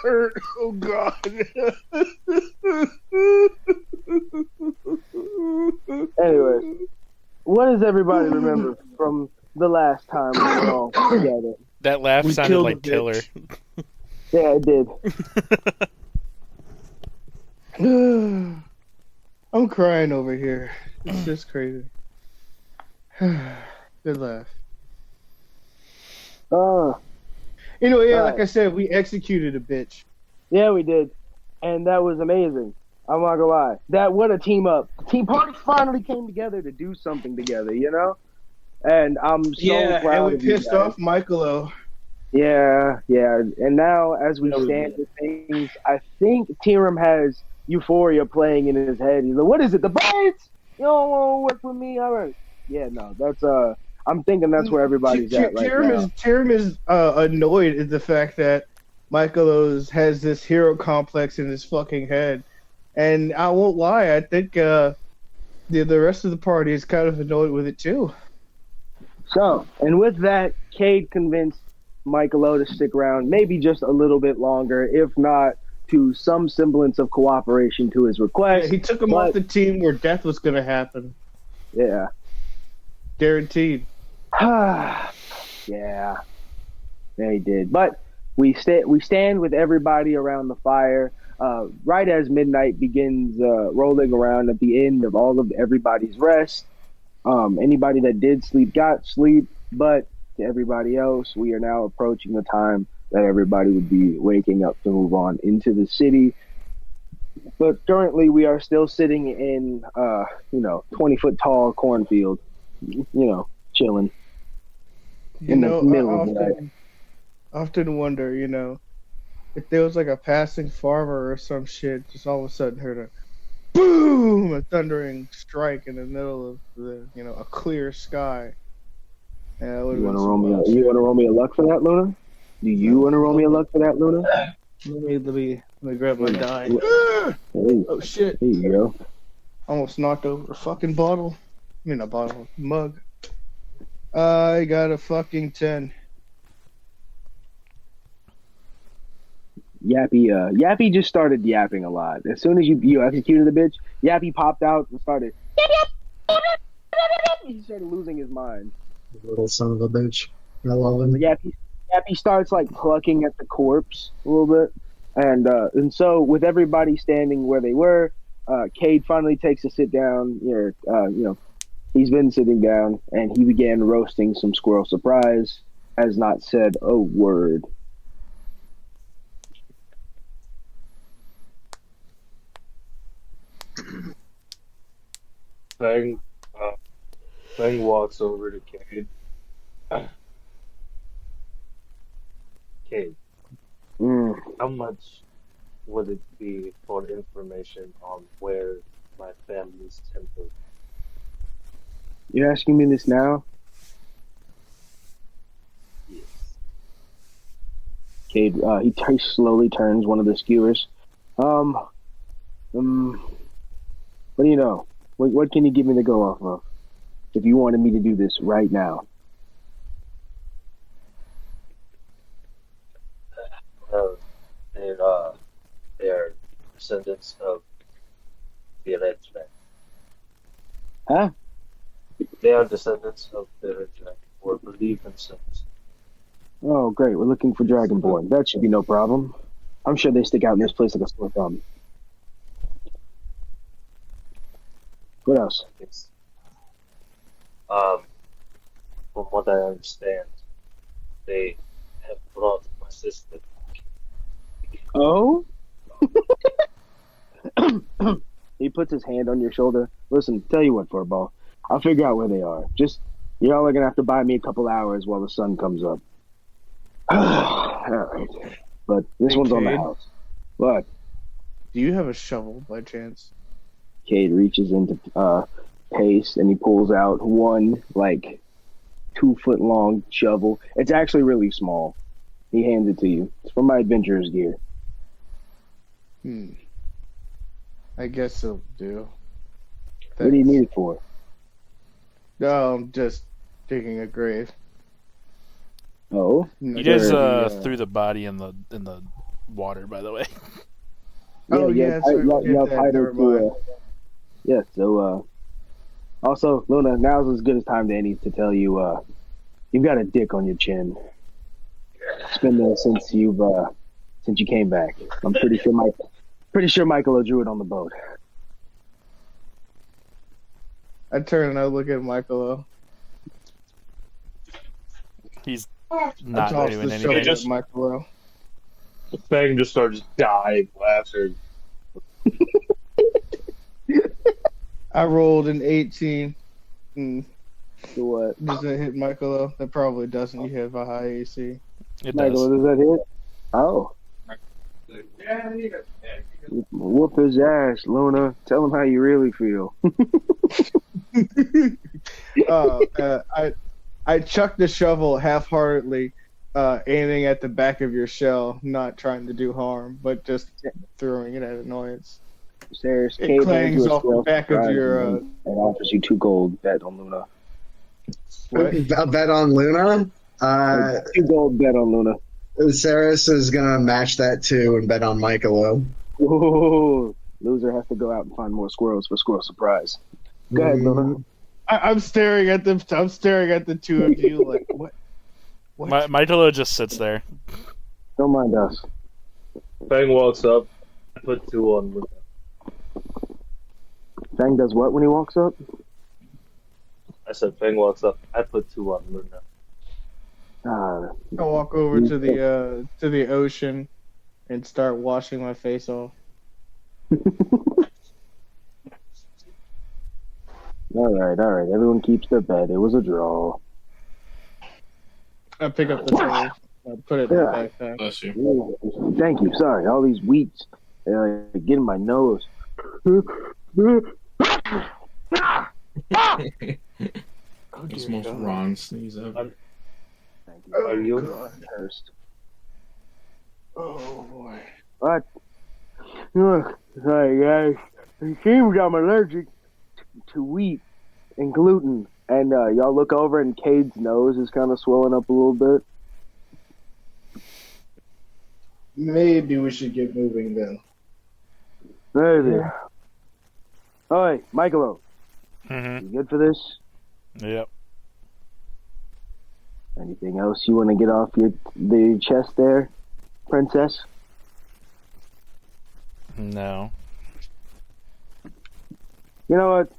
hurt. Oh God. Anyways, what does everybody remember from the last time we were all together? That laugh We sounded killed like the Tiller. bitch. Yeah, it did. I'm crying over here. It's just crazy. Good laugh. Uh, Yeah, Right. like I said, we executed a bitch. yeah, we did. And that was amazing. I'm not gonna lie. What a team up. Team Party finally came together to do something together, you know? And I'm so And proud we of you pissed guys. off Michaelo. Yeah. And now, as we That was stand good. with things, I think Tyrum has Euphoria playing in his head. He's like, "What is it? The birds? You don't want to work with me? All right." Yeah, no, that's I'm thinking that's where everybody's at right now. Tyrum is annoyed at the fact that Michaelos has this hero complex in his fucking head. And I won't lie, I think the rest of the party is kind of annoyed with it too. So, and with that, Kade convinced Michaelo to stick around, maybe just a little bit longer, if not to some semblance of cooperation to his Yeah, request. he took him off the team where death was going to happen. Yeah. Guaranteed. Yeah, he did. But we stand with everybody around the fire. Right as midnight begins rolling around at the end of all of everybody's rest. Anybody that did sleep got sleep, but to everybody else, we are now approaching the time that everybody would be waking up to move on into the city. But currently, we are still sitting in 20-foot tall cornfield, chilling in the middle of the night. I often wonder, if there was like a passing farmer or some shit, just all of a sudden heard a boom, a thundering strike in the middle of a clear sky. Yeah, You want to roll me a luck for that, Luna? Do you want to roll me a luck for that, Luna? Let me grab my die. Hey, Oh shit! there you go. Almost knocked over a fucking bottle. I mean, a bottle, mug. I got a fucking 10. Yappy just started yapping a lot. As soon as you executed the bitch, Yappy popped out and started. He started losing his mind. Little son of a bitch. I love him. Yappy starts like plucking at the corpse a little bit, and so with everybody standing where they were, Kade finally takes a sit down. He's been sitting down, and he began roasting some squirrel surprise. Has not said a word. Fang walks over to Cade. Cade, how much would it be for information on where my family's temple? You're asking me this now? Yes. Cade, he slowly turns one of the skewers. What do you know? What can you give me to go off of? If you wanted me to do this right now. They're descendants of the alleged man. Huh? They are descendants of the alleged man, or believe themselves. Oh, great. We're looking for Dragonborn. That should be no problem. I'm sure they stick out in this place like a sore thumb. What else? Yes. From what I understand, they have brought my sister. Oh? He puts his hand on your shoulder. Listen, tell you what, Furball. I'll figure out where they are. You're all gonna have to buy me a couple hours while the sun comes up. All right. But this one's on the Cade? house. What? Do you have a shovel by chance? Cade reaches into Pace and he pulls out one 2-foot long shovel. It's actually really small. He hands it to you. It's from my adventurer's gear. I guess it'll do. What do you need it for? No, I'm just digging a grave. Oh? You guys Where threw the body in the water, by the way. You have Hyder to. Yeah. So also, Luna, now's as good a time as any to tell you you've got a dick on your chin. It's been there since you came back. I'm pretty sure Michaelo drew it on the boat. I turn and I look at Michaelo. He's I not toss doing the anything. shovel at Michaelo. Fang just starts dying laughing. I rolled an 18. So what? Does it hit Michaelo? That probably doesn't. You have a high AC. It Michaelo, does. does that hit? Oh. Whoop his ass, Luna. Tell him how you really feel. I chucked the shovel half-heartedly, aiming at the back of your shell, not trying to do harm, but just throwing it at annoyance. Ceras, It clangs off the back of your. and offers you 2 gold bet on Luna. What? A bet on Luna? 2 gold bet on Luna. Ceras is going to match that too and bet on Michaelo. Whoa. Loser has to go out and find more squirrels for squirrel surprise. Go ahead, Luna. I'm staring at them. I'm staring at the two of you like what? Michaelo just sits there. Don't mind us. Fang walks up, I put 2 on Luna. Fang does what when he walks up? I said Fang walks up, I put 2 on Luna. Ah, I walk over to the ocean and start washing my face off. all right. Everyone keeps their bet. It was a draw. I pick up the towel. I put it in the backpack. Bless you. Ooh, thank you. Sorry, all these wheats get in my nose. It's the most Ron sneeze ever. Thank you. Are you? First. Oh boy. What? Sorry, guys. It seems I'm allergic to wheat and gluten. And y'all look over, and Cade's nose is kind of swelling up a little bit. Maybe we should get moving then. Maybe. Oi, Michaelo. Mm-hmm. You good for this? Yep. Anything else you want to get off the chest there, princess? No. You know what?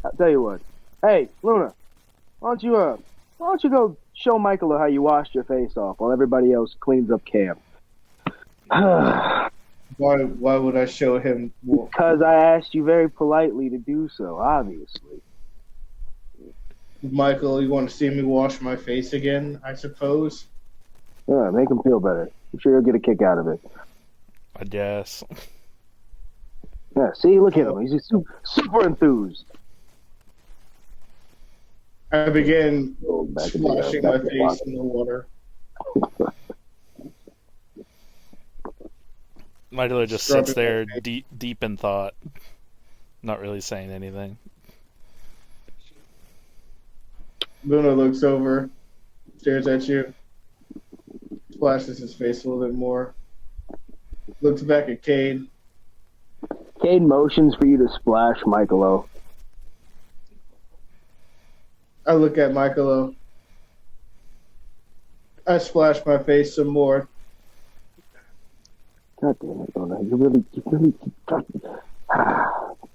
I'll tell you what. Hey, Luna, why don't you go show Michaelo how you washed your face off while everybody else cleans up camp? Why would I show him? Because I asked you very politely to do so, obviously. Michael, you want to see me wash my face again? I suppose. Yeah, make him feel better. I'm sure he'll get a kick out of it. I guess. Yeah, see, look at him. He's just super enthused. I began Back in splashing the- my back in the face box. in the water. Michaelo just Scrubbing sits there my face. deep in thought, not really saying anything. Luna looks over, stares at you, splashes his face a little bit more, looks back at Kade. Cade motions for you to splash Michaelo. I look at Michaelo. I splash my face some more. God damn it, Luna. You really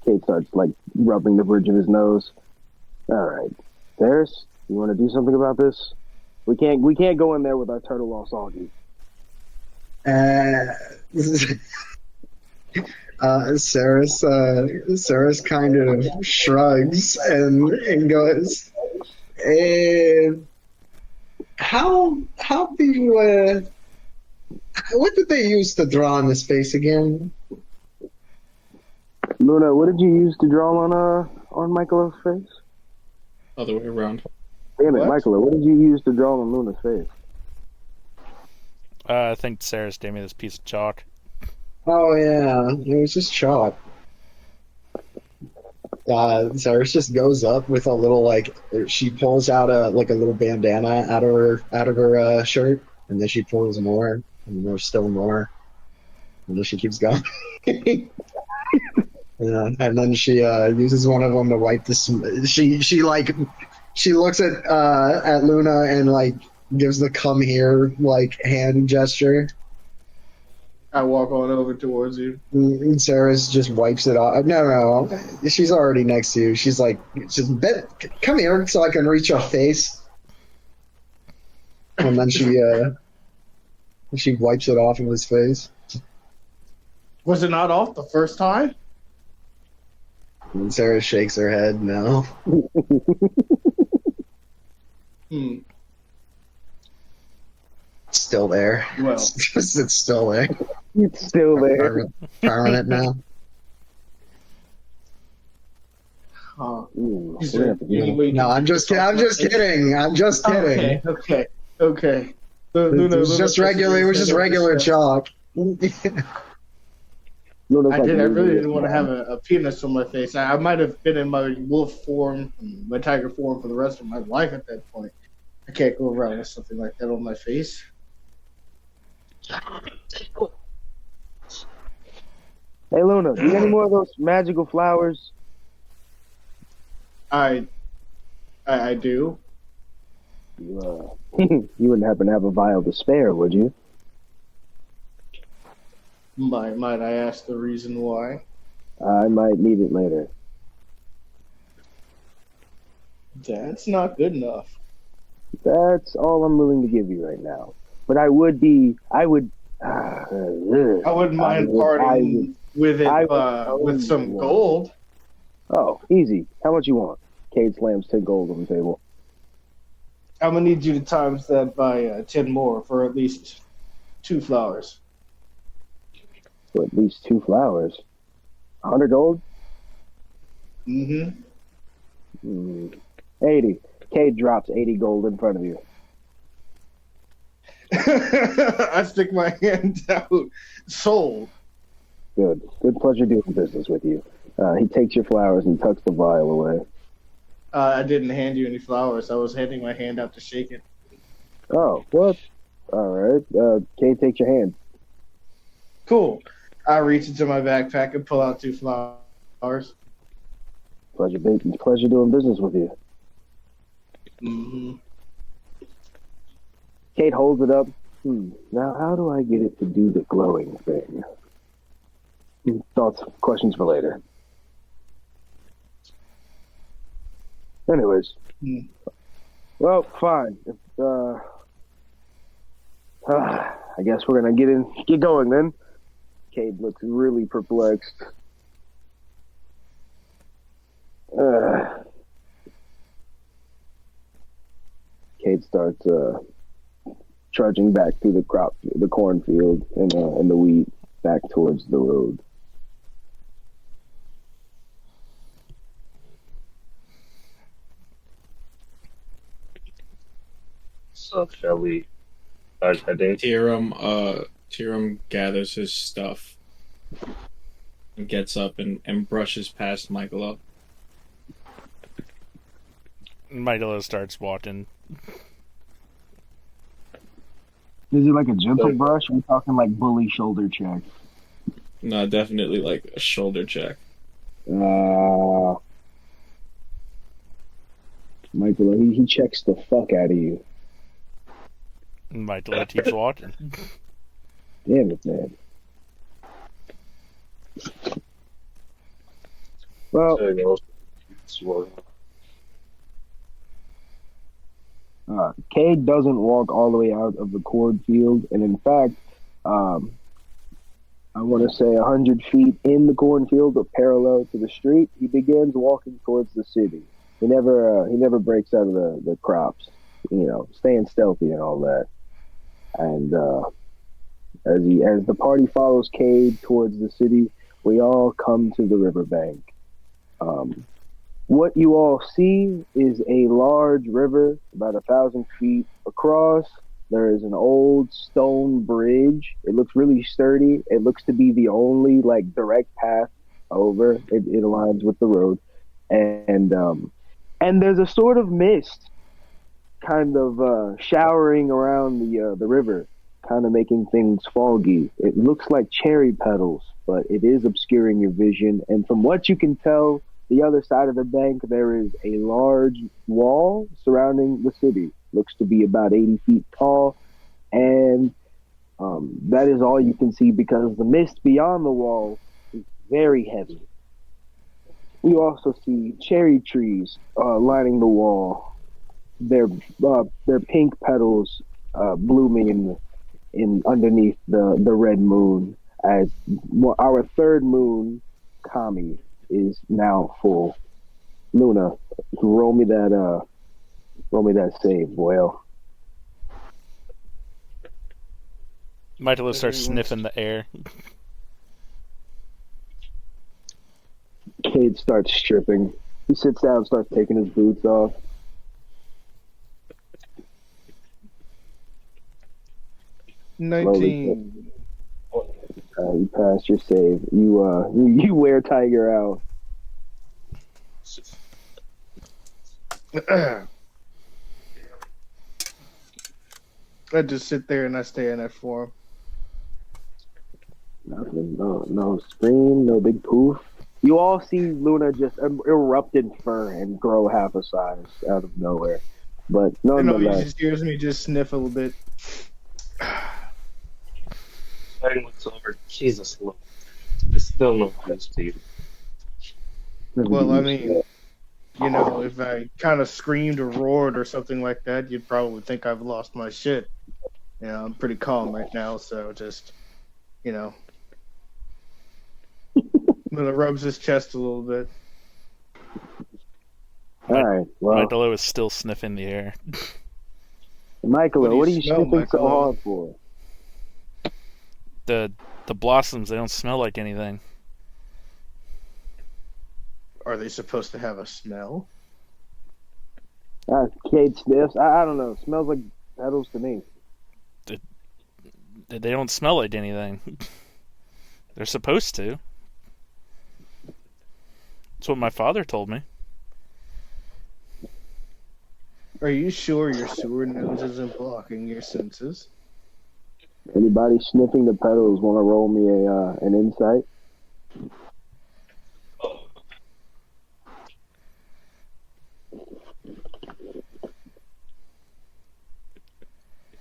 Cade starts like rubbing the bridge of his nose. All right. Ceras, you want to do something about this? We can't go in there with our turtle all soggy. Ceras kind of shrugs and goes, how do you, what did they use to draw on his face again? Luna, what did you use to draw on Michaelo's face? Other way around. Damn it, What? Michaelo, what did you use to draw on Luna's face? I think Ceras gave me this piece of chalk. Oh yeah, it was just chalk. Ceras just goes up with a little she pulls out a little bandana out of her shirt, and then she pulls more, and there's still more, And she keeps going. Yeah, and then she uses one of them to wipe the. She looks at Luna and like gives the come here like hand gesture. I walk on over towards you. And Ceras just wipes it off. No, she's already next to you. She's like, come here so I can reach your face. And then she wipes it off of his face. Was it not off the first time? And Ceras shakes her head. No. Still there. Well, it's still there. It's still there. Permanent now. No, I'm just kidding. I'm just kidding. Okay. It was just regular chalk. I really didn't want to have a penis on my face. I might have been in my wolf form, my tiger form for the rest of my life at that point. I can't go around with something like that on my face. Hey Luna, do you get any more of those magical flowers? I do. You wouldn't happen to have a vial to spare, would you? Might I ask the reason why? I might need it later. That's not good enough. That's all I'm willing to give you right now. But I wouldn't mind parting with it with some gold. Oh, easy. How much you want? Kade slams 10 gold on the table. I'm gonna need you to times that by 10 more for at least 2 flowers. For at least 2 flowers? 100 gold? 80. Kade drops 80 gold in front of you. I stick my hand out. Sold. Good pleasure doing business with you. He takes your flowers and tucks the vial away. I didn't hand you any flowers. I was handing my hand out to shake it. Oh, what? All right. Kade takes your hand. Cool. I reach into my backpack and pull out 2 flowers. Pleasure doing business with you. Kade holds it up. Now, how do I get it to do the glowing thing? Questions for later. Anyways. Well, fine. I guess we're gonna get going then. Kade looks really perplexed. Kade starts trudging back through the cornfield and the wheat back towards the road. So shall we start heading? Tyrum gathers his stuff and gets up and brushes past Michaelo. Michaelo starts walking. Is it like a gentle brush? Or are we talking like bully shoulder check? No, definitely like a shoulder check. Michaelo, he checks the fuck out of you. Michaelo keeps walking. Damn it, man. Well, Kade doesn't walk all the way out of the cornfield, and in fact, I want to say 100 feet in the cornfield, but parallel to the street, he begins walking towards the city. He never breaks out of the crops, staying stealthy and all that. And as the party follows Kade towards the city, we all come to the riverbank. What you all see is a large river, about 1,000 feet across. There is an old stone bridge. It looks really sturdy. It looks to be the only direct path over. It aligns with the road, and there's a sort of mist, kind of showering around the river. kind of making things foggy. It looks like cherry petals, but it is obscuring your vision. And from what you can tell, the other side of the bank, there is a large wall surrounding the city. Looks to be about 80 feet tall, and that is all you can see because the mist beyond the wall is very heavy. You also see cherry trees lining the wall. Their pink petals blooming in underneath the red moon. As our third moon, Kami, is now full. Luna, roll me that save, boy. Michaelo starts sniffing the air. Kade starts stripping. He sits down and starts taking his boots off. $19. You passed your save. You wear Tiger out. I just sit there and I stay in that form. Nothing. No scream. No big poof. You all see Luna just erupt in fur and grow half a size out of nowhere. But You nonetheless, just hears me just sniff a little bit. Starting looks over. Jesus, look. There's still no use to you. Well, I mean, if I kind of screamed or roared or something like that, you'd probably think I've lost my shit. I'm pretty calm right now, so just, Luna rubs his chest a little bit. all right. Well, Michaelo is still sniffing the air. Michaelo, what are you smell, sniffing so Michaelo? hard for? The blossoms, they don't smell like anything. Are they supposed to have a smell? Kade sniffs. I don't know. Smells like petals to me. They don't smell like anything. They're supposed to. That's what my father told me. Are you sure your sewer nose isn't blocking your senses? Anybody sniffing the petals want to roll me an insight?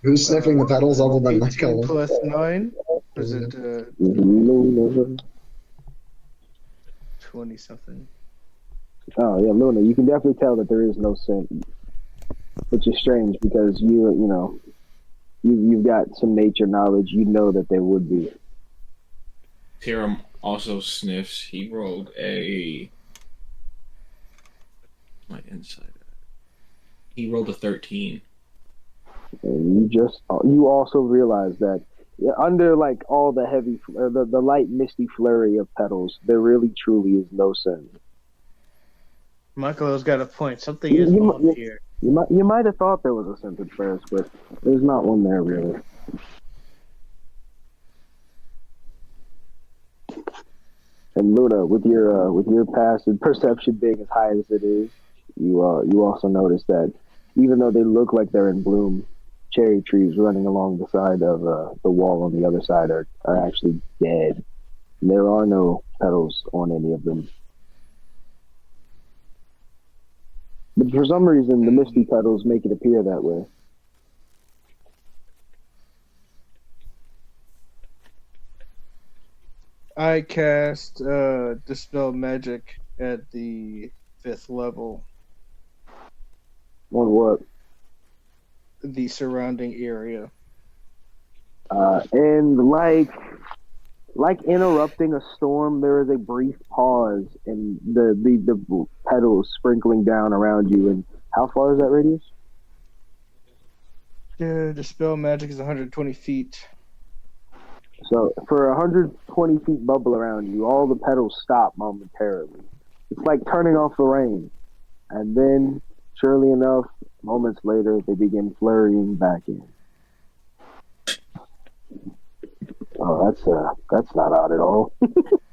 Who's sniffing the petals other than 18 Michael? plus 9? Is it 20 something? Oh yeah, Luna. You can definitely tell that there is no scent, which is strange because you've got some nature knowledge. You know that there would be. Tyrum also sniffs. He rolled my insight. He rolled a 13. And you also realize that under like all the heavy, the light misty flurry of petals, there really truly is no scent. Michaelo's got a point. Something is wrong here. You might have thought there was a scent at first, but there's not one there really. And Luna, with your passive perception being as high as it is, you also notice that even though they look like they're in bloom, cherry trees running along the side of the wall on the other side are actually dead. There are no petals on any of them. But for some reason, the misty petals make it appear that way. I cast Dispel Magic at the 5th level. On what? The surrounding area. And like interrupting a storm, there is a brief pause in the petals sprinkling down around you. And how far is that radius? Dispel Magic is 120 feet. So for 120 feet bubble around you, all the petals stop momentarily. It's like turning off the rain. And then, surely enough, moments later, they begin flurrying back in. Oh, that's not odd at all.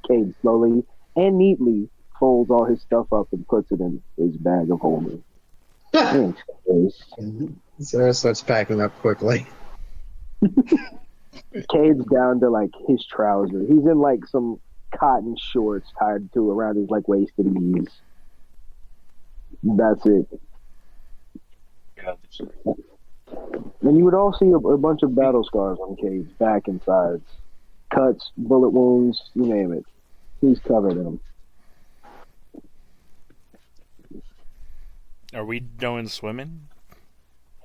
Kade slowly and neatly folds all his stuff up and puts it in his bag of holding. Thanks, Kade. Ceras starts packing up quickly. Cade's down to like his trousers. He's in like some cotton shorts tied to around his like wasted knees. That's it. Gotcha. And you would all see a bunch of battle scars on Cade's back and sides. Cuts, bullet wounds, you name it. He's covered in them. Are we going swimming?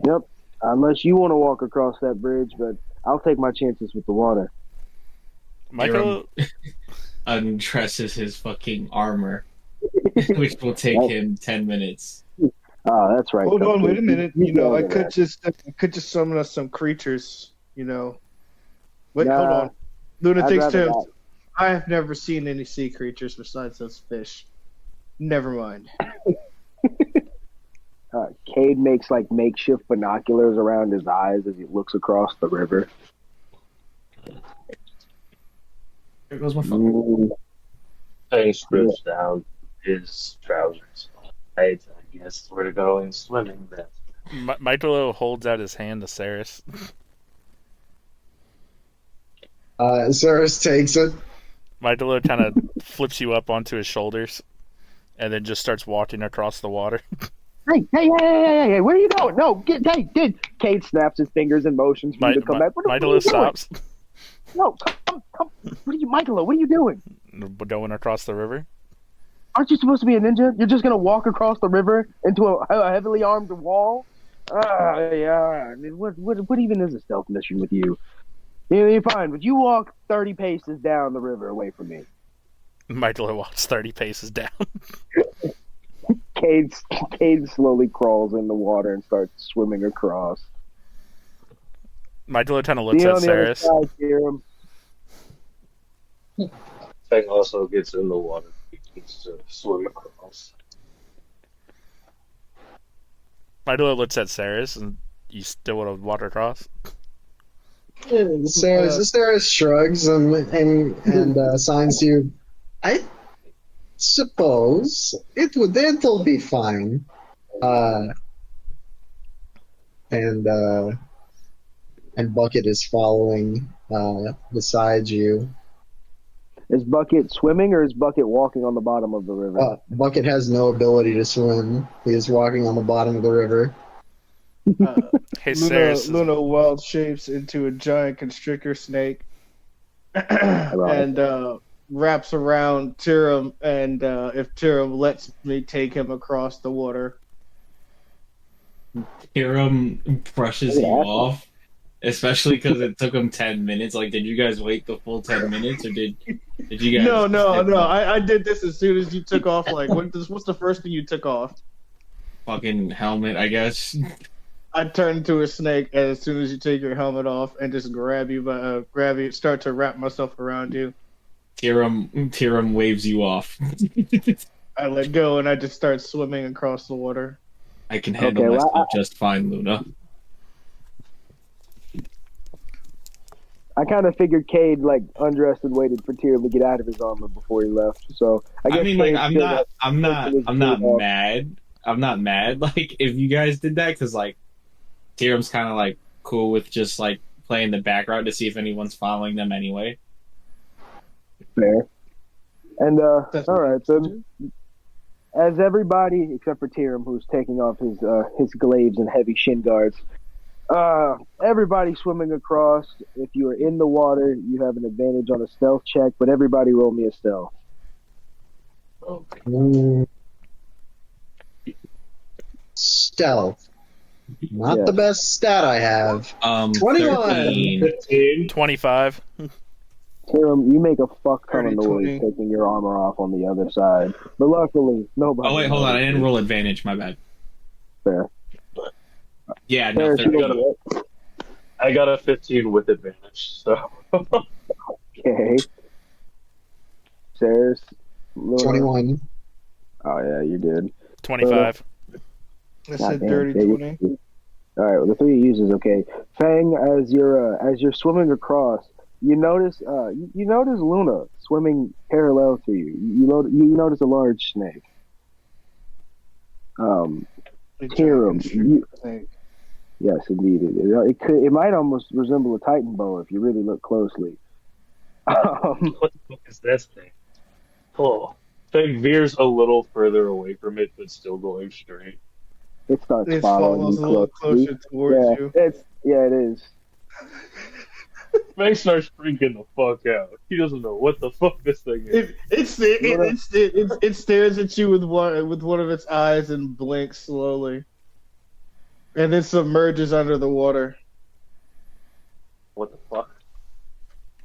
Yep. Unless you want to walk across that bridge, but I'll take my chances with the water. Michael, Undresses his fucking armor, which will take him 10 minutes. Oh, that's right. Hold on, Cupcake. wait a minute. You You know, know I that. could just summon us some creatures. You know. Wait, Nah, hold on. Luna I'd takes rather turns. not. I have never seen any sea creatures besides those fish. Never mind. Cade makes like makeshift binoculars around his eyes as he looks across the river. There goes my phone. Fang strips down his trousers. I guess we're going swimming then. Michaelo holds out his hand to Ceras. Ceras takes it. Michaelo kind of flips you up onto his shoulders, and then just starts walking across the water. Hey, where are you going? No, get. Cade snaps his fingers and motions for you to come back. What are Michaelo you doing? stops. No, come. Michaelo, what are you doing? Going across the river. Aren't you supposed to be a ninja? You're just gonna walk across the river into a heavily armed wall? Yeah. I mean, what even is a stealth mission with you? You're fine, but you walk 30 paces down the river away from me. Michaelo walks 30 paces down. Cade slowly crawls in the water and starts swimming across. Michaelo kind of looks See you at on the other Ceras. side, Tyrum. Fang also gets in the water. He needs to swim across. Michaelo looks at Ceras, and you still want to walk across? Ceras shrugs and signs to you. I suppose it'll be fine. And Bucket is following beside you. Is Bucket swimming or is Bucket walking on the bottom of the river? Bucket has no ability to swim. He is walking on the bottom of the river. Hey, Ceras. Luna wild shapes into a giant constrictor snake and wraps around Tyrum, and if Tyrum lets me take him across the water. Tyrum brushes you off, especially because it took him 10 minutes. Like, did you guys wait the full 10 minutes, or did you guys? No. I did this as soon as you took off. Like, what's the first thing you took off? Fucking helmet, I guess. I turn into a snake as soon as you take your helmet off and just grab you, start to wrap myself around you. Tyrum waves you off. I let go and I just start swimming across the water. I can handle myself just fine, Luna. I kind of figured Cade like undressed and waited for Tyrum to get out of his armor before he left. So I guess I'm not mad. I'm not mad. Like, if you guys did that, because like Tyrum's kind of like cool with just like playing the background to see if anyone's following them anyway. Fair. And all right, so as everybody except for Tyrum, who's taking off his glaives and heavy shin guards, everybody swimming across. If you are in the water, you have an advantage on a stealth check, but everybody roll me a stealth. Stealth. Not the best stat I have. 21. 15. 25. Tyrum, you make a fuck ton of 30, noise 20. taking your armor off on the other side. But luckily, nobody. Oh wait, hold on. I didn't roll advantage. My bad. Fair. Yeah, no. Fair. I got a 15 with advantage, so. Okay. Ceras. 21. Oh yeah, you did. 25. I God said damn, dirty yeah, 20. All right, well, the three you use is okay. Fang, as you're swimming across, you notice Luna swimming parallel to you. You notice a large snake. Tyrum, Yes, indeed. It might almost resemble a Titan boa if you really look closely. What the fuck is this thing? Oh, Fang veers a little further away from it, but still going straight. It starts It following follows you a little closely. closer towards you. It is. Fang starts freaking the fuck out. He doesn't know what the fuck this thing is. It stares at you with one of its eyes and blinks slowly, and then submerges under the water. What the fuck?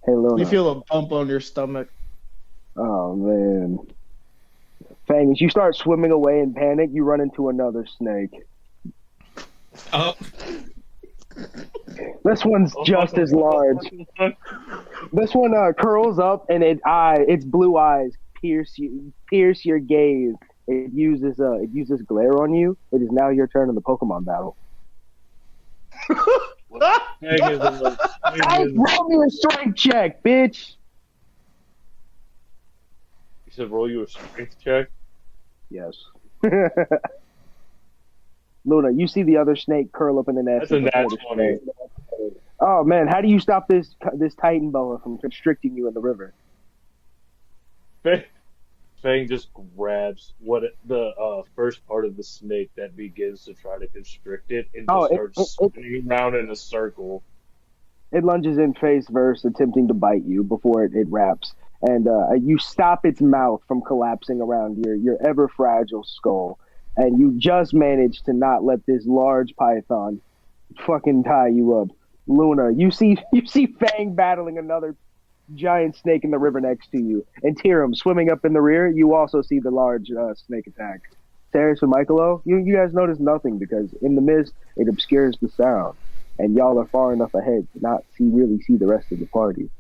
Hey, Luna. You feel a bump on your stomach. Oh man. Fang, as you start swimming away in panic, you run into another snake. Oh, This one's just as large. This one curls up, and its blue eyes pierce your gaze. It uses glare on you. It is now your turn in the Pokemon battle. Roll me a strength check, bitch. You said roll you a strength check? Yes. Luna, you see the other snake curl up in the nest. That's a nat 20. Oh man, how do you stop this Titan boa from constricting you in the river? Fang just grabs the first part of the snake that begins to try to constrict it and just starts spinning around in a circle. It lunges in face first, attempting to bite you before it wraps, and you stop its mouth from collapsing around your ever fragile skull, and you just manage to not let this large python fucking tie you up. Luna, you see Fang battling another giant snake in the river next to you, and Tyrum swimming up in the rear. You also see the large snake attack. Ceras and Michaelo, you guys notice nothing because in the mist it obscures the sound, and y'all are far enough ahead to not really see the rest of the party.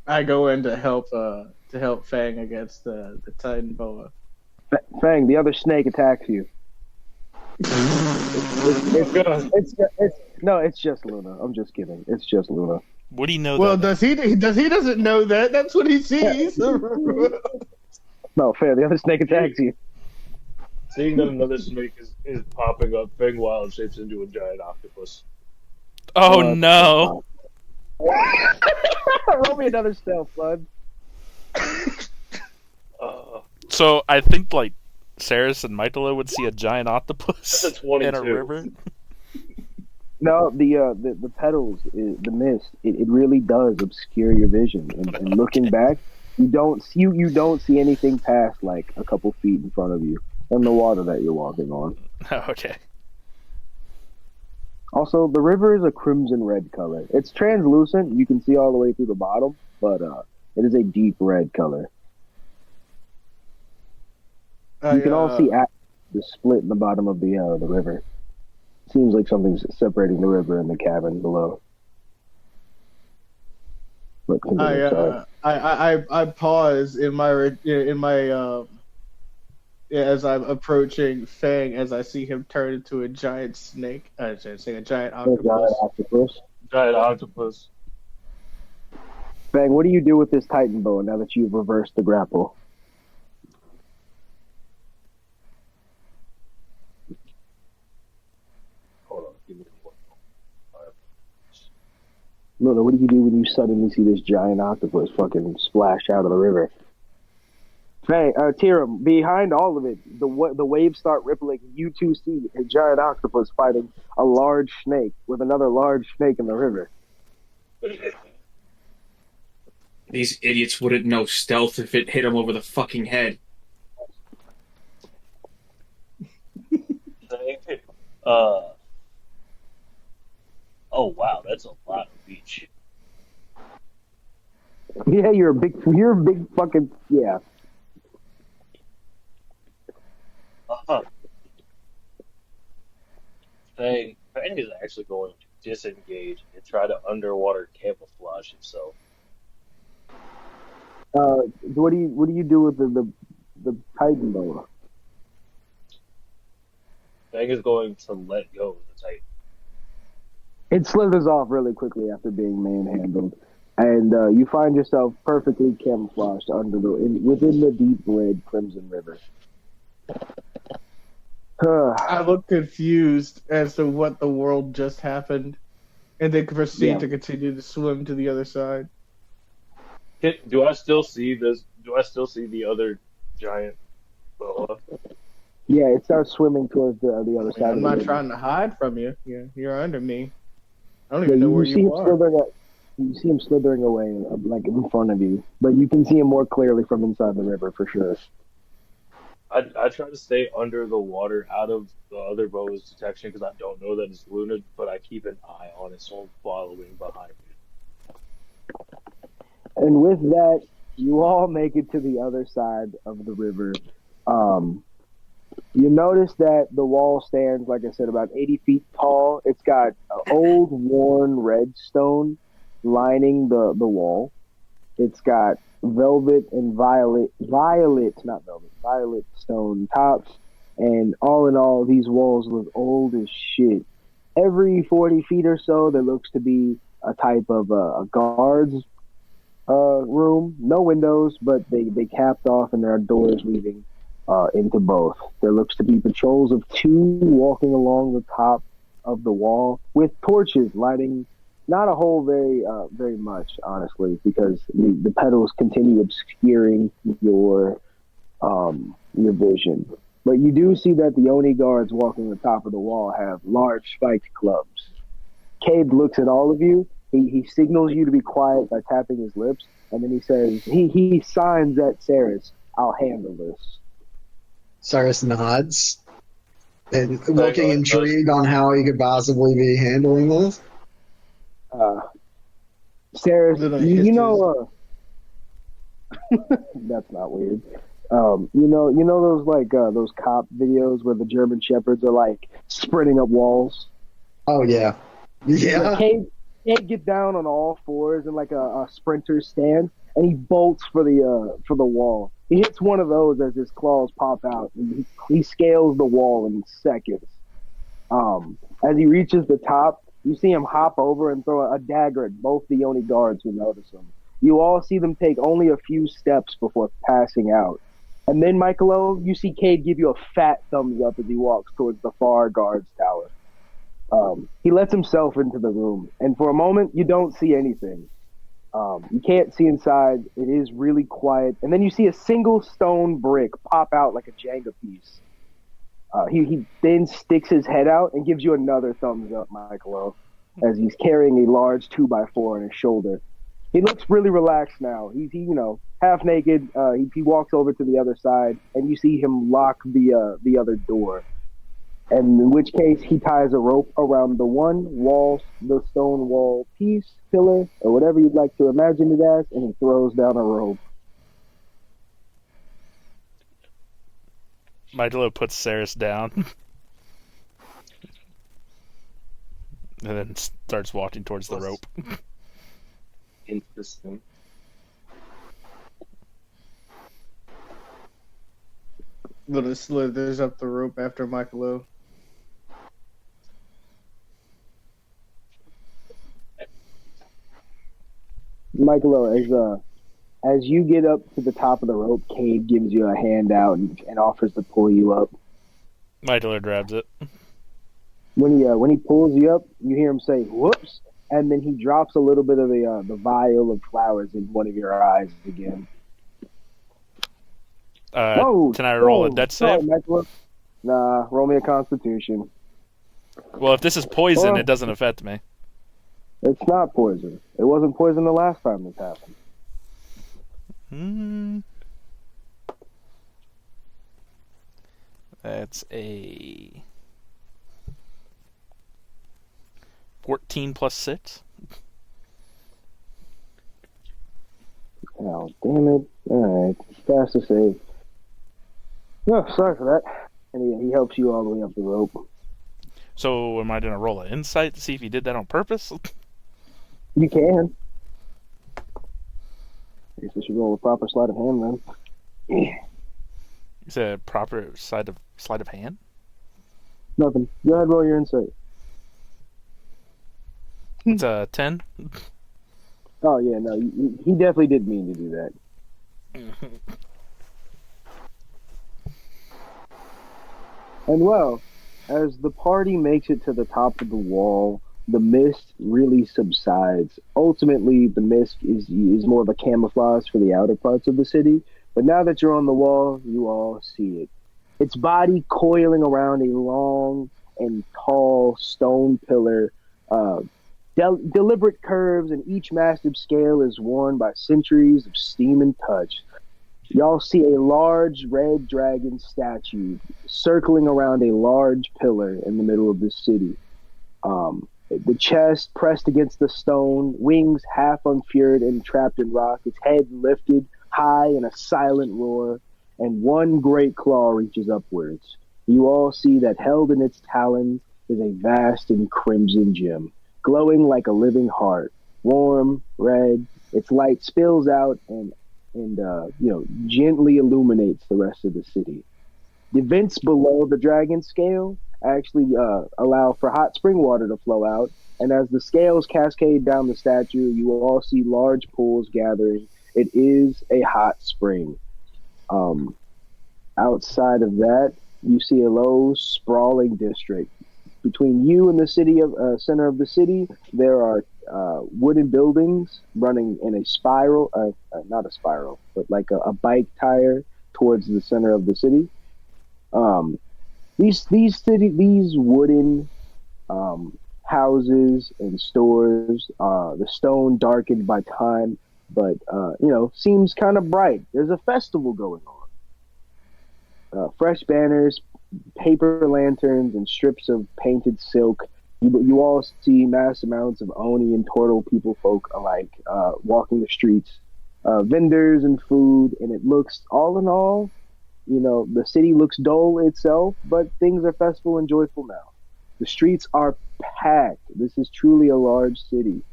I go in to help Fang against the Titan boa. Fang, the other snake attacks you. It's just Luna. I'm just kidding. It's just Luna. What do you know? Well, he doesn't know that. That's what he sees. No, fair. The other snake attacks you. Seeing that another snake is popping up, Fang wild shapes into a giant octopus. Oh no! Roll me another stealth, bud. So I think like Ceras and Michaelo would see a giant octopus in a river. No, the petals, the mist, it really does obscure your vision. And looking back, you don't see anything past like a couple feet in front of you and the water that you're walking on. Okay. Also, the river is a crimson red color. It's translucent; you can see all the way through the bottom, but it is a deep red color. You can all see the split in the bottom of the river. Seems like something's separating the river and the cavern below. But I pause in my as I'm approaching Fang as I see him turn into a giant snake. I should say a giant octopus. Giant octopus. Fang, what do you do with this Titan boa now that you've reversed the grapple? Luna, what do you do when you suddenly see this giant octopus fucking splash out of the river? Fang, Tyrum, behind all of it, the waves start rippling. You two see a giant octopus fighting a large snake with another large snake in the river. These idiots wouldn't know stealth if it hit them over the fucking head. Oh wow, that's a lot of beach. Yeah, you're a big fucking yeah. Fang is actually going to disengage and try to underwater camouflage himself. What do you do with the Titan boa? Fang is going to let go of the Titan. It slithers off really quickly after being manhandled, and you find yourself perfectly camouflaged within the deep red crimson river. I look confused as to what the world just happened, and then proceed to continue to swim to the other side. Do I still see this? Do I still see the other giant boa? Yeah, it starts swimming towards the other side. I'm not trying to hide from you. You're under me. I don't Yeah, even know where see you him are. you see him slithering away, like in front of you, but you can see him more clearly from inside the river for sure. I try to stay under the water, out of the other boa's detection, because I don't know that it's Luna, but I keep an eye on it, so I'm following behind it. And with that, you all make it to the other side of the river. You notice that the wall stands, like I said, about 80 feet tall. It's got an old, worn red stone lining the wall. It's got violet stone tops. And all in all, these walls look old as shit. Every 40 feet or so, there looks to be a type of a guard's room. No windows, but they capped off, and there are doors leading into both. There looks to be patrols of 2 walking along the top of the wall with torches lighting. Not a whole very much, honestly, because the petals continue obscuring your vision. But you do see that the Oni guards walking the top of the wall have large spiked clubs. Kade looks at all of you. He signals you to be quiet by tapping his lips, and then he says, he signs at Ceras, "I'll handle this." Cyrus nods, and looking intrigued on how he could possibly be handling this. Ceras, you know, that's not weird. You know those cop videos where the German shepherds are like sprinting up walls. Oh yeah. Kade get down on all fours in like a sprinter stand, and he bolts for the wall. He hits one of those as his claws pop out, and he scales the wall in seconds. As he reaches the top, you see him hop over and throw a dagger at both the Oni guards who notice him. You all see them take only a few steps before passing out. And then, Michaelo, you see Kade give you a fat thumbs up as he walks towards the far guard's tower. He lets himself into the room, and for a moment, you don't see anything. You can't see inside. It is really quiet. And then you see a single stone brick pop out like a Jenga piece. He then sticks his head out and gives you another thumbs up, Michaelo, as he's carrying a large 2x4 on his shoulder. He looks really relaxed now. He's half naked. He walks over to the other side, and you see him lock the other door. And in which case, he ties a rope around the stone wall piece, pillar, or whatever you'd like to imagine it as, and he throws down a rope. Michaelo puts Ceras down. And then starts walking towards the rope. Interesting. Little slithers up the rope after Michaelo. Michaelo, as you get up to the top of the rope, Kade gives you a hand out and offers to pull you up. Michaelo grabs it. When he pulls you up, you hear him say, "Whoops," and then he drops a little bit of the vial of flowers in one of your eyes again. Can I roll a death save? Nah, roll me a Constitution. Well, if this is poison, it doesn't affect me. It's not poison. It wasn't poison the last time this happened. That's a 14 plus 6. Oh, damn it. Alright. Faster save. No, sorry for that. And he helps you all the way up the rope. So am I going to roll an insight to see if he did that on purpose? You can. I guess we should roll a proper sleight of hand then. Is it a proper sleight of hand? Nothing. Go ahead, roll your insight. It's a 10. Oh yeah, no, he definitely didn't mean to do that. And well, as the party makes it to the top of the wall, the mist really subsides. Ultimately, the mist is more of a camouflage for the outer parts of the city. But now that you're on the wall, you all see it. Its body coiling around a long and tall stone pillar, uh, deliberate curves, and each massive scale is worn by centuries of steam and touch. Y'all see a large red dragon statue circling around a large pillar in the middle of the city. The chest pressed against the stone, wings half unfurled and trapped in rock, its head lifted high in a silent roar, and one great claw reaches upwards. You all see that held in its talons is a vast and crimson gem, glowing like a living heart, warm, red. Its light spills out and gently illuminates the rest of the city. The vents below the dragon scale actually allow for hot spring water to flow out, and as the scales cascade down the statue, you will all see large pools gathering. It is a hot spring. Um, Outside of that, you see a low, sprawling district. Between you and the city of center of the city, there are wooden buildings running in a spiral, not a spiral, but like a bike tire towards the center of the city. Um, these wooden houses and stores, the stone darkened by time, but seems kind of bright. There's a festival going on. Fresh banners, paper lanterns, and strips of painted silk. You all see mass amounts of Oni and Turtle people folk alike walking the streets, vendors and food, and it looks all in all, the city looks dull itself, but things are festival and joyful now. The streets are packed. This is truly a large city,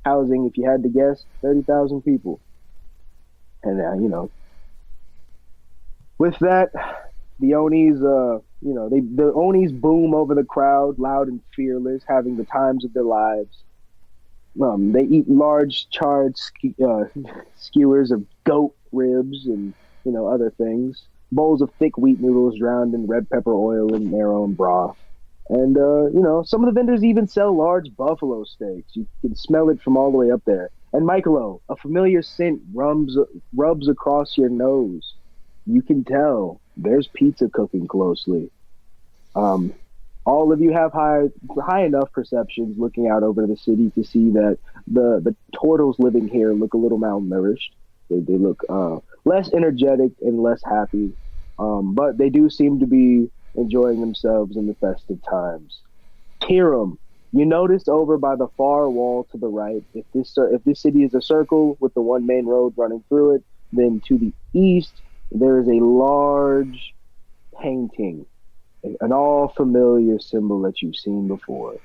housing, if you had to guess, 30,000 people. And with that, the Onis, the Onis boom over the crowd, loud and fearless, having the times of their lives. They eat large charred skewers of goat ribs and other things. Bowls of thick wheat noodles drowned in red pepper oil and marrow and broth. And some of the vendors even sell large buffalo steaks. You can smell it from all the way up there. And Michaelo, a familiar scent rubs across your nose. You can tell there's pizza cooking closely. All of you have high enough perceptions looking out over the city to see that the turtles living here look a little malnourished. They look less energetic and less happy, but they do seem to be enjoying themselves in the festive times. Tyrum, you notice over by the far wall to the right, if this city is a circle with the one main road running through it, then to the east there is a large painting, an all familiar symbol that you've seen before.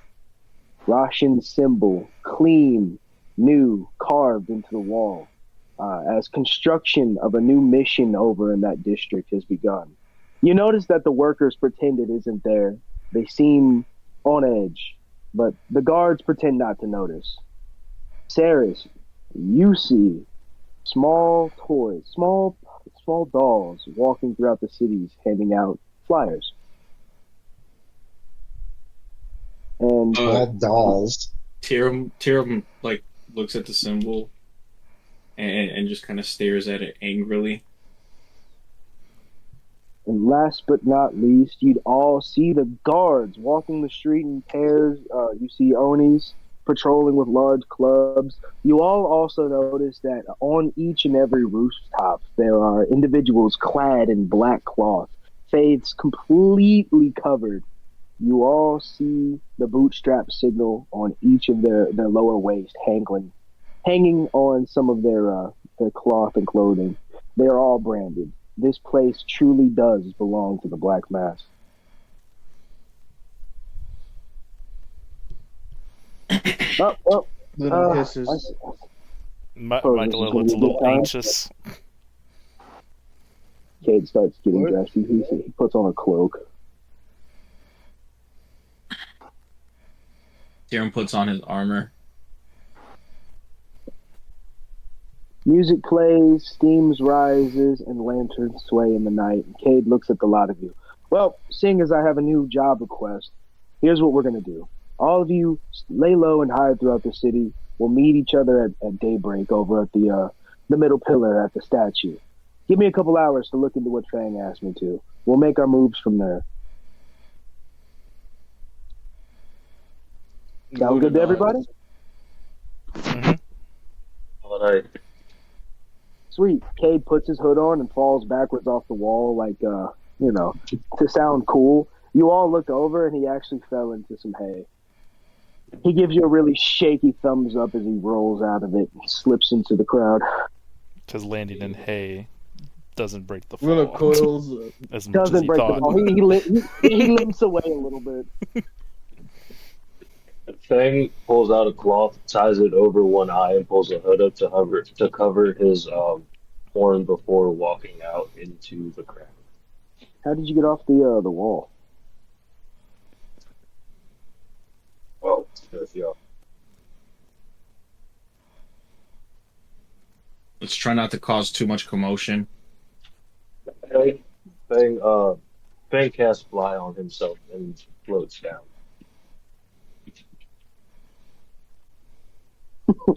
Roshan's symbol, clean, new, carved into the wall, as construction of a new mission over in that district has begun. You notice that the workers pretend it isn't there. They seem on edge, but the guards pretend not to notice. Ceras, you see small toys, small dolls walking throughout the cities handing out flyers. And dolls. Tyrum like looks at the symbol and just kind of stares at it angrily. And last but not least, you'd all see the guards walking the street in pairs. You see Onis patrolling with large clubs. You all also notice that on each and every rooftop, there are individuals clad in black cloth, faces completely covered. You all see the bootstrap signal on each of their lower waist, hanging on some of their cloth and clothing. They are all branded. This place truly does belong to the Black Mass. Little hisses. Michaelo looks a little anxious. Kade starts getting dressed. He puts on a cloak. Tyrum puts on his armor. Music plays, steam rises, and lanterns sway in the night. And Kade looks at the lot of you. Well, seeing as I have a new job request, here's what we're gonna do. All of you lay low and hide throughout the city. We'll meet each other at daybreak over at the middle pillar at the statue. Give me a couple hours to look into what Fang asked me to. We'll make our moves from there. Sound good to everybody? Mm-hmm. All right. Sweet. Cade puts his hood on and falls backwards off the wall, like, to sound cool. You all look over, and he actually fell into some hay. He gives you a really shaky thumbs up as he rolls out of it and slips into the crowd. Because landing in hay doesn't break the fall. Luna coils. As much Doesn't as he break thought. the ball. He limps away a little bit. Fang pulls out a cloth, ties it over one eye, and pulls a hood up to cover his horn before walking out into the crowd. How did you get off the wall? Well, yeah. Let's try not to cause too much commotion. Fang casts fly on himself and floats down.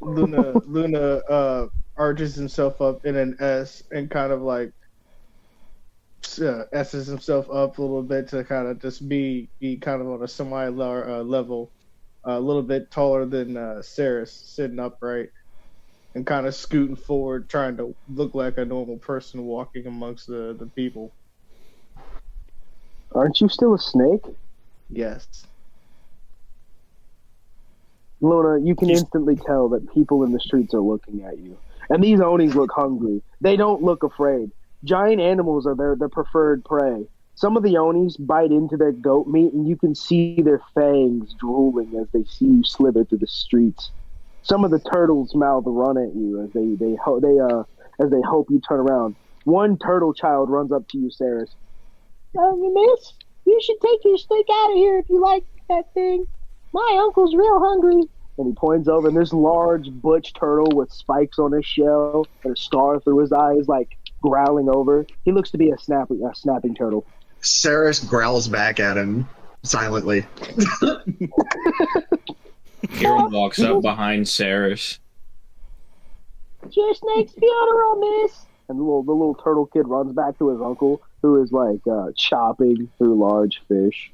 Luna arches himself up in an S and kind of like S's himself up a little bit to kind of just be kind of on a semi level, a little bit taller than Ceras, sitting upright and kind of scooting forward, trying to look like a normal person walking amongst the people. Aren't you still a snake? Yes. Luna, you can instantly tell that people in the streets are looking at you. And these Onis look hungry. They don't look afraid. Giant animals are their preferred prey. Some of the Onis bite into their goat meat, and you can see their fangs drooling as they see you slither through the streets. Some of the turtles' mouths run at you as they hope you turn around. One turtle child runs up to you, Ceras. Miss, you should take your snake out of here if you like that thing. My uncle's real hungry. And he points over, and this large butch turtle with spikes on his shell and a scar through his eyes, like growling over. He looks to be a snapping turtle. Ceras growls back at him silently. Tyrum walks up behind Ceras. Your snake's funeral, miss. And the little turtle kid runs back to his uncle, who is like chopping through large fish.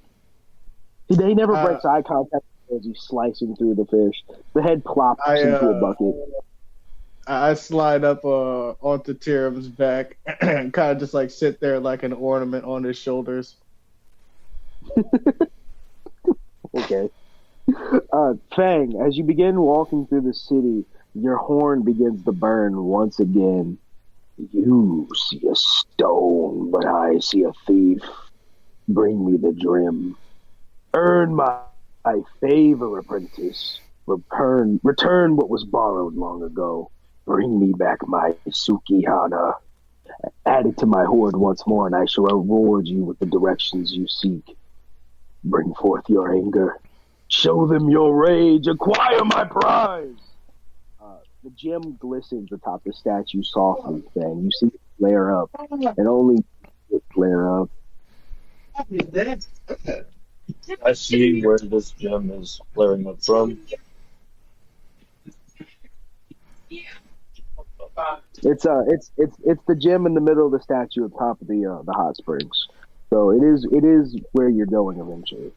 He never breaks eye contact as he's slicing through the fish. The head plops into a bucket. I slide up onto Tyrum's back and kind of just like sit there like an ornament on his shoulders. Okay. Fang, as you begin walking through the city, your horn begins to burn once again. You see a stone, but I see a thief. Bring me the drim. Earn my favor, apprentice. Return what was borrowed long ago. Bring me back my Sukihana. Add it to my hoard once more, and I shall reward you with the directions you seek. Bring forth your anger. Show them your rage. Acquire my prize. The gem glistens atop the statue softly, and you see it flare up, and only it flare up. I see where this gem is flaring up from. It's the gem in the middle of the statue at the top of the hot springs. So it is where you're going eventually.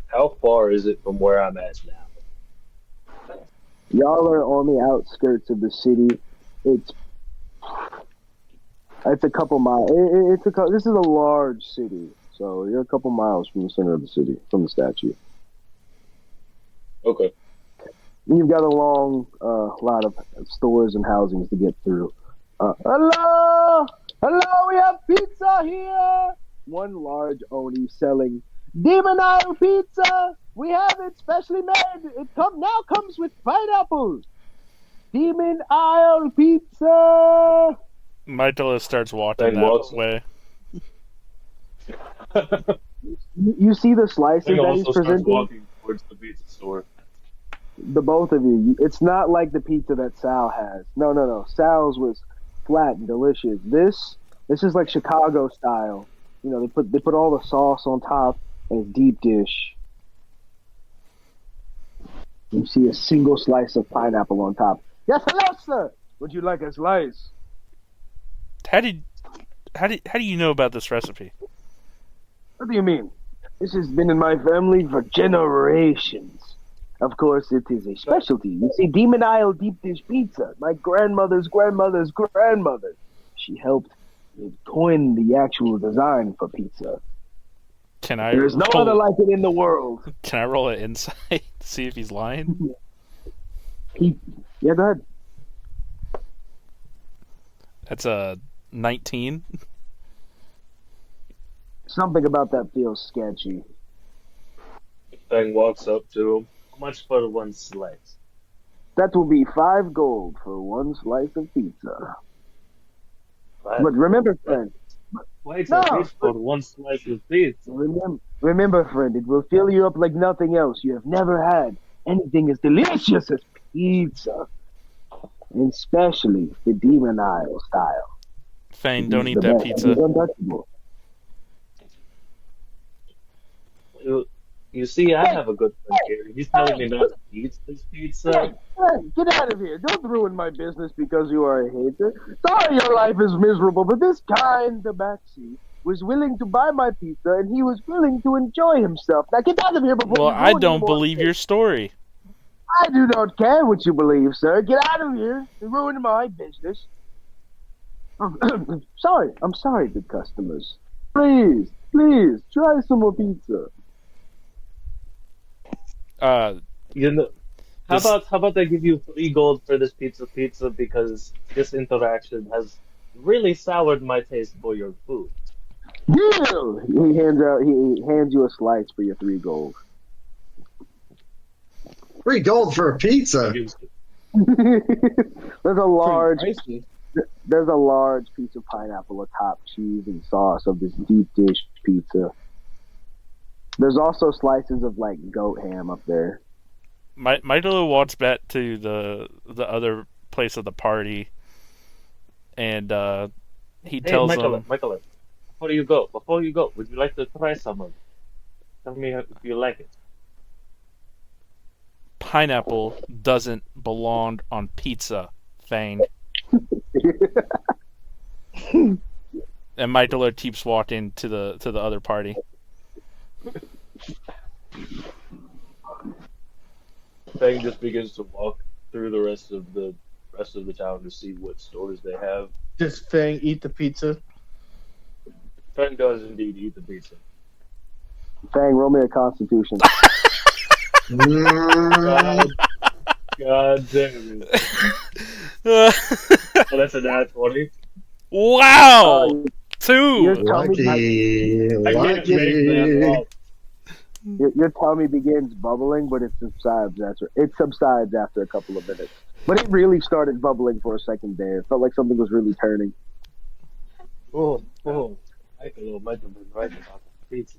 How far is it from where I'm at now? Y'all are on the outskirts of the city. It's a couple miles. This is a large city, so you're a couple miles from the center of the city, from the statue. Okay. You've got a long lot of stores and housings to get through. Hello, we have pizza here. One large Oni selling Demon Isle pizza. We have it specially made. It now comes with pineapple. Demon Isle pizza. Michaelo starts walking that way. You see the slices Fang that he's also starts presenting? walking towards the pizza store. The both of you. It's not like the pizza that Sal has. No. Sal's was flat and delicious. This This is like Chicago style. You know, they put all the sauce on top and it's deep dish. You see a single slice of pineapple on top. Yes, hello, sir. Would you like a slice? How do you know about this recipe? What do you mean? This has been in my family for generations. Of course, it is a specialty. You see, Demon Isle deep dish pizza. My grandmother's grandmother's grandmother. She helped coin the actual design for pizza. There's no other like it in the world. Can I roll an insight to see if he's lying? Yeah, go ahead. That's a 19. Something about that feels sketchy. Fang walks up to him. How much for one slice? That will be 5 gold for one slice of pizza. But remember, friend. Wait for one slice of pizza. Remember, friend, it will fill you up like nothing else. You have never had anything as delicious as pizza. And especially the Demon Isle style. Fang, don't eat that pizza. It's untouchable. You see, I have a good friend here. He's telling me not to eat this pizza. Hey, get out of here. Don't ruin my business because you are a hater. Sorry your life is miserable, but this kind tabaxi was willing to buy my pizza and he was willing to enjoy himself. Now get out of here before Well, I don't believe your story. I do not care what you believe, sir. Get out of here and ruin my business. I'm sorry, good customers. Please, try some more pizza. You know, how about I give you 3 gold for this pizza because this interaction has really soured my taste for your food. Deal. He hands you a slice for your 3 gold. 3 gold for a pizza. There's a large piece of pineapple atop cheese and sauce of this deep dish pizza. There's also slices of like goat ham up there. Michaelo walks back to the other place of the party, and he tells them, Michaelo, before you go, would you like to try some of it? Tell me if you like it. Pineapple doesn't belong on pizza, Fang. And Michaelo keeps walking to the other party. Fang just begins to walk through the rest of the town to see what stores they have. Does Fang eat the pizza? Fang does indeed eat the pizza. Fang, roll me a Constitution. God damn it! Oh, that's a nat 20. Wow, 2. Your tummy begins bubbling, but it subsides after a couple of minutes. But it really started bubbling for a second there. It felt like something was really turning. Oh, Michaelo might have been right about the pizza.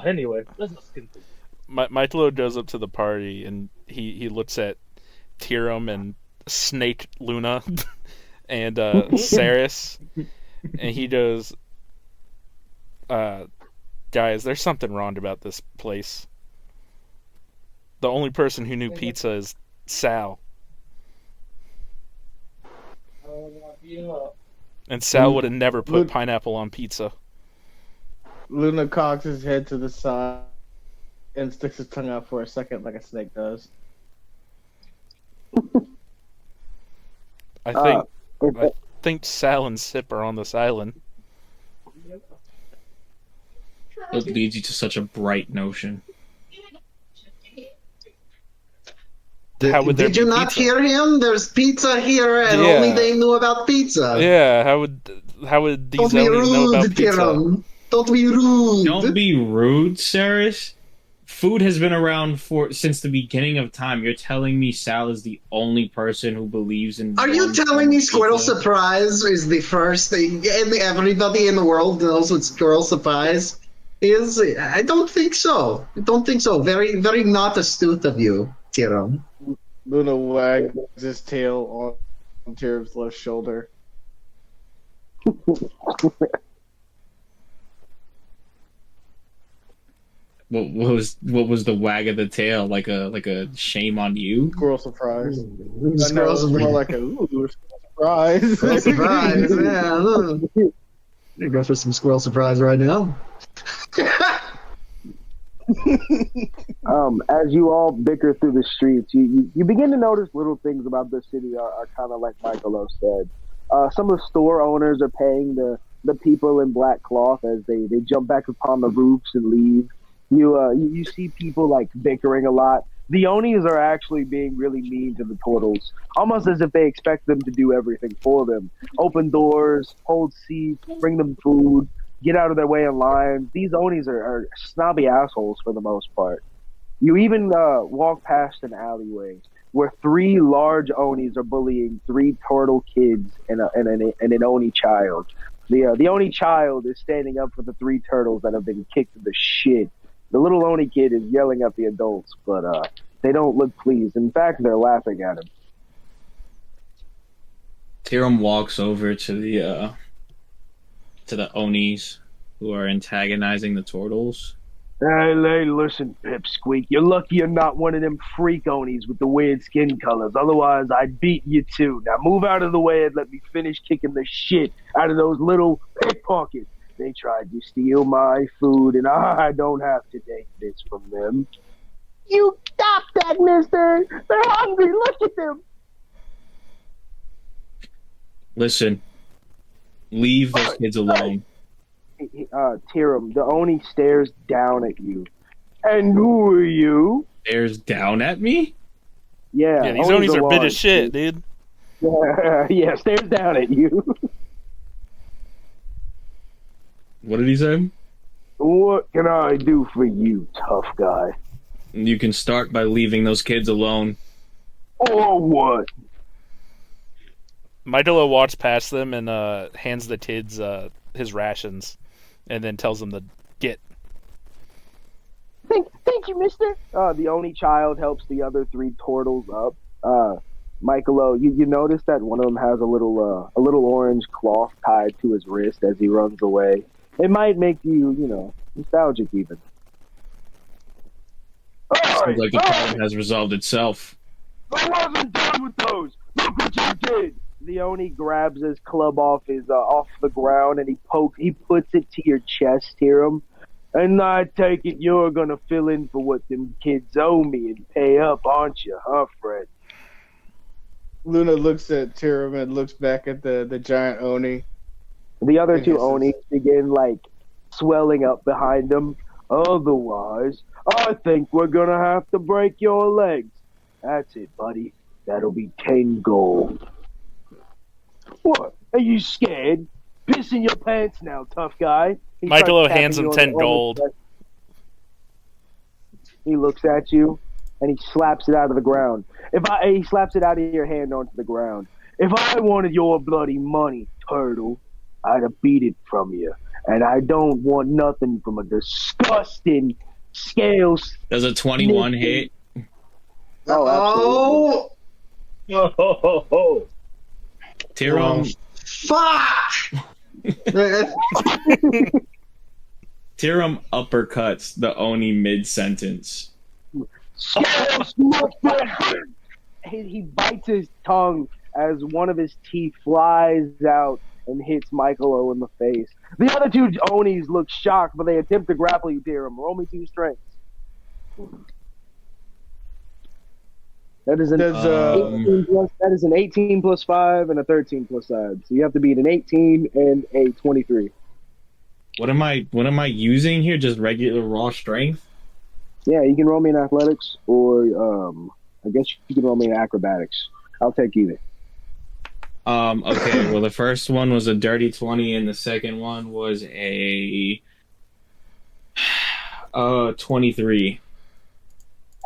Anyway, let's continue. Michaelo goes up to the party and he looks at Tyrum and Snake Luna and Ceras, and he goes, guys, there's something wrong about this place. The only person who knew pizza is Sal. And Sal would have never put pineapple on pizza. Luna cocks his head to the side and sticks his tongue out for a second like a snake does. I think Sal and Sip are on this island. It leads you to such a bright notion. Did you not hear him? There's pizza here, and only they knew about pizza. Yeah, how would these aliens know about pizza? Tyrum. Don't be rude. Don't be rude, Ceras. Food has been around since the beginning of time. You're telling me Sal is the only person who believes in. Are you telling me Squirrel Surprise is the first thing, and everybody in the world knows what Squirrel Surprise is? I don't think so. Very, very not astute of you, Tyrum. Luna wags his tail on Tyrum's left shoulder. What was the wag of the tail? Like a shame on you? Squirrel surprise. Squirrel It's more like a surprise. Squirrel surprise. Yeah. You go for some squirrel surprise right now. As you all bicker through the streets, you begin to notice little things about the city are kind of like Michaelo said. Some of the store owners are paying the people in black cloth as they jump back upon the roofs and leave. You see people like bickering a lot. The Onis are actually being really mean to the turtles, almost as if they expect them to do everything for them. Open doors, hold seats, bring them food, get out of their way in lines. These Onis are snobby assholes for the most part. You even walk past an alleyway where three large Onis are bullying three turtle kids and an Oni child. The Oni child is standing up for the three turtles that have been kicked to the shit. The little Oni kid is yelling at the adults, but they don't look pleased. In fact, they're laughing at him. Tyrum walks over to the Onis who are antagonizing the turtles. Hey, listen, Pipsqueak. You're lucky you're not one of them freak Onis with the weird skin colors. Otherwise, I'd beat you too. Now move out of the way and let me finish kicking the shit out of those little pickpockets. They tried to steal my food, and I don't have to take this from them. You stop that, mister! They're hungry! Look at them! Listen, leave those kids alone. Tyrum, the Oni stares down at you. And who are you? Stares down at me? Yeah, these Onis are big as shit, dude. Yeah, stares down at you. What did he say? What can I do for you, tough guy? You can start by leaving those kids alone. Or what? Michaelo walks past them and hands the kids his rations, and then tells them to get. Thank you, mister. The Oni child helps the other three turtles up. Michaelo, you notice that one of them has a little orange cloth tied to his wrist as he runs away. It might make you, nostalgic even. Seems like the problem has resolved itself. I wasn't done with those. Look what you did. The Oni grabs his club off the ground and he puts it to your chest, Tyrum. And I take it you're gonna fill in for what them kids owe me and pay up, aren't you, huh, Fred? Luna looks at Tyrum and looks back at the giant Oni. The other two Onis begin swelling up behind them. Otherwise, I think we're gonna have to break your legs. That's it, buddy. That'll be 10 gold. What? Are you scared? Piss in your pants now, tough guy. Michaelo hands him 10 gold. He looks at you and he slaps it out of the ground. He slaps it out of your hand onto the ground. If I wanted your bloody money, turtle, I'd have beat it from you. And I don't want nothing from a disgusting scales. Does a 21 hit? Oh, Oh, Tyrum. Fuck! Tyrum uppercuts the Oni mid-sentence. Scales, he bites his tongue as one of his teeth flies out and hits Michaelo in the face. The other two Onis look shocked, but they attempt to grapple you, Tyrum. Roll me 2 strengths. That is an 18 plus 5 and a 13 plus 5. So you have to beat an 18 and a 23. What am I using here? Just regular raw strength? Yeah, you can roll me in athletics, or I guess you can roll me in acrobatics. I'll take either. Okay, well, the first one was a dirty 20, and the second one was a 23.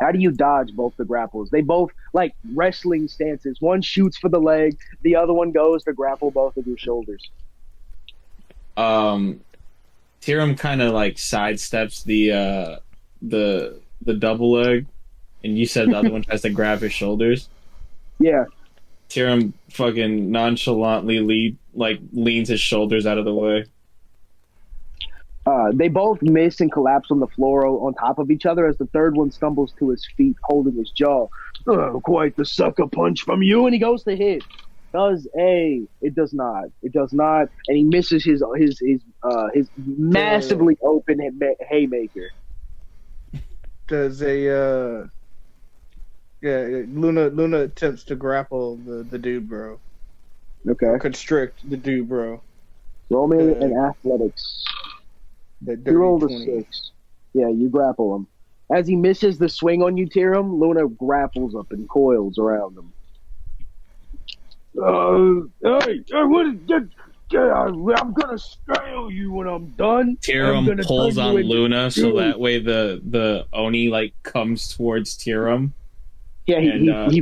How do you dodge both the grapples? They both like wrestling stances. One shoots for the leg, the other one goes to grapple both of your shoulders. Tyrum kind of sidesteps the double leg, and you said the other one tries to grab his shoulders. Yeah. Tyrum fucking nonchalantly like leans his shoulders out of the way. They both miss and collapse on the floor on top of each other as the third one stumbles to his feet, holding his jaw. Oh, quite the sucker punch from you, and he goes to hit. It does not. It does not, and he misses his massively open haymaker. Does a Luna attempts to grapple the dude, bro. Okay. Or constrict the dude, bro. Roll me an athletics. You rolled a 6. Yeah, you grapple him. As he misses the swing on you, Tyrum, Luna grapples up and coils around him. Hey, I'm gonna strangle you when I'm done. Tyrum pulls on Luna so that way the Oni like comes towards Tyrum. Yeah, he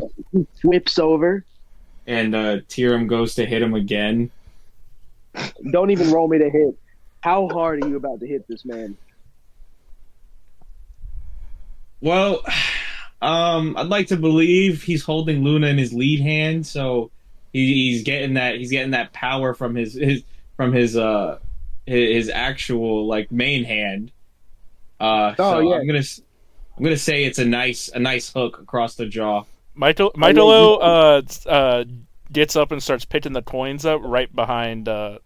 whips over. And Tyrum goes to hit him again. Don't even roll me to hit. How hard are you about to hit this man? Well, I'd like to believe he's holding Luna in his lead hand, so he's getting that power from his actual like main hand. Yeah. I'm gonna say it's a nice hook across the jaw. Michaelo gets up and starts picking the coins up right behind the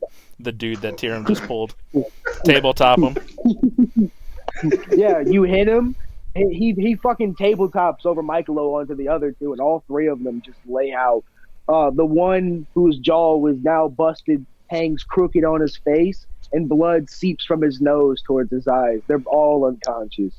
dude that Tyrum just pulled. Tabletop him. Yeah, you hit him. He fucking tabletops over Michaelo onto the other two, and all three of them just lay out. The one whose jaw was now busted hangs crooked on his face, and blood seeps from his nose towards his eyes. They're all unconscious.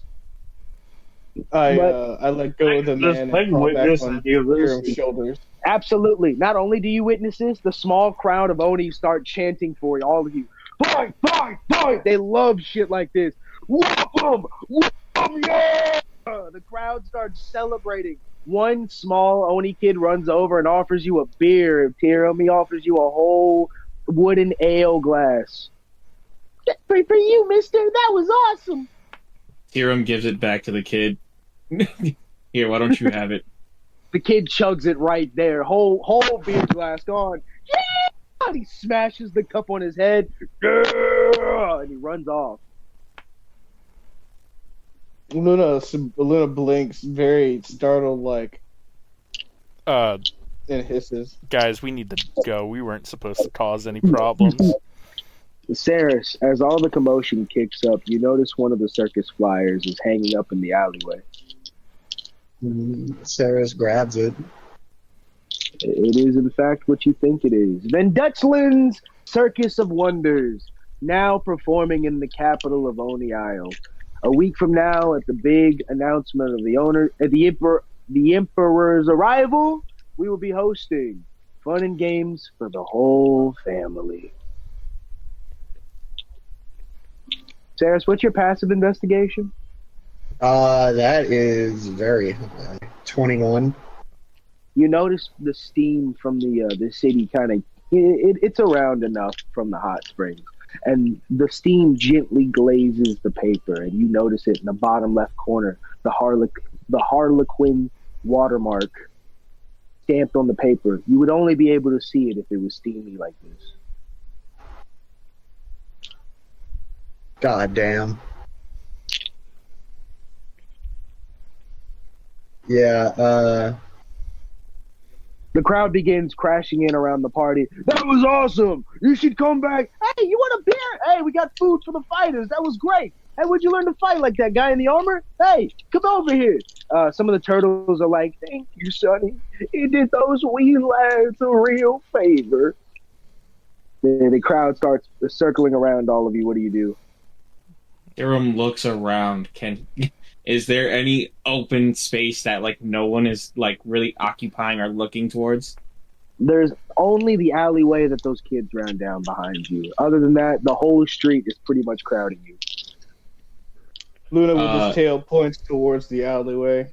I let go of the man and crawl back on Tyrum's shoulders. Absolutely. Not only do you witness this, the small crowd of Oni start chanting for you, all of you. Fight, fight, fight! They love shit like this. Whoop 'em! Whoop 'em, yeah! The crowd starts celebrating. One small Oni kid runs over and offers you a beer, Tyrum. He offers you a whole wooden ale glass. For you, mister. That was awesome. Tyrum gives it back to the kid. Here, why don't you have it? The kid chugs it right there. Whole beer glass gone. Yeah! And he smashes the cup on his head. Yeah! And he runs off. Luna blinks, very startled, like, and hisses. Guys, we need to go. We weren't supposed to cause any problems. Ceras, as all the commotion kicks up, you notice one of the circus flyers is hanging up in the alleyway. Ceras grabs it. It is, in fact, what you think it is. Van Dutchland's Circus of Wonders, now performing in the capital of Oni Isle. A week from now, at the big announcement of the Emperor's arrival, we will be hosting fun and games for the whole family. Ceras, what's your passive investigation? That is very high. 21. You notice the steam from the city kind of it's around enough from the hot springs, and the steam gently glazes the paper, and you notice it in the bottom left corner, the Harlequin watermark stamped on the paper. You would only be able to see it if it was steamy like this. God damn. Yeah, The crowd begins crashing in around the party. That was awesome! You should come back! Hey, you want a beer? Hey, we got food for the fighters. That was great! Hey, where'd you learn to fight like that guy in the armor? Hey, come over here! Some of the turtles are like, thank you, Sonny. You did those wee lads a real favor. The crowd starts circling around all of you. What do you do? Tyrum looks around. Is there any open space that like no one is like really occupying or looking towards? There's only the alleyway that those kids ran down behind you. Other than that, the whole street is pretty much crowding you. Luna with his tail points towards the alleyway.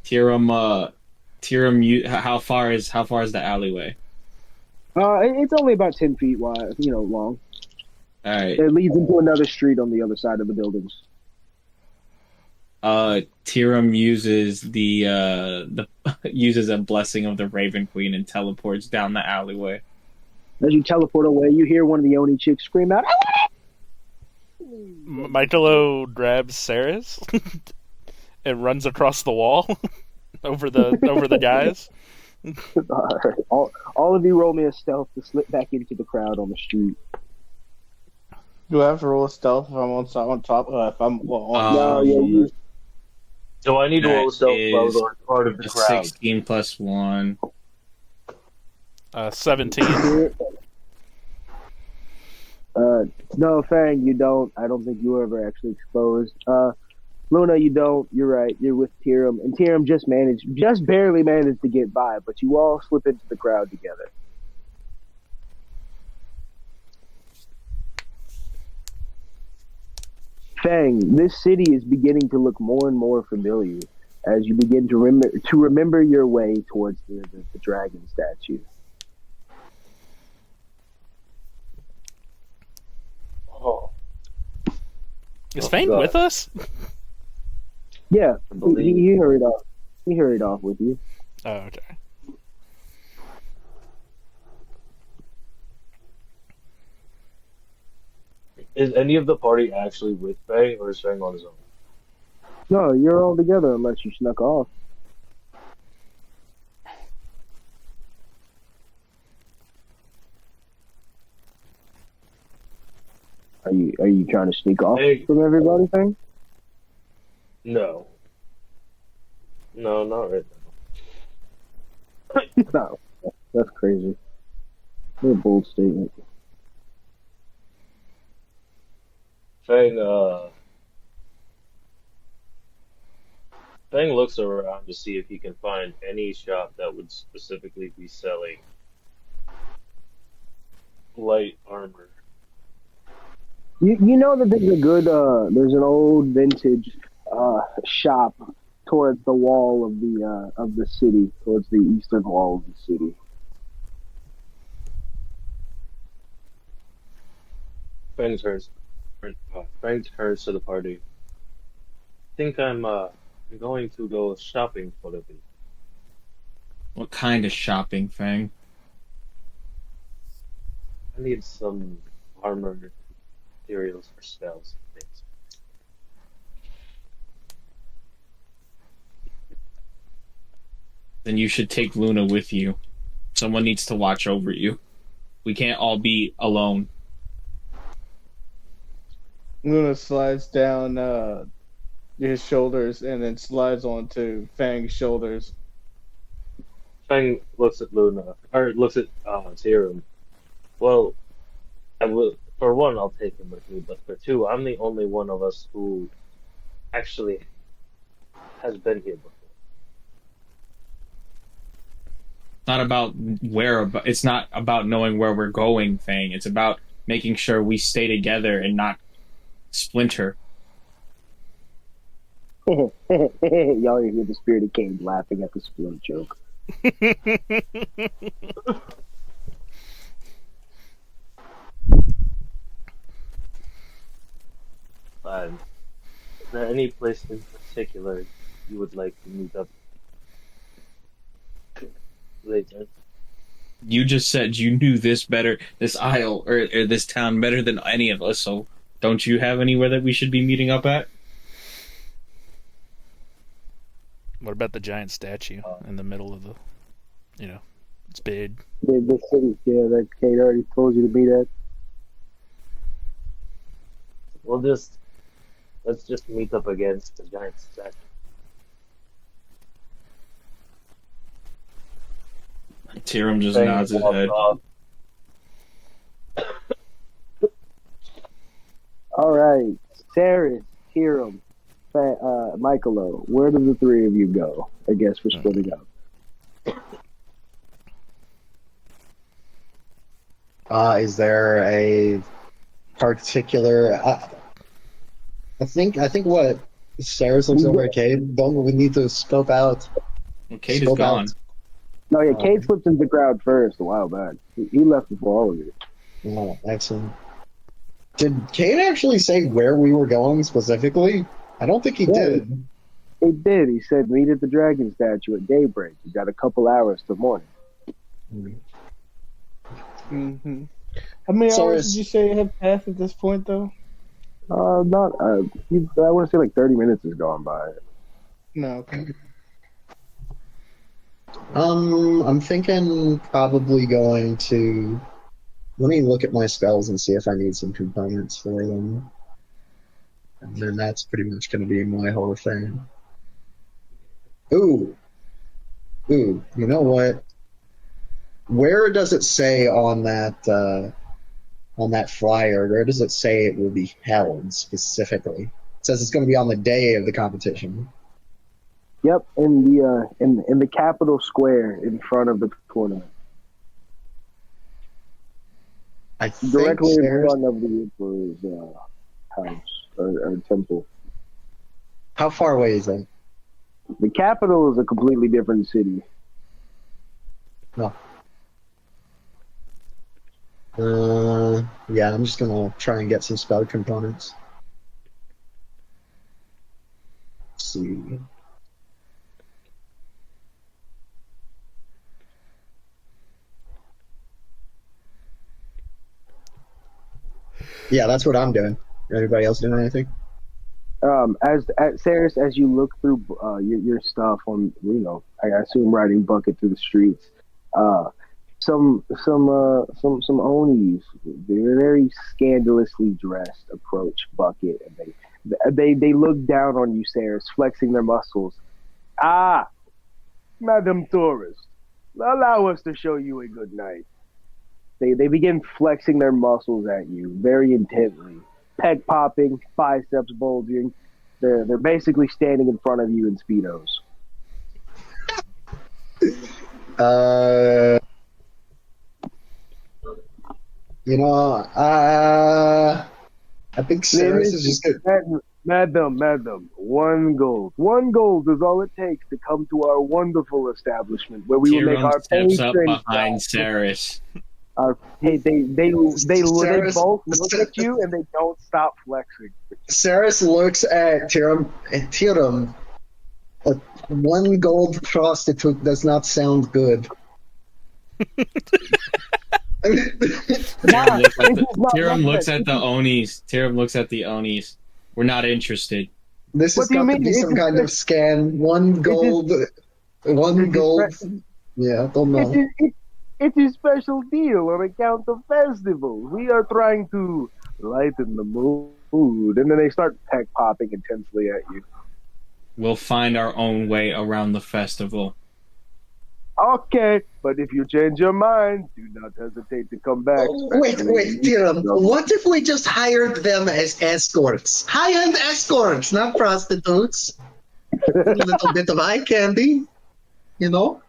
Tyrum, how far is the alleyway? It's only about 10 feet wide, long. All right. It leads into another street on the other side of the buildings. Tyrum uses uses a blessing of the Raven Queen and teleports down the alleyway. As you teleport away, you hear one of the Oni chicks scream out, Michaelo grabs Ceras and runs across the wall over the guys. all of you roll me a stealth to slip back into the crowd on the street. Do I have to roll a stealth if I'm on top? If I'm on No, yeah, you, So I need to roll stealth if I was is on part of the crowd. 16 plus 1. 17. No, Fang, you don't. I don't think you were ever actually exposed. Luna, you don't. You're right. You're with Tyrum, and Tyrum just barely managed to get by, but you all slip into the crowd together. Fang, this city is beginning to look more and more familiar as you begin to remember your way towards the dragon statue. Oh. Is Fang with us? Yeah, he hurried off. He hurried off with you. Oh, okay. Is any of the party actually with Faye, or is Fang on his own? No, you're all together unless you snuck off. Are you trying to sneak off from everybody, Fang? No. No, not right now. No, that's crazy. What a bold statement. Fang looks around to see if he can find any shop that would specifically be selling light armor. You know that there's an old vintage shop towards the wall of the city, towards the eastern wall of the city. Fang turns to the party. I think I'm going to go shopping for a bit. What kind of shopping, Fang? I need some armor materials for spells and things. Then you should take Luna with you. Someone needs to watch over you. We can't all be alone. Luna slides down his shoulders and then slides onto Fang's shoulders. Fang looks at Luna, or looks at Tyrum. Well, for one, I'll take him with me, but for two, I'm the only one of us who actually has been here before. It's not about knowing where we're going, Fang. It's about making sure we stay together and not splinter. Y'all hear the spirit of Kade laughing at the split joke. Is there any place in particular you would like to meet up later? You just said you knew this aisle or this town better than any of us, so don't you have anywhere that we should be meeting up at? What about the giant statue in the middle of the, it's big. The city, yeah, that Kade already told you to meet at. Let's just meet up against the giant statue. Tyrum just nods his head. All right, Ceras, Tyrum, Michaelo, where do the three of you go? I guess we're splitting up. Is there a particular? I think what Ceras looks over at Kade. Don't we need to scope out? Well, Kade is gone. No, yeah, Kade slipped into the crowd first a while back. He left before all of you. Oh, excellent. Did Kade actually say where we were going specifically? I don't think he did. He did. He said, meet at the dragon statue at daybreak. You got a couple hours till morning. Mm-hmm. How many hours did you Ceres, say have passed at this point, though? Not. I want to say like 30 minutes has gone by. No. Okay. I'm thinking probably going to. Let me look at my spells and see if I need some components for them. And then that's pretty much going to be my whole thing. Ooh, ooh, you know what? Where does it say on that flyer? Where does it say it will be held specifically? It says it's going to be on the day of the competition. Yep, in the capital square in front of the tournament, I think directly in Ceres. front of the emperor's house or temple. How far away is that? The capital is a completely different city. No. Yeah, I'm just gonna try and get some spell components. Let's see. Yeah, that's what I'm doing. Anybody else doing anything? As Ceres, as you look through your stuff on, I assume riding bucket through the streets, uh, some Onis, they're very scandalously dressed, approach bucket, and they look down on you, Ceres, flexing their muscles. Ah, Madam Tourist, allow us to show you a good night. They begin flexing their muscles at you very intently, peg popping, biceps bulging. They're basically standing in front of you in speedos. Uh, I think Ceres is just good. Madam, 1 gold. 1 gold is all it takes to come to our wonderful establishment where we will make Tyrum our steps up patrons behind Ceres. they Ceres, both look at you and they don't stop flexing. Ceres looks at Tyrum. And Tyrum, a 1 gold prostitute does not sound good. Tyrum looks at the Onis. Tyrum looks at the Onis. We're not interested. This has What do you got to mean? be some kind of scam. 1 gold. 1 gold. Yeah, don't know. It's a special deal on account of festivals. We are trying to lighten the mood. And then they start peck popping intensely at you. We'll find our own way around the festival. Okay, but if you change your mind, do not hesitate to come back. Wait, Tyrum. What if we just hired them as escorts? High-end escorts, not prostitutes. A little bit of eye candy, you know?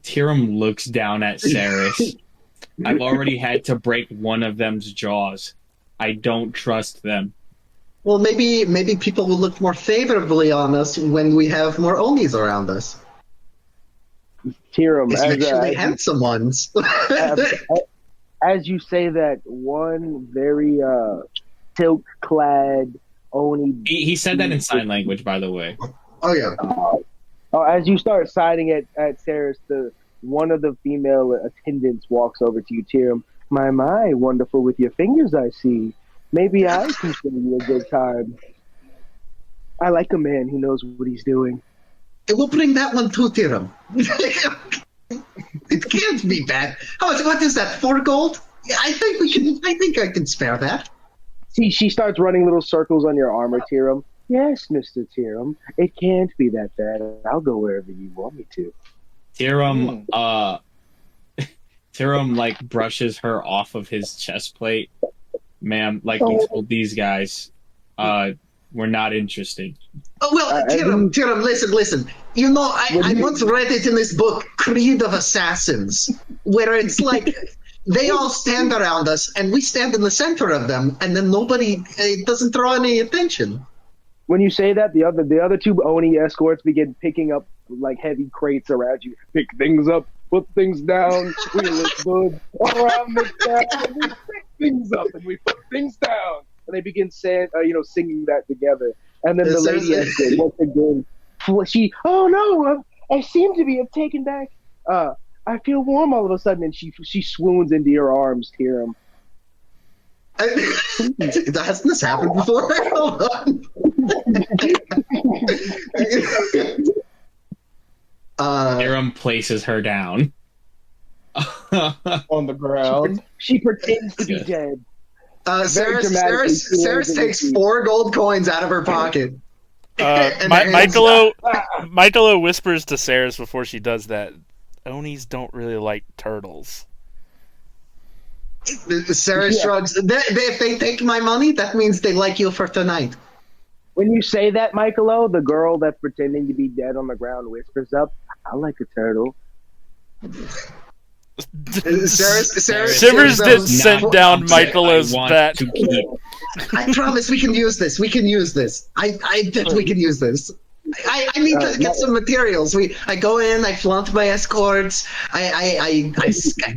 Tyrum looks down at Ceres. I've already had to break one of them's jaws. I don't trust them. Well, maybe people will look more favorably on us when we have more Onis around us. Tyrum, Especially handsome ones. as you say that, one very silk-clad Oni. He said that in sign language, by the way. Oh yeah. As you start siding at Ceres, one of the female attendants walks over to you, Tyrum. My, wonderful with your fingers, I see. Maybe I can show you a good time. I like a man who knows what he's doing. We'll bring that one too, Tyrum. It can't be bad. How much? What is that? 4 gold? Yeah, I think I can spare that. See, she starts running little circles on your armor, Tyrum. Yes, Mr. Tyrum. It can't be that bad. I'll go wherever you want me to. Tyrum, like brushes her off of his chest plate. Ma'am, like he told these guys, we're not interested. Oh, well, Tyrum, listen. You know, I once read it in this book, Creed of Assassins, where it's like they all stand around us and we stand in the center of them, and then it doesn't draw any attention. When you say that, the other two Oni escorts begin picking up like heavy crates around you. Pick things up, put things down. We look good around the town. We pick things up and we put things down. And they begin singing that together. And then the lady escort once again, oh no, I seem to be taken back. I feel warm all of a sudden, and she swoons into your arms, Tyrum. Hasn't this happened before? Hold on. Tyrum places her down. On the ground. She pretends to be dead. Ceras takes 4 gold coins out of her pocket. Michaelo whispers to Ceras before she does that, Onis don't really like turtles. Ceras shrugs. If they take my money, that means they like you for tonight. When you say that, Michaelo, the girl that's pretending to be dead on the ground whispers up, I like a turtle. Shivers did sent down Michaelo's bet. I promise we can use this. We can use this. I bet we can use this. I need to get some materials. I go in, I flaunt my escorts, I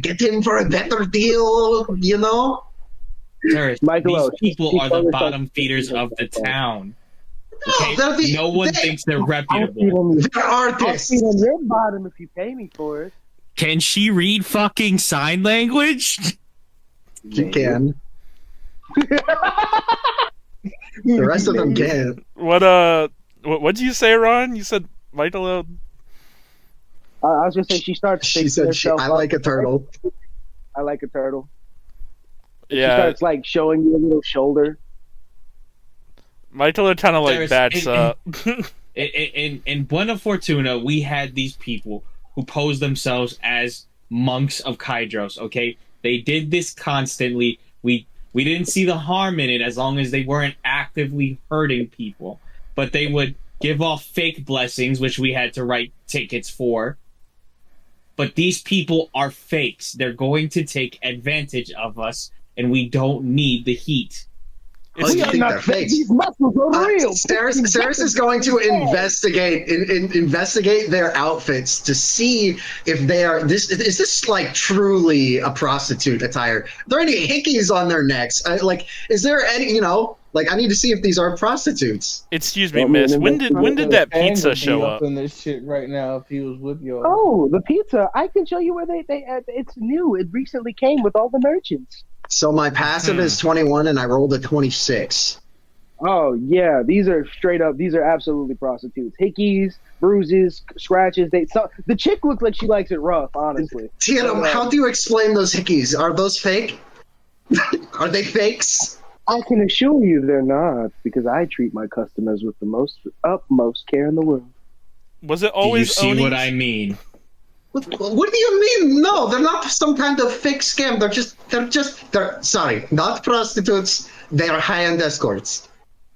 get him for a better deal, you know? Ceras, Michaelo, these people are the bottom feeders of the town. Okay? No one thinks they're reputable. They're artists. I'll feed on your bottom if you pay me for it. Can she read fucking sign language? She can. The rest of them can. What'd you say, Ron? You said Michaelo. I was gonna say she starts. She said, "I like a turtle." I like a turtle. Yeah. She starts like showing you a little shoulder. Michaelo kind of like backs up. In Buena Fortuna, we had these people who posed themselves as monks of Kydros. Okay, they did this constantly. We didn't see the harm in it as long as they weren't actively hurting people. But they would give off fake blessings, which we had to write tickets for. But these people are fakes. They're going to take advantage of us, and we don't need the heat. You think they're fakes? These muscles are real. Ceras is going to investigate their outfits to see if they are is this like truly a prostitute attire? Are there any hickeys on their necks? Is there any, I need to see if these are prostitutes. Excuse me, miss. When did that pizza show up? In this shit right now, if he was with you. Oh, the pizza! I can show you where they it's new. It recently came with all the merchants. So my passive is 21, and I rolled a 26. Oh yeah, these are straight up. These are absolutely prostitutes. Hickeys, bruises, scratches. The chick looks like she likes it rough. Honestly. Tyrum, how do you explain those hickeys? Are those fake? Are they fakes? I can assure you they're not, because I treat my customers with the utmost care in the world. Was it always? Do you see what I mean? What do you mean? No, they're not some kind of fake scam. They're sorry, not prostitutes. They are high-end escorts.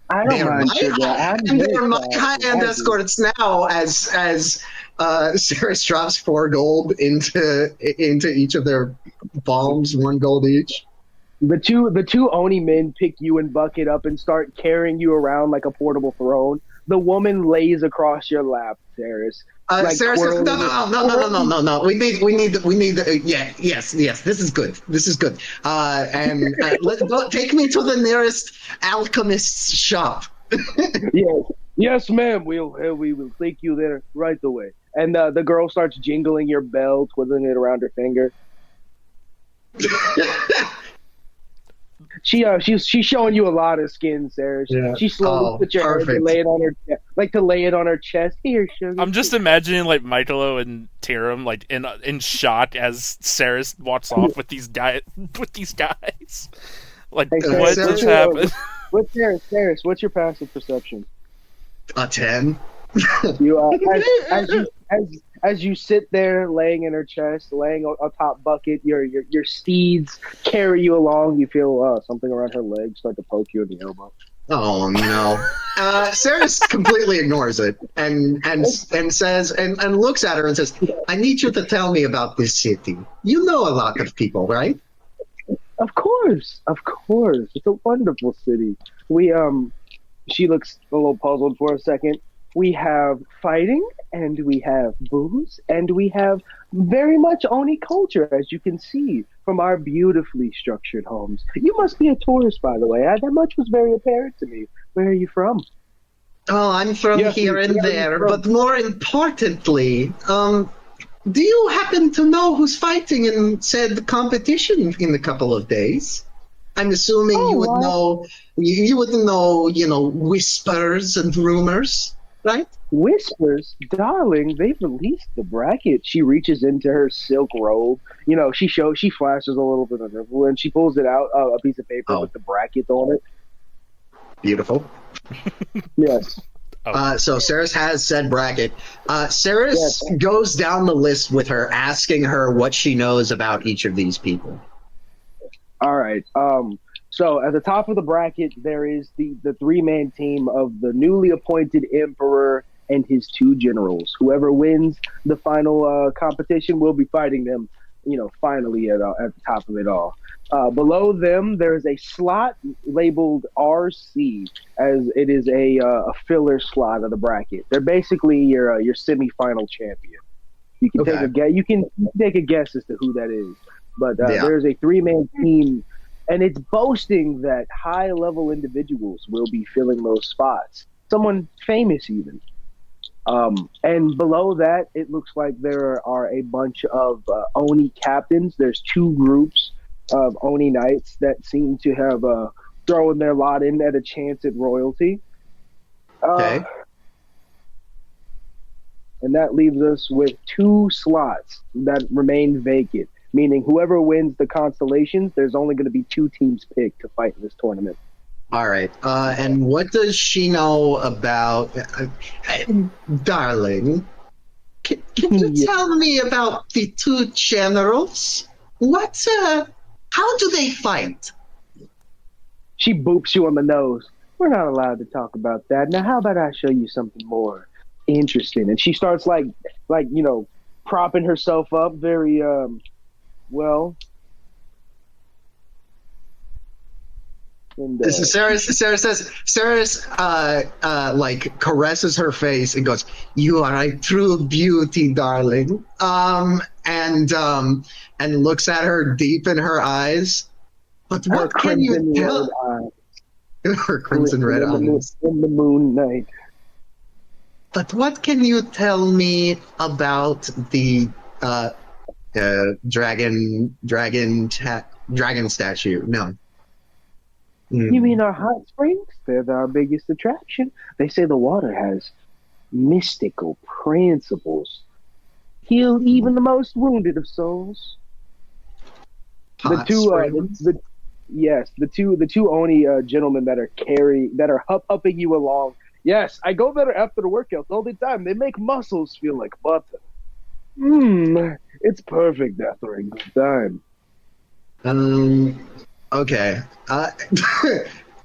I don't mind that. And they are my high-end escorts now. As Ceras drops 4 gold into each of their palms, 1 gold each. The two Oni men pick you and Bucket up and start carrying you around like a portable throne. The woman lays across your lap, Ceras. Ceras says, no. We need. Yes. This is good. Take me to the nearest alchemist's shop. Yes, ma'am. We will take you there right away. And the girl starts jingling your bell, twiddling it around her finger. She's showing you a lot of skin, Ceras. Yeah. She slowly puts your head and lay it on her, lay it on her chest. Here, sugar. I'm just imagining like Michaelo and Tyrum like in shock as Ceras walks off with these guys. Like, hey, what just happened? What's Ceras? What's your passive perception? A 10. You as you sit there laying in her chest, laying atop Bucket, your steeds carry you along. You feel something around her leg start to poke you in the elbow. Oh no! Ceras completely ignores it and says and looks at her and says, "I need you to tell me about this city. You know a lot of people, right?" Of course. It's a wonderful city. She looks a little puzzled for a second. We have fighting, and we have booze, and we have very much Oni culture, as you can see from our beautifully structured homes. You must be a tourist, by the way. That much was very apparent to me. Where are you from? Oh, I'm from here and there, but more importantly, Do you happen to know who's fighting in said competition in a couple of days? I'm assuming Oh, you would wow. know. You would know. Whispers and rumors, right? Whispers, darling, they've released the bracket. She reaches into her silk robe. She flashes a little bit of her, and she pulls it out, a piece of paper Oh, with the bracket on it. beautiful. Yes. So Ceres has said bracket. Ceres Yes. goes down the list with her, asking her what she knows about each of these people. All right. So at the top of the bracket, there is the three-man team of the newly appointed emperor and his two generals. Whoever wins the final competition will be fighting them. Finally at the top of it all. Below them, there is a slot labeled RC, as it is a filler slot of the bracket. They're basically your semi-final champion. You can take a guess. You can take a guess as to who that is. But there's a three-man team, and it's boasting that high-level individuals will be filling those spots. Someone famous, even. And below that, it looks like there are a bunch of Oni captains. There's two groups of Oni knights that seem to have thrown their lot in at a chance at royalty. Okay. And that leaves us with two slots that remain vacant, meaning whoever wins the constellations, there's only going to be two teams picked to fight in this tournament. All right. And what does she know about, darling? Can you tell me about the two generals? How do they fight? She boops you on the nose. We're not allowed to talk about that. Now, how about I show you something more interesting? And she starts propping herself up very well. And, Ceres caresses her face and goes, "You are a true beauty, darling." And looks at her deep in her eyes. But what can you tell? Her crimson red eyes. In the moon night. But what can you tell me about the dragon statue? No. You mean our hot springs? They're our biggest attraction. They say the water has mystical principles. Heal even the most wounded of souls. The two Oni gentlemen that are upping you along. Yes, I go there after the workouts all the time. They make muscles feel like butter. It's perfect after a good time. Okay. Can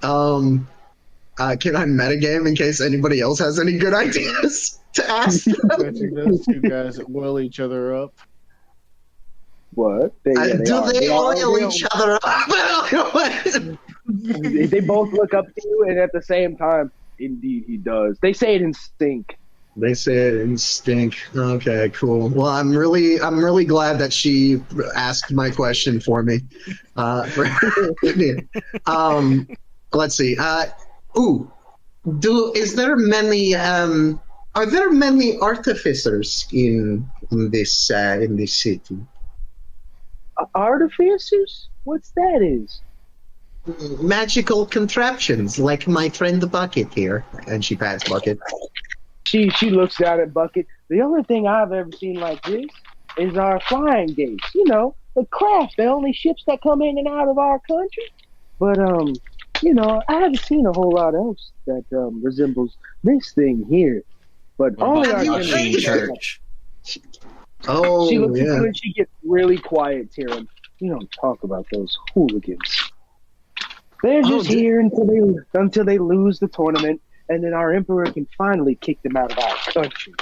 I metagame in case anybody else has any good ideas to ask? I think those two guys that oil each other up. What? They oil each other up? They both look up to you, and at the same time, indeed he does. They say it in sync. They say it in stink. Okay, cool. Well, I'm really glad that she asked my question for me. Let's see. Are there many artificers in this city? Artificers? What's that is? Magical contraptions, like my friend Bucket here. And she pats Bucket. She looks down at Bucket. The only thing I've ever seen like this is our flying gates. The craft, the only ships that come in and out of our country. But I haven't seen a whole lot else that resembles this thing here. But only our church. Oh, she looks at yeah. you and she gets really quiet, Tyrum. You don't talk about those hooligans. They're just here until they lose the tournament, and then our emperor can finally kick them out of our country.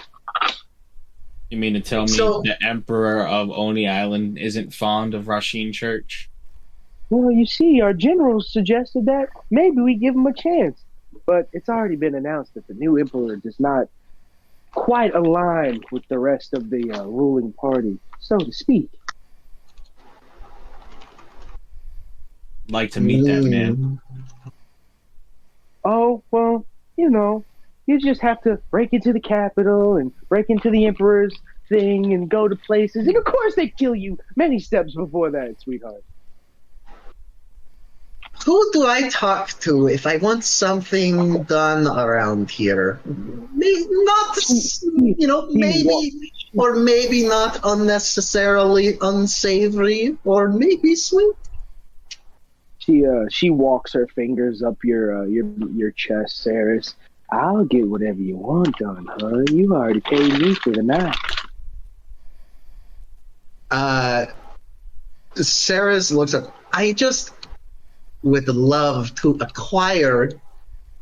You mean to tell me the emperor of Oni Island isn't fond of Rasheen Church? Well, you see, our generals suggested that maybe we give him a chance. But it's already been announced that the new emperor does not quite align with the rest of the ruling party, so to speak. Like to meet that man. Oh, well, you just have to break into the capital and break into the emperor's thing and go to places. And of course they kill you many steps before that, sweetheart. Who do I talk to if I want something done around here? Not, maybe, or maybe not unnecessarily unsavory, or maybe sweet. She walks her fingers up your chest, Ceras. I'll get whatever you want done, hun. You already paid me for the night. Ceras looks up. I just would love to acquire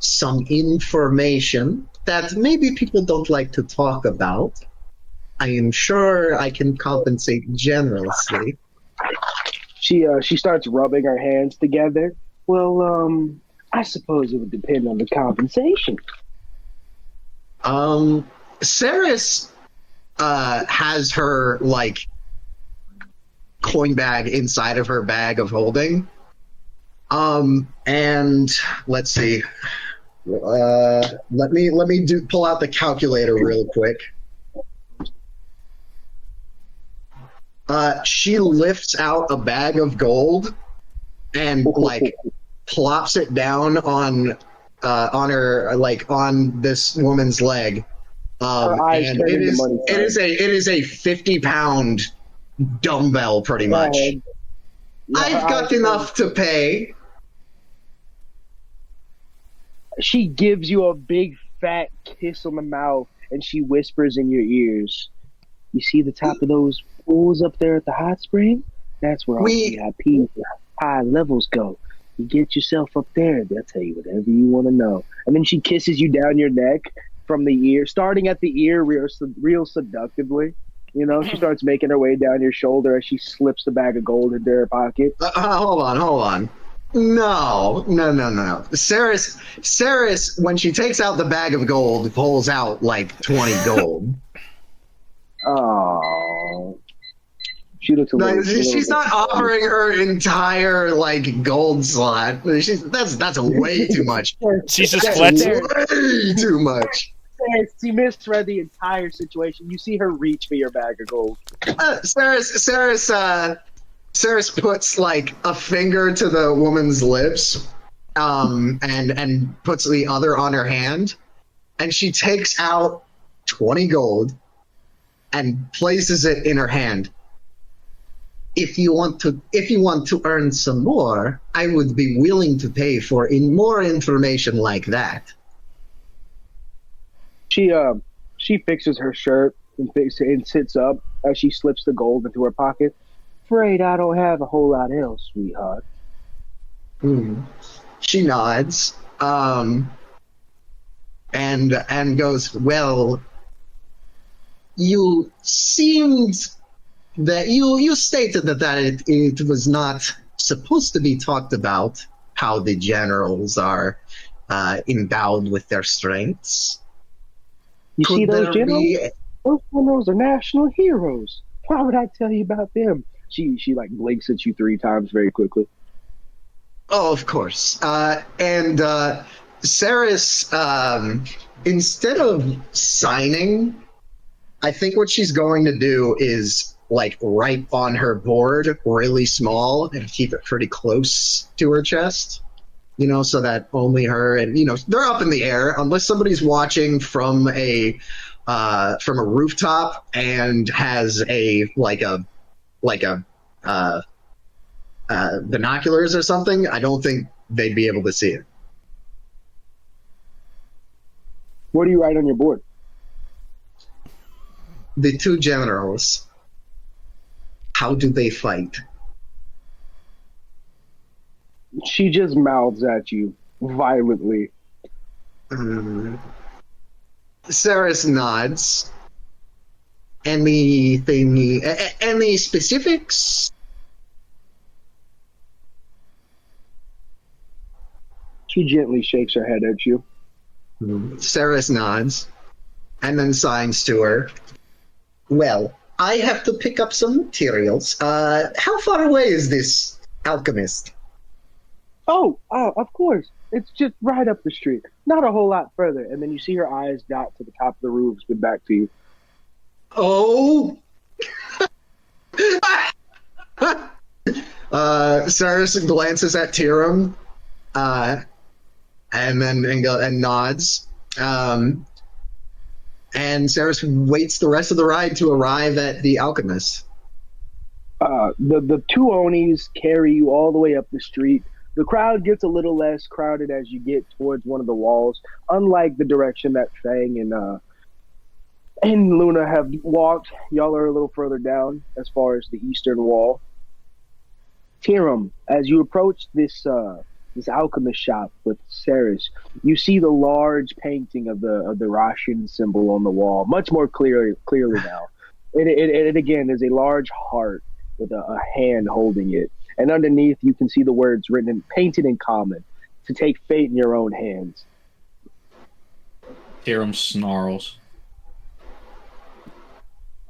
some information that maybe people don't like to talk about. I am sure I can compensate generously. She starts rubbing her hands together. Well, I suppose it would depend on the compensation. Ceras has her coin bag inside of her bag of holding. And let's see. Let me pull out the calculator real quick. She lifts out a bag of gold and plops it down on her on this woman's leg. And it is a 50-pound dumbbell, pretty much. I've got enough to pay. She gives you a big fat kiss on the mouth, and she whispers in your ears, "You see the top of those pools up there at the hot spring? That's where all VIPs, high levels go. You get yourself up there, they'll tell you whatever you want to know." And then she kisses you down your neck from the ear, starting at the ear real seductively. She starts making her way down your shoulder as she slips the bag of gold into her pocket. Hold on. No. Ceras, when she takes out the bag of gold, pulls out 20 gold. Oh. She looks a little, she's not offering her entire gold slot. That's way too much. She's just flexing. Way too much. She misread the entire situation. You see her reach for your bag of gold. Ceras puts a finger to the woman's lips, and puts the other on her hand, and she takes out 20 gold and places it in her hand. If you want to earn some more, I would be willing to pay for more information like that. She fixes her shirt and sits up as she slips the gold into her pocket. Afraid I don't have a whole lot else, sweetheart. She nods, and goes, "Well, you seemed that you stated that it was not supposed to be talked about how the generals are endowed with their strengths. You see those generals? Those generals are national heroes. Why would I tell you about them?" She blinks at you 3 times very quickly. Oh, of course. And Ceras, instead of signing, I think what she's going to do is write on her board really small and keep it pretty close to her chest. So that only her and they're up in the air unless somebody's watching from a rooftop and has binoculars or something. I don't think they'd be able to see it. What do you write on your board? The 2 generals. How do they fight? She just mouths at you violently. Ceras nods. Any specifics? She gently shakes her head at you. Ceras nods and then signs to her. Well, I have to pick up some materials. How far away is this alchemist? Oh, of course. It's just right up the street. Not a whole lot further. And then you see her eyes dot to the top of the roof, spin back to you. Oh. Ceras glances at Tyrum, and then and nods. And Ceras waits the rest of the ride to arrive at the alchemist. The two Onis carry you all the way up the street. The crowd gets a little less crowded as you get towards one of the walls, unlike the direction that Fang and Luna have walked. Y'all are a little further down as far as the eastern wall. Tyrum, as you approach this alchemist shop with Ceras, you see the large painting of the Russian symbol on the wall, much more clearly now. It again is a large heart with a hand holding it, and underneath you can see the words painted in common: to take fate in your own hands. Tyrum snarls.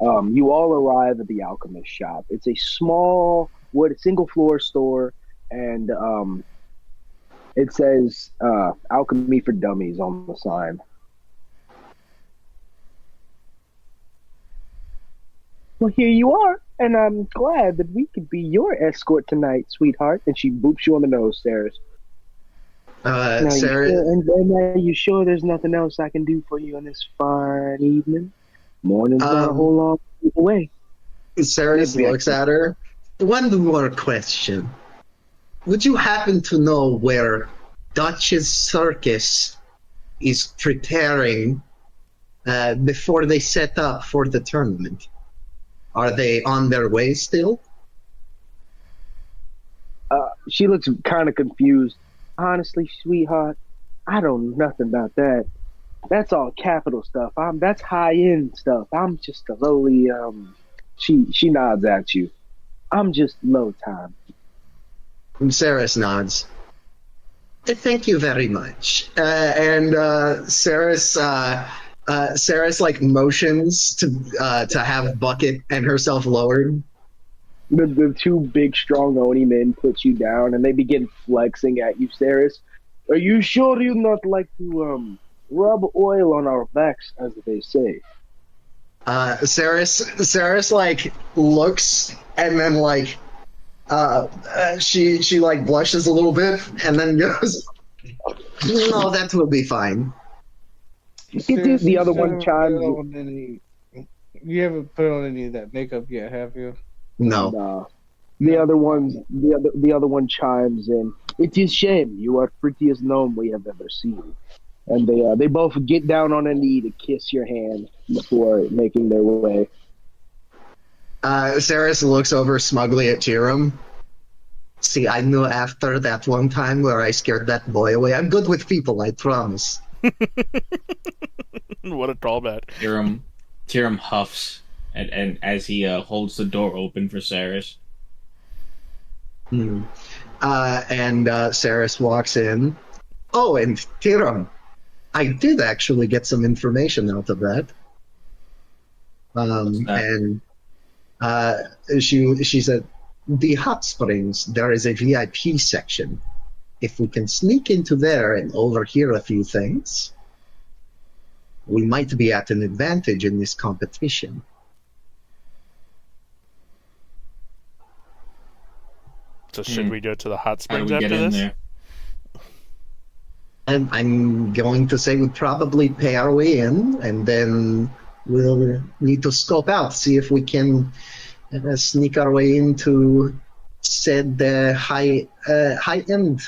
You all arrive at the alchemist shop. It's a small single floor store, and it says "Alchemy for Dummies" on the sign. Well, here you are, and I'm glad that we could be your escort tonight, sweetheart. And she boops you on the nose, Ceras. Ceras. Are you sure there's nothing else I can do for you on this fine evening? Morning's not a whole long way. Ceras looks at her. One more question. Would you happen to know where Duchess Circus is preparing before they set up for the tournament? Are they on their way still? She looks kind of confused. Honestly, sweetheart, I don't know nothing about that. That's all capital stuff. That's high-end stuff. I'm just a lowly, she nods at you. I'm just low time. Ceras nods. Thank you very much. And Ceras like motions to have Bucket and herself lowered. The two big, strong Oni men put you down, and they begin flexing at you, Ceras. Are you sure you'd not like to rub oil on our backs, as they say? Ceras like looks, and then like she like blushes a little bit, and then goes, "No, that will be fine." The other one chimes. You haven't put on any of that makeup yet, have you? No. The other one chimes in. It is shame. You are prettiest gnome we have ever seen. And they both get down on a knee to kiss your hand before making their way. Ceras looks over smugly at Tyrum. See, I knew after that one time where I scared that boy away. I'm good with people, I promise. What a callback. Tyrum huffs and as he holds the door open for Ceras. And Ceras walks in. Oh, and Tyrum, I did actually get some information out of that. And she said, the hot springs, there is a VIP section. If we can sneak into there and overhear a few things, we might be at an advantage in this competition. So should we go to the hot springs How do we after get in this? there? And I'm going to say we'd probably pay our way in, and then we'll need to scope out, see if we can sneak our way into said high-end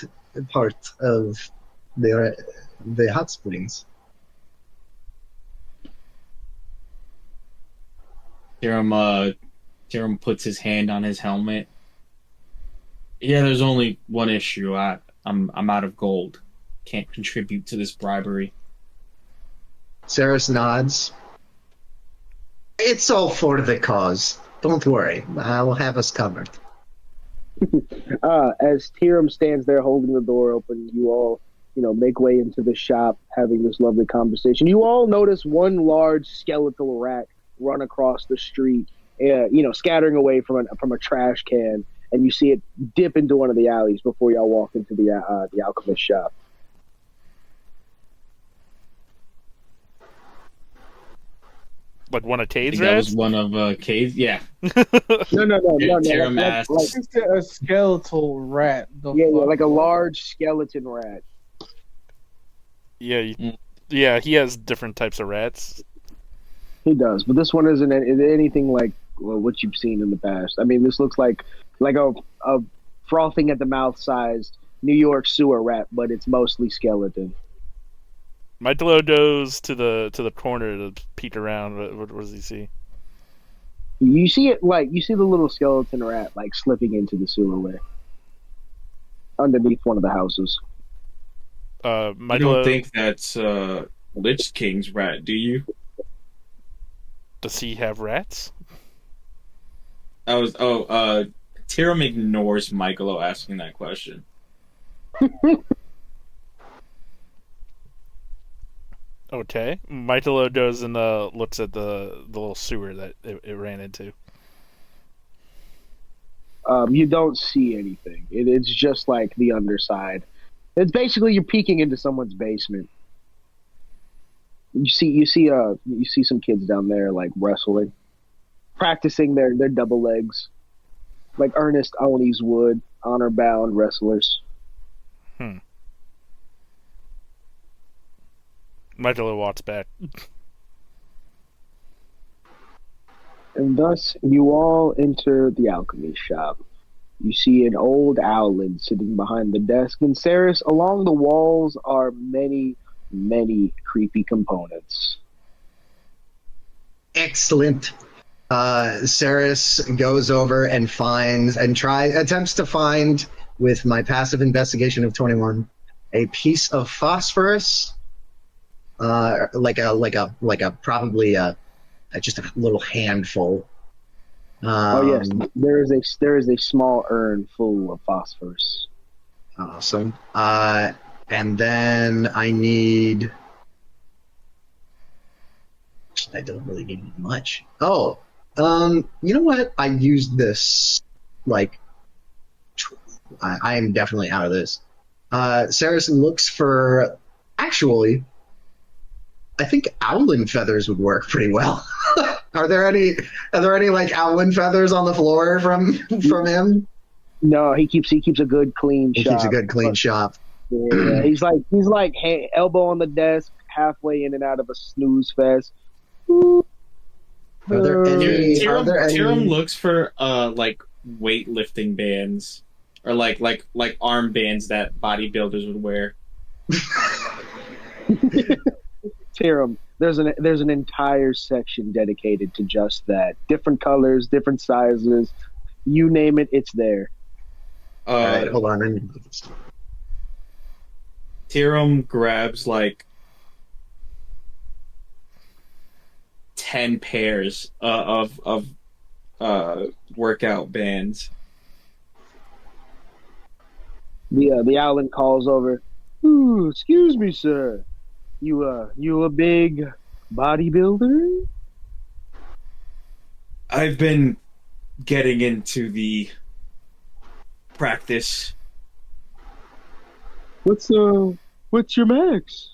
part of the hot springs. Tyrum puts his hand on his helmet. Yeah, there's only one issue. I'm out of gold. Can't contribute to this bribery. Ceras nods. It's all for the cause. Don't worry. I'll have us covered. As Tyrum stands there holding the door open, you all, make way into the shop, having this lovely conversation. You all notice one large skeletal rat run across the street, scattering away from a trash can, and you see it dip into one of the alleys before y'all walk into the alchemist shop. Like one of I Cade's think that was rats? one of Cade's. Yeah. No. Tyrum Like, asks. It's a skeletal rat. The yeah, fuck? like a large skeleton rat. Yeah, Mm. yeah, he has different types of rats. He does, but this one isn't anything like what you've seen in the past. I mean, this looks like a frothing at the mouth sized New York sewer rat, but it's mostly skeleton. Michaelo goes to the corner to peek around. What does he see? You see it like you see the little skeleton rat like slipping into the sewerway underneath one of the houses. You Michaelo, don't think that's Lich King's rat, do you? does he have rats? Tyrum ignores Michaelo asking that question. Okay. Michaelo goes and looks at the little sewer that it ran into. You don't see anything. It's just like the underside. It's basically you're peeking into someone's basement. You see some kids down there like wrestling, practicing their double legs, like Ernest Oni's would, honor bound wrestlers. Michaelo walks back. And thus you all enter the alchemy shop. You see an old owlin sitting behind the desk, and Ceras, along the walls are many, many creepy components. Excellent. Ceres goes over and attempts to find, with my passive investigation of 21, a piece of phosphorus, probably just a little handful. Oh yes, there is a small urn full of phosphorus. Awesome. And then I need. I don't really need much. Oh, you know what? I used this. Like, I am definitely out of this. Saracen looks for. Actually, I think owlin feathers would work pretty well. Are there any like owlin feathers on the floor from him? No, he keeps a good clean He shop. keeps a good clean shop. Yeah, he's like elbow on the desk, halfway in and out of a snooze fest. Are there any? Tyrum looks for like weightlifting bands or like arm bands that bodybuilders would wear. Tyrum, there's an entire section dedicated to just that. Different colors, different sizes, you name it, it's there. All right, hold on. I need to put this. Tyrum grabs like 10 pairs of workout bands. The owlin calls over. Ooh, excuse me, sir. You a big bodybuilder? I've been getting into the practice. What's your max?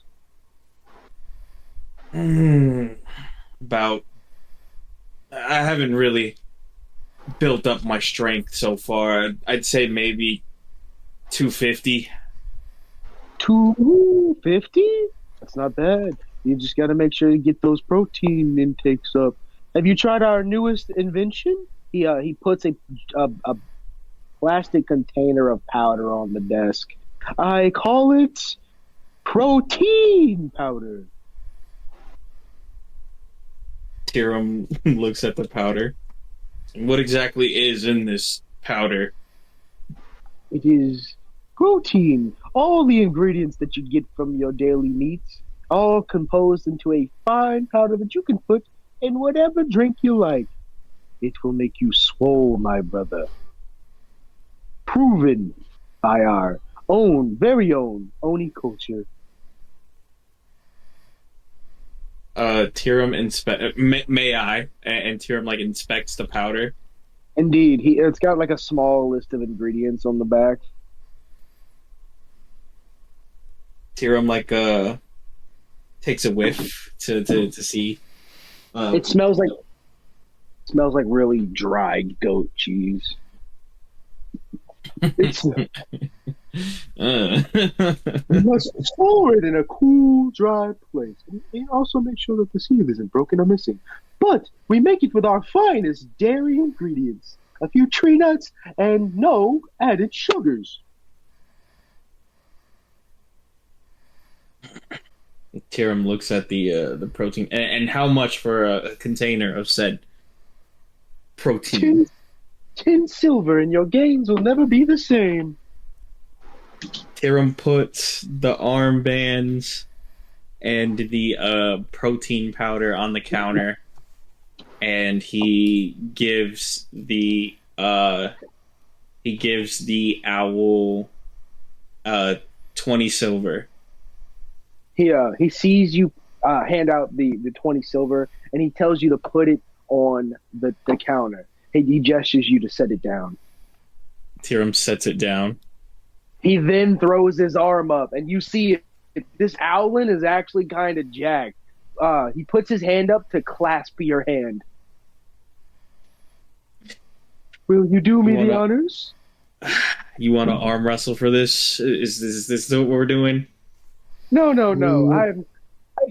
About. I haven't really built up my strength so far. I'd say maybe 250. 250? That's not bad. You just got to make sure you get those protein intakes up. Have you tried our newest invention? He puts a plastic container of powder on the desk. I call it protein powder. Tyrum looks at the powder. What exactly is in this powder? It is protein. All the ingredients that you get from your daily meats, all composed into a fine powder that you can put in whatever drink you like. It will make you swole, my brother. Proven by our very own Oni culture. Tyrum may I? And Tyrum like inspects the powder. Indeed, it's got like a small list of ingredients on the back. Tyrum like takes a whiff to see. It smells like really dry goat cheese. It's You must store it in a cool, dry place. And also make sure that the seal isn't broken or missing. But we make it with our finest dairy ingredients, a few tree nuts, and no added sugars. Tyrum looks at the protein and how much for a container of said protein. 10 silver, and your gains will never be the same. Tyrum puts the armbands and the protein powder on the counter, and he gives the owl 20 silver. He sees you hand out the 20 silver, and he tells you to put it on the counter. He gestures you to set it down. Tyrum sets it down. He then throws his arm up, and you see this owlin is actually kind of jacked. He puts his hand up to clasp your hand. Will you do me the honors? You want to arm wrestle for this? Is this what we're doing? No. I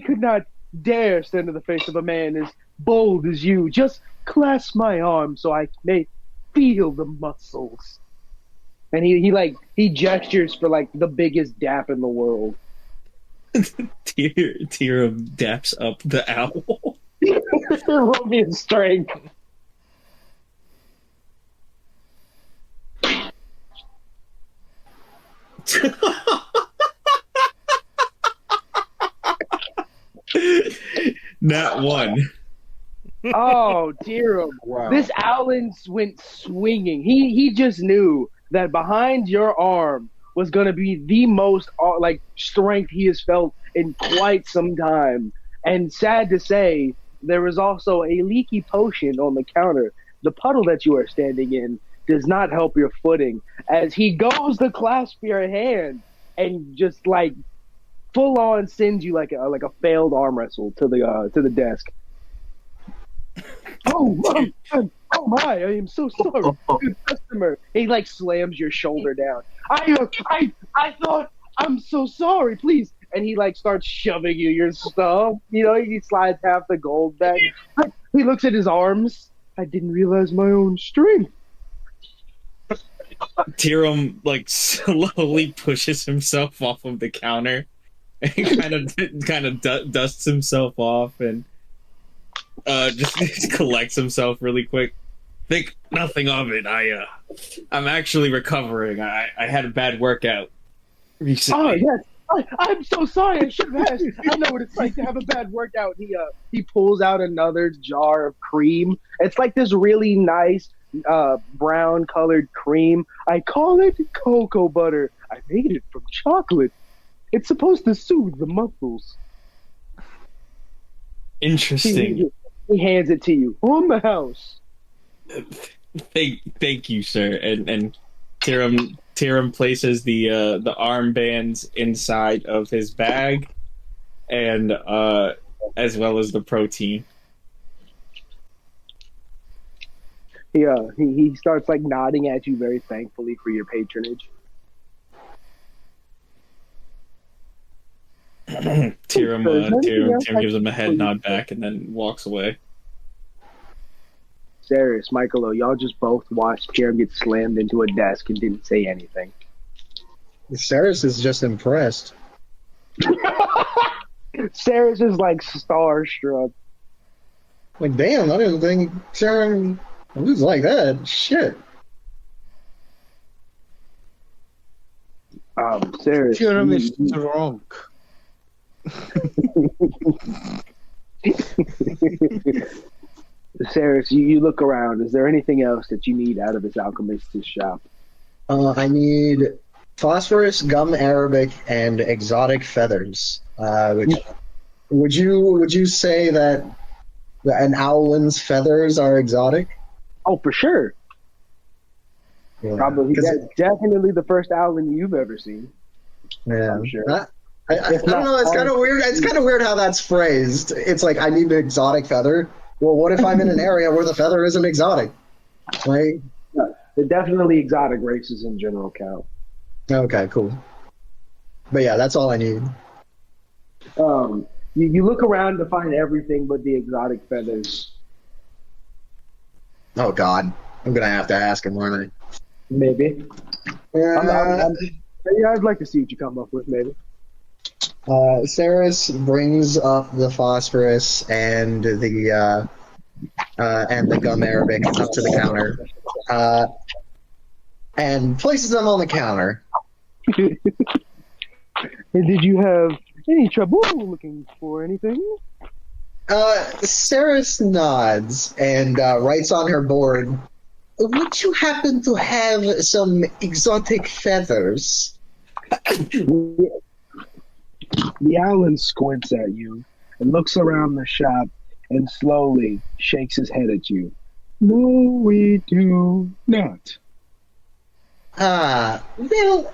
could not dare stand in the face of a man as bold as you. Just clasp my arm so I may feel the muscles. And he gestures for like the biggest dap in the world. Tyrum daps up the owl. Roll me a strength. Not one. Oh, Tyrum. Wow. This owlin went swinging. He just knew that behind your arm was going to be the most strength he has felt in quite some time. And sad to say, there was also a leaky potion on the counter. The puddle that you are standing in does not help your footing, as he goes to clasp your hand and just like full on sends you like a failed arm wrestle to the desk. Oh my! I am so sorry, good customer. He like slams your shoulder down. I thought, I'm so sorry. Please, and he like starts shoving your stuff. You know, he slides half the gold back. He looks at his arms. I didn't realize my own strength. Tyrum like slowly pushes himself off of the counter and kind of dusts himself off and just collects himself really quick. Think nothing of it. I'm actually recovering. I had a bad workout recently. Oh yes, I'm so sorry. I should have asked. I know what it's like to have a bad workout. He pulls out another jar of cream. It's like this really nice brown colored cream. I call it cocoa butter. I made it from chocolate. It's supposed to soothe the muscles. Interesting. He hands it to you on the house. Thank you, sir. And Tyrum places the armbands inside of his bag, and as well as the protein. He starts like nodding at you very thankfully for your patronage. Tyrum gives him a head nod back and then walks away. Ceras, Michaelo, y'all just both watched Tyrum get slammed into a desk and didn't say anything. Ceras is just impressed. Ceras is like starstruck. Like, damn, I didn't think Tyrum was like that. Shit. Ceras, Tyrum is drunk. Ceras, you look around. Is there anything else that you need out of this alchemist's shop? I need phosphorus, gum arabic, and exotic feathers. Would you say that an owlin's feathers are exotic? Oh, for sure. Yeah. Probably. That's definitely the first owlin you've ever seen. Yeah. I'm sure. I don't know. It's kind of weird. It's kind of weird how that's phrased. It's like I need an exotic feather. Well, what if I'm in an area where the feather isn't exotic? Right? They're definitely exotic races in general count. Okay, cool. But yeah, that's all I need. You look around to find everything but the exotic feathers. Oh God, I'm gonna have to ask him, aren't Maybe. I? Yeah, I'd like to see what you come up with, maybe. Ceras brings up the phosphorus and the gum arabic up to the counter, and places them on the counter. Did you have any trouble looking for anything? Ceras nods and writes on her board, "Would you happen to have some exotic feathers?" The Alan squints at you and looks around the shop and slowly shakes his head at you. No, we do not. Well,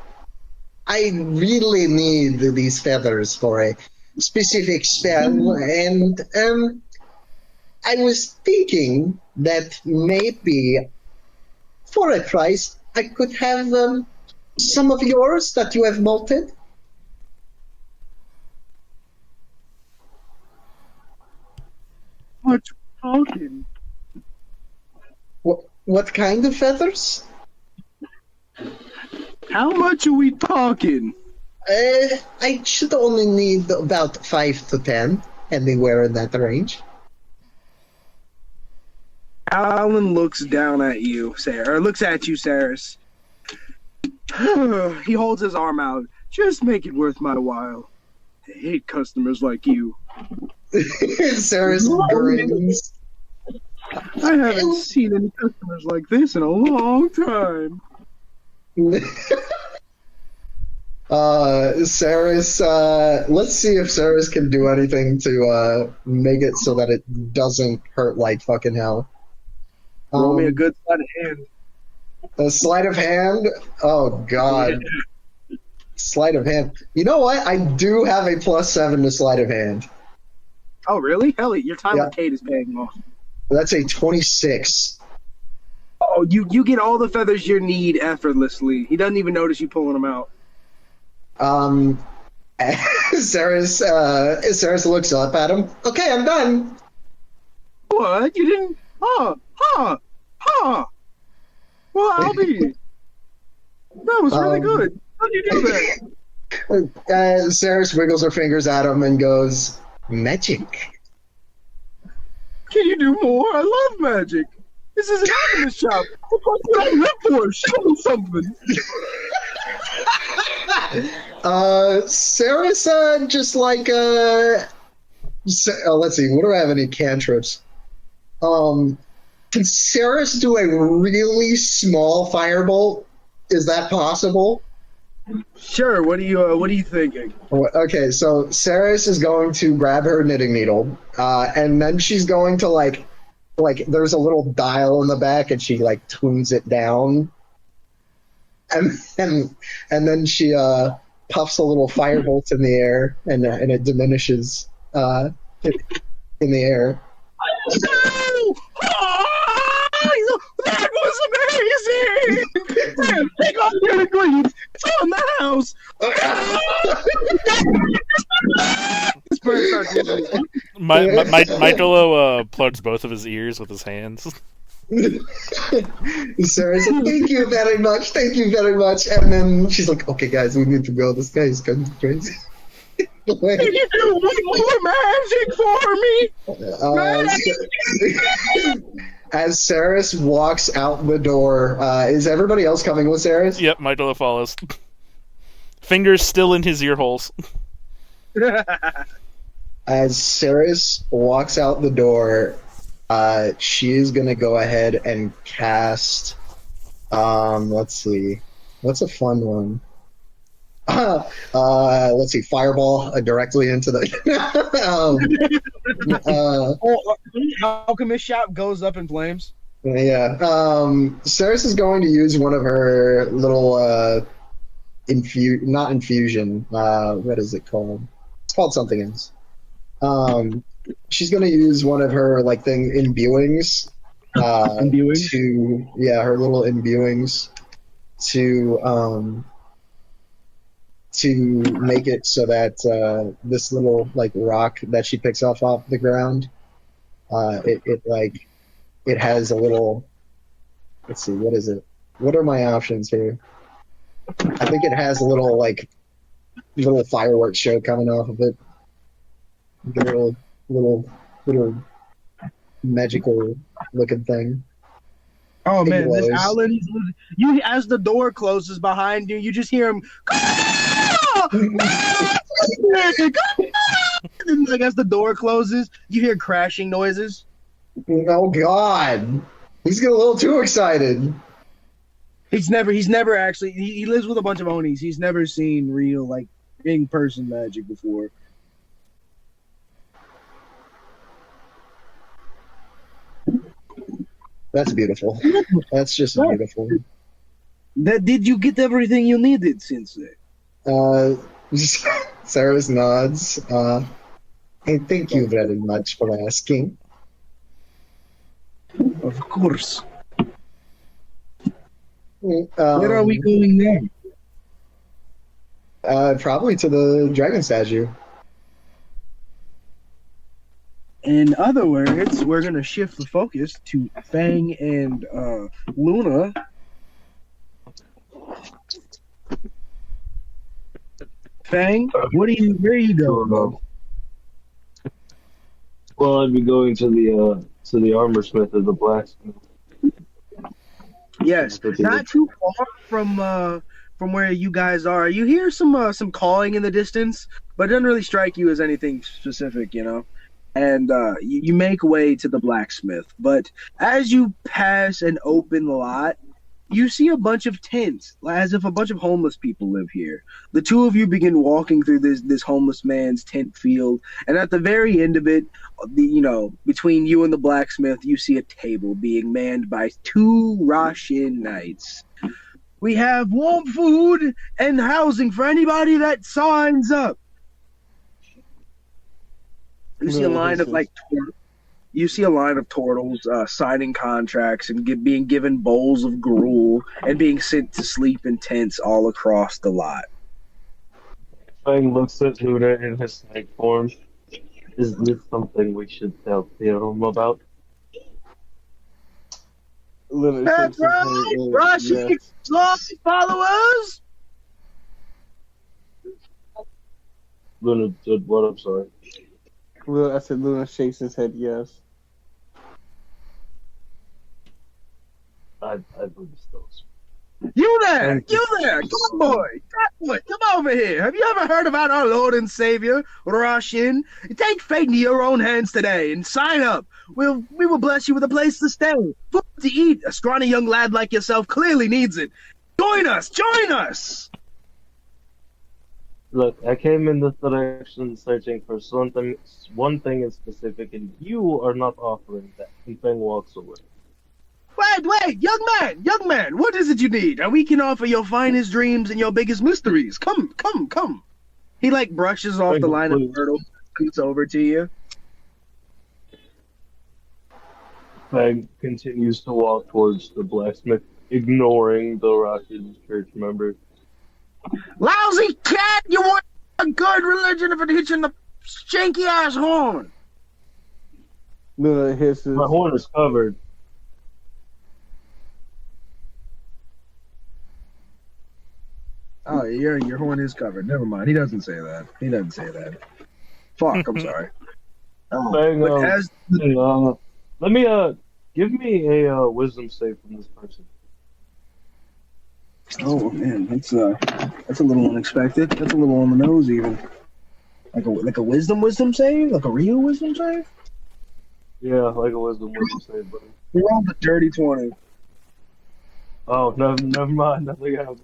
I really need these feathers for a specific spell, and I was thinking that maybe for a price I could have some of yours that you have molted. What talking? What kind of feathers? How much are we talking? I should only need about 5 to 10, anywhere in that range. Alan looks down at you, looks at you, Ceras. He holds his arm out. Just make it worth my while. I hate customers like you. Ceras grins. I haven't seen any customers like this in a long time. Ceras, let's see if Ceras can do anything to make it so that it doesn't hurt like fucking hell. Roll me a good sleight of hand. A sleight of hand? Oh God. Yeah. Sleight of hand. You know what? I do have a +7 to sleight of hand. Oh really? Hell, your time with Kate is paying off. That's a 26. Oh, you get all the feathers you need effortlessly. He doesn't even notice you pulling them out. Ceras looks up at him. Okay, I'm done. What? You didn't? Well, I'll be. That was really good. How'd you do that? Ceras wiggles her fingers at him and goes, "Magic." Can you do more? I love magic. This is an alchemist shop. What do I live for? Show me something. Ceras, just like, let's see, what do I have any cantrips? Can Ceras do a really small firebolt? Is that possible? Sure. What are you thinking? Okay, so Ceras is going to grab her knitting needle, and then she's going to like there's a little dial in the back, and she like tunes it down, and then she puffs a little firebolt in the air, and it diminishes in the air. That was amazing! Man, take off your greens. It's on the house. This bird starts moving. Michaelo plugs both of his ears with his hands. Sarah said, thank you very much. And then she's like, okay, guys, we need to go. This guy is kind of crazy. Can you do one more magic for me? As Ceras walks out the door, is everybody else coming with Ceras? Yep, Michaelo follows. Fingers still in his ear holes. As Ceras walks out the door, she is going to go ahead and cast, let's see, what's a fun one? Let's see, Fireball directly into the... Alchemist shop goes up in flames. Yeah. Ceras is going to use one of her little not infusion. What is it called? It's called something else. She's gonna use one of her like imbuings. Imbuings? Her little imbuings to make it so that this little like rock that she picks off the ground, it has a little. Let's see, what is it? What are my options here? I think it has a little fireworks show coming off of it. The little magical looking thing. Oh It man, this glows. Alan, you as the door closes behind you, you just hear him. And like as the door closes, you hear crashing noises. Oh God, he's getting a little too excited. He's never actually. He lives with a bunch of Onis. He's never seen real like in-person magic before. That's beautiful. That's just beautiful. Did you get everything you needed, Sensei? Ceras nods. And thank you very much for asking. Of course. Where Where are we going now? Probably to the dragon statue. In other words, we're gonna shift the focus to Fang and Luna. Fang, where are you going? Well, I'd be going to the armor smith or the blacksmith. Yes, not too far from where you guys are. You hear some calling in the distance, but it doesn't really strike you as anything specific, you know. And you make way to the blacksmith. But as you pass an open lot, you see a bunch of tents, as if a bunch of homeless people live here. The two of you begin walking through this homeless man's tent field, and at the very end of it, between you and the blacksmith, you see a table being manned by 2 Rashin knights. We have warm food and housing for anybody that signs up. You see a line of turtles signing contracts and being given bowls of gruel and being sent to sleep in tents all across the lot. Fang looks at Luna in his snake form. Is this something we should tell Tyrum about? That's right, Rashi's lost followers. Luna did what? I'm sorry. I said Luna shakes his head yes. I believe so. You there, good boy, come over here. Have you ever heard about our Lord and Savior, Rashin? Take fate into your own hands today and sign up. We will bless you with a place to stay, food to eat. A scrawny young lad like yourself clearly needs it. Join us! Look, I came in this direction searching for one thing in specific, and you are not offering that. And Fang walks away. Wait, young man, what is it you need? We can offer your finest dreams and your biggest mysteries. Come. He brushes off the line of turtles, scoots over to you. Fang continues to walk towards the blacksmith, ignoring the Rocket church member. Lousy cat! You want a good religion if it hits you in the shanky ass horn? Luna hisses. My horn is covered. Oh, your horn is covered. Never mind. He doesn't say that. Fuck, I'm sorry. Fang, let me give me a wisdom save from this person. Oh man, that's a little unexpected. That's a little on the nose, even. Like a wisdom save, like a real wisdom save. Yeah, like a wisdom save, buddy. You rolled a dirty 20. Oh, never mind. Nothing happens.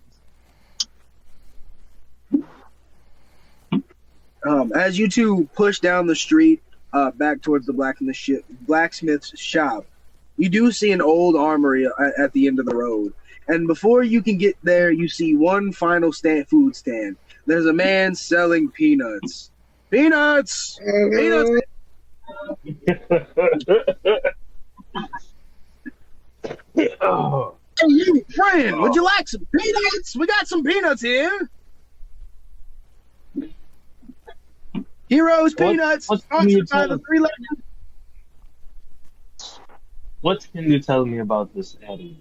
As you two push down the street, back towards the blacksmith's shop, you do see an old armory at the end of the road. And before you can get there, you see one final food stand. There's a man selling peanuts. Peanuts! Peanuts! Oh, Hey, you, friend, would you like some peanuts? We got some peanuts here. Heroes Peanuts, sponsored by the Three Legends. what can you tell me about this Eddie?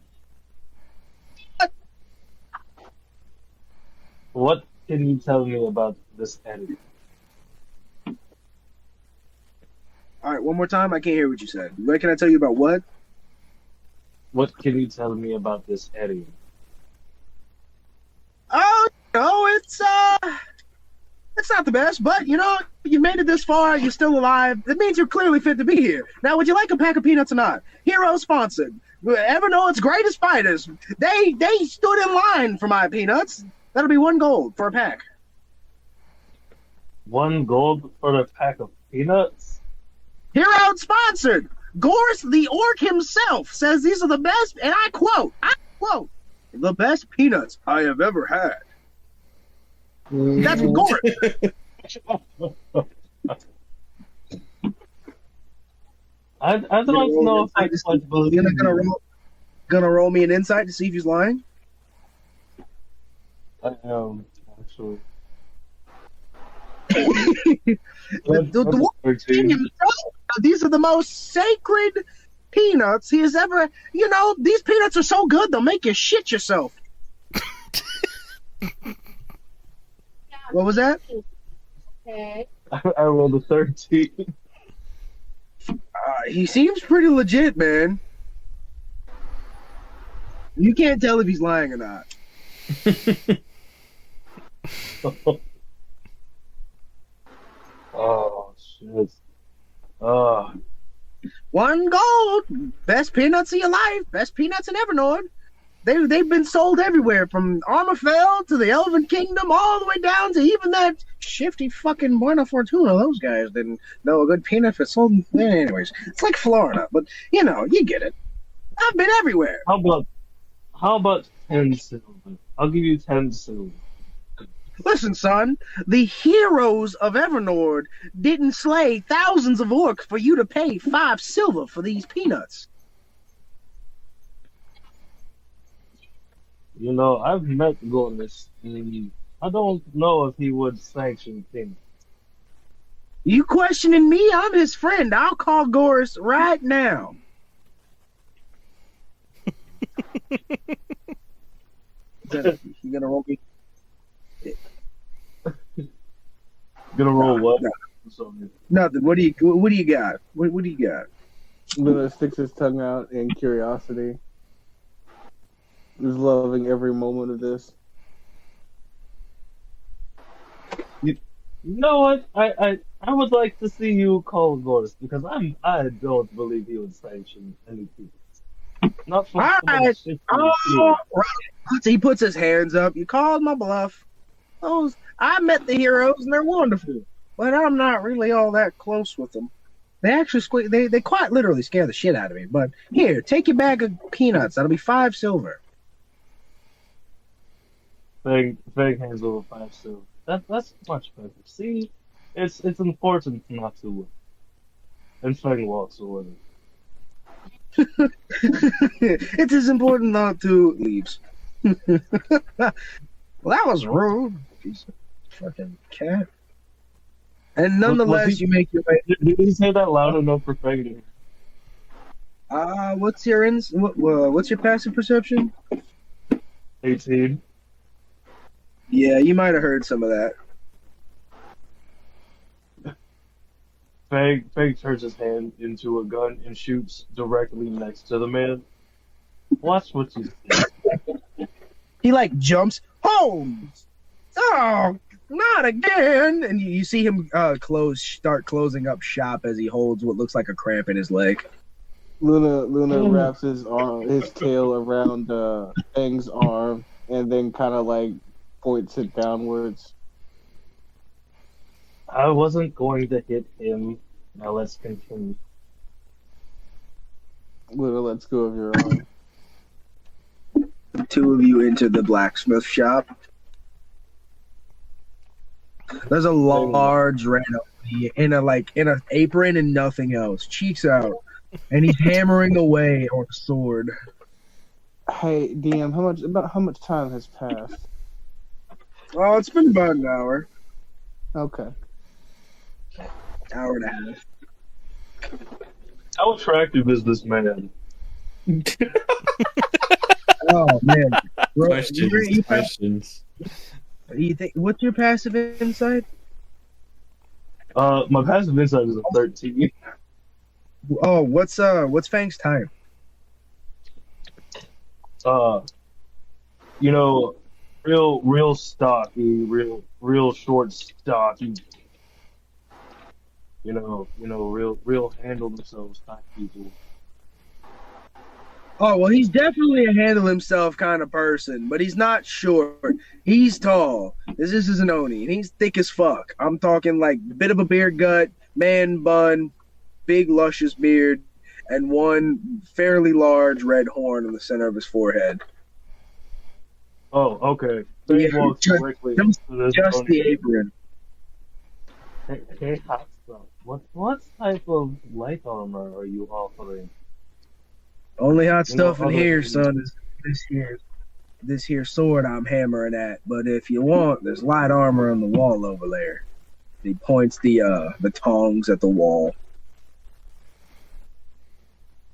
What can you tell me about this Eddie? All right, one more time. I can't hear what you said. What can I tell you about what? What can you tell me about this Eddie? Oh, no, it's not the best, but you made it this far. You're still alive. That means you're clearly fit to be here. Now, would you like a pack of peanuts or not? Hero sponsored. Evernorth's greatest fighters. They stood in line for my peanuts. That'll be 1 gold for a pack. 1 gold for a pack of peanuts? Hero sponsored. Gorse the orc himself says these are the best, and I quote, the best peanuts I have ever had. That's Gorse. I don't know if I quite believe you. Gonna roll me an insight to see if he's lying? I am, actually. The king himself. These are the most sacred peanuts he has ever. These peanuts are so good they'll make you shit yourself. What was that? Okay. I rolled a 13. He seems pretty legit, man. You can't tell if he's lying or not. Oh, shit. Oh. 1 gold. Best peanuts of your life. Best peanuts in Evernorth. They've been sold everywhere, from Armorfell to the Elven Kingdom, all the way down to even that shifty fucking Buena Fortuna. Those guys didn't know a good peanut was sold. Anyways, it's like Florida, but you get it. I've been everywhere. How about 10 silver? I'll give you 10 silver. Listen, son, the heroes of Evernorth didn't slay thousands of orcs for you to pay 5 silver for these peanuts. I've met Gornis, and I don't know if he would sanction things. You questioning me? I'm his friend. I'll call Goris right now. You gonna roll me? Gonna roll what? Nothing. What do you got? What do you got? Luna sticks his tongue out in curiosity. He's loving every moment of this. You know what? I would like to see you call Gornis, because I don't believe he would sanction anything. Not for All right. right. He puts his hands up. You called my bluff. I met the heroes and they're wonderful, but I'm not really all that close with them. They actually they quite literally scare the shit out of me. But here, take your bag of peanuts. That'll be 5 silver. Fang hands over 5 silver. That's much better. See, it's important not to win. And Fang walks away. It is important not to leaves. Well, that was rude. Piece of fucking cat. And nonetheless, you make your way. Did he say that loud enough for Fang to hear? What's your passive perception? 18. Yeah, you might have heard some of that. Fang turns his hand into a gun and shoots directly next to the man. Watch what you see. He jumps. Holmes! Oh, not again! And you see him start closing up shop as he holds what looks like a cramp in his leg. Luna wraps his tail around Fang's arm and then kind of points it downwards. I wasn't going to hit him. Now let's continue. Luna lets go of your arm. two of you enter the blacksmith shop. There's a large red Oni in an apron and nothing else, cheeks out, and he's hammering away on a sword. Hey, DM, how much time has passed? Oh, it's been about an hour, Okay. hour and a half. How attractive is this man? Oh man, bro, Questions. you think what's your passive insight? My passive insight is a 13. Oh, what's Fang's time? You know, real stocky, real short stocky. Real handle themselves type people. Oh well, he's definitely a handle himself kind of person, but he's not short. He's tall. This is an Oni, and he's thick as fuck. I'm talking like a bit of a beard gut, man bun, big luscious beard, and one fairly large red horn on the center of his forehead. Oh, okay. Yeah, He walks just- directly just- to this Just Oni. the apron. Hey, hot stuff. What type of light armor are you offering? Only hot You know, stuff in other here, than- son, is this here sword I'm hammering at. But if you want, there's light armor on the wall over there. He points the tongs at the wall.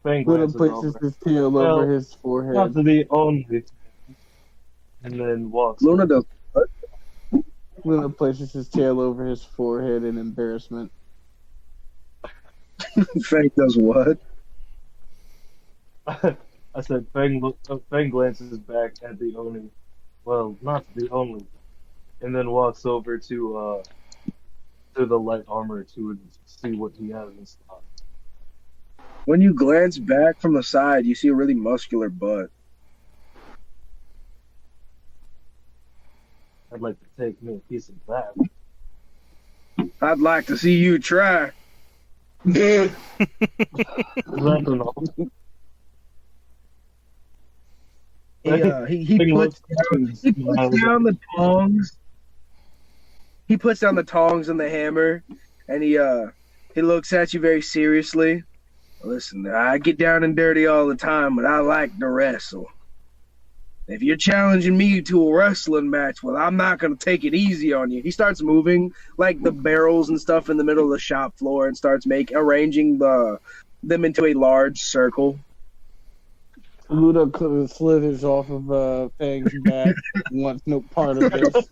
Fang Luna glances places over. his tail Well, over his Not forehead. to be only, and then walks. Luna does. Luna places his tail over his forehead in embarrassment. Fang does what? I said Fang glances back at the Oni. Well, not the only, and then walks over to the light armor to see what he has in stock. When you glance back from the side, you see a really muscular butt. I'd like to take me a piece of that. I'd like to see you try. Is that enough? He Fang puts looks he puts down the tongs. He puts down the tongs and the hammer, and he looks at you very seriously. Listen, I get down and dirty all the time, but I like to wrestle. If you're challenging me to a wrestling match, well, I'm not going to take it easy on you. He starts moving like the barrels and stuff in the middle of the shop floor and starts arranging them into a large circle. Luna slithers off of Fang's back and wants no part of this.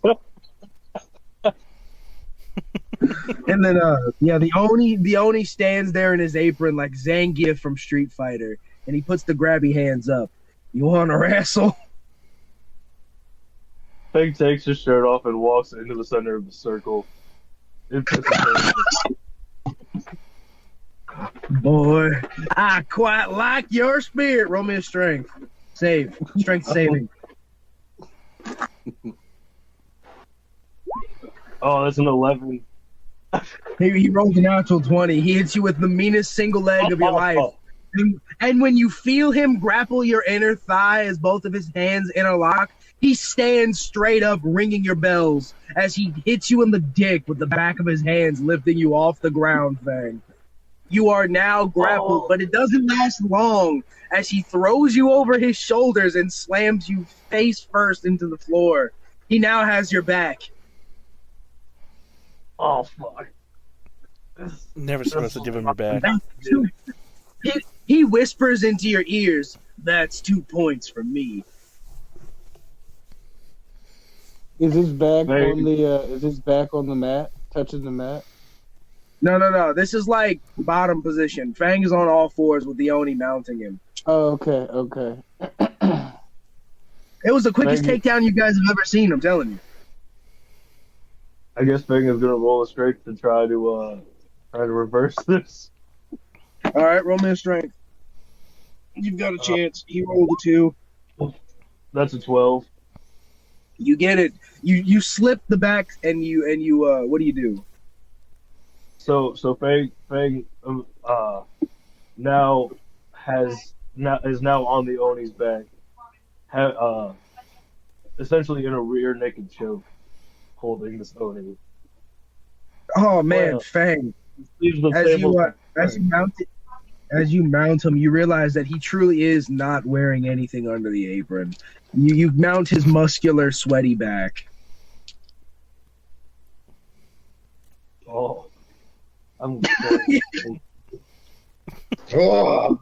And then, the Oni stands there in his apron like Zangief from Street Fighter, and he puts the grabby hands up. You want to wrestle? Fang takes his shirt off and walks into the center of the circle. It pisses him. Boy, I quite like your spirit. Roll me a strength. Strength saving. Oh, that's an 11. He rolls a natural 20. He hits you with the meanest single leg of your life. And when you feel him grapple your inner thigh as both of his hands interlock, he stands straight up, ringing your bells as he hits you in the dick with the back of his hands, lifting you off the ground, Fang. You are now grappled, but it doesn't last long as he throws you over his shoulders and slams you face first into the floor. He now has your back. Oh, fuck. Never supposed to give him your back. He whispers into your ears, "That's 2 points for me." Is his back Very- on the is his back on the mat, touching the mat? No. This is like bottom position. Fang is on all fours with the Oni mounting him. Oh, okay. It was the quickest Fang- takedown you guys have ever seen, I'm telling you. I guess Fang is gonna roll a strength to try to reverse this. All right, roll me a strength. You've got a chance. He rolled a 2. That's a 12. You get it. You slip the back and you what do you do? So Fang now is now on the Oni's back, essentially in a rear naked choke, holding this Oni. Oh man, Well, Fang. leaves the As tables you like as you mount him, you realize that he truly is not wearing anything under the apron. You mount his muscular, sweaty back. Oh, I'm going. Oh.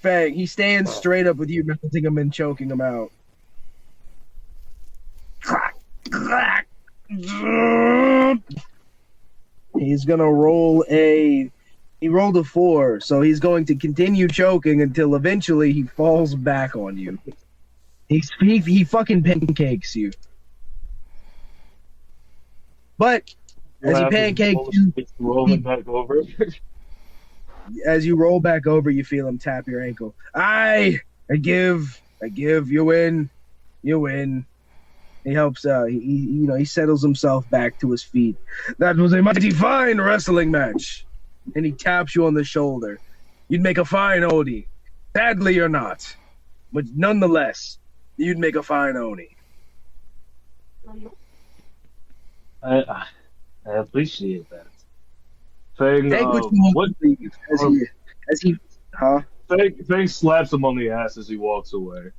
Fang, he stands straight up with you, mounting him and choking him out. He's gonna roll a. He rolled a 4, so he's going to continue choking until eventually he falls back on you. He fucking pancakes you. But as he pancakes you, rolling back over. as you roll back over, you feel him tap your ankle. I give, you win, you win. He helps. He settles himself back to his feet. That was a mighty fine wrestling match. And he taps you on the shoulder. You'd make a fine Oni. Sadly, you're not, but nonetheless, you'd make a fine Oni. I appreciate that. Fang, Take what you want, please. As he, huh? Fang slaps him on the ass as he walks away.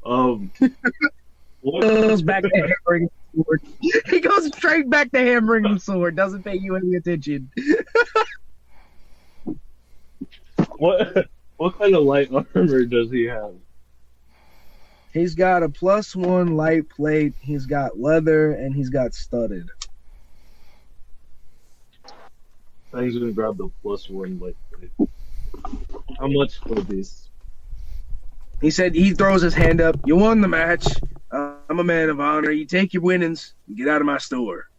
What? Goes back to hammering the sword. He goes straight back to hammering the sword. Doesn't pay you any attention. What kind of light armor does he have? He's got a +1 light plate. He's got leather, and he's got studded. Fang's gonna grab the +1 light plate. How much for these? He said he throws his hand up. You won the match. I'm a man of honor. You take your winnings and get out of my store.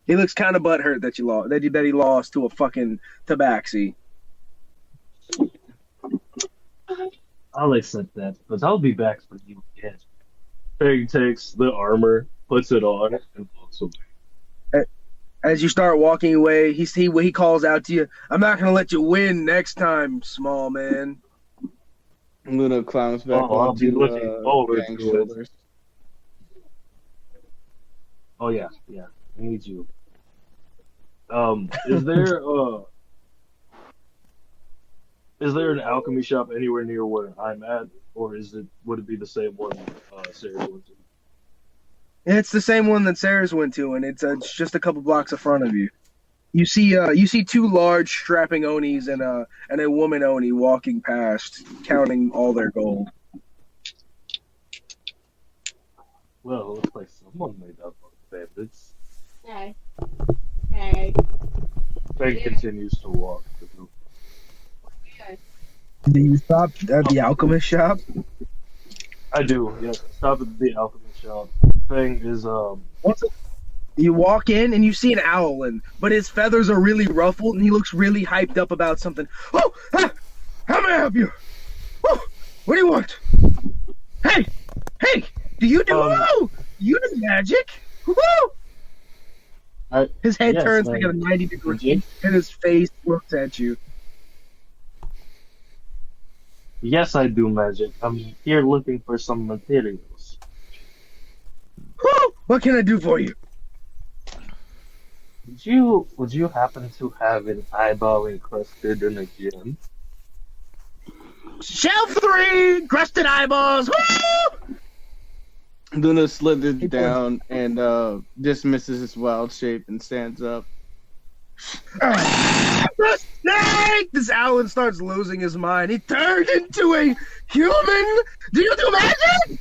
He looks kind of butthurt that you lost. That he lost to a fucking tabaxi. I'll accept that, but I'll be back for you again. Fang takes the armor, puts it on, and walks away. As you start walking away, he calls out to you. I'm not gonna let you win next time, small man. Luna climbs back I'll be onto looking forward Fang's to it. shoulders. Oh yeah, I need you. Is there an alchemy shop anywhere near where I'm at, or would it be the same one Ceras went to? It's the same one that Ceras went to, and it's just a couple blocks in front of you. You see two large strapping Onis and a woman Oni walking past, counting all their gold. Well, it looks like someone made up on bandits. Hey. Hey. Fang continues to walk. Do you stop at the alchemist shop? I do, yeah. Stop at the alchemist shop. Fang is You walk in and you see an owlin, but his feathers are really ruffled and he looks really hyped up about something. Oh, how may I help you? Oh, what do you want? Hey, do you do magic? Woo! His head turns like a 90 degree and his face looks at you. Yes, I do magic. I'm here looking for some materials. Woo! What can I do for you? Would you happen to have an eyeball encrusted in a gem? Shelf 3! Crusted eyeballs! Woo! Luna slithers down and dismisses his wild shape and stands up. The snake! This Alan starts losing his mind. He turned into a human! Do you do magic?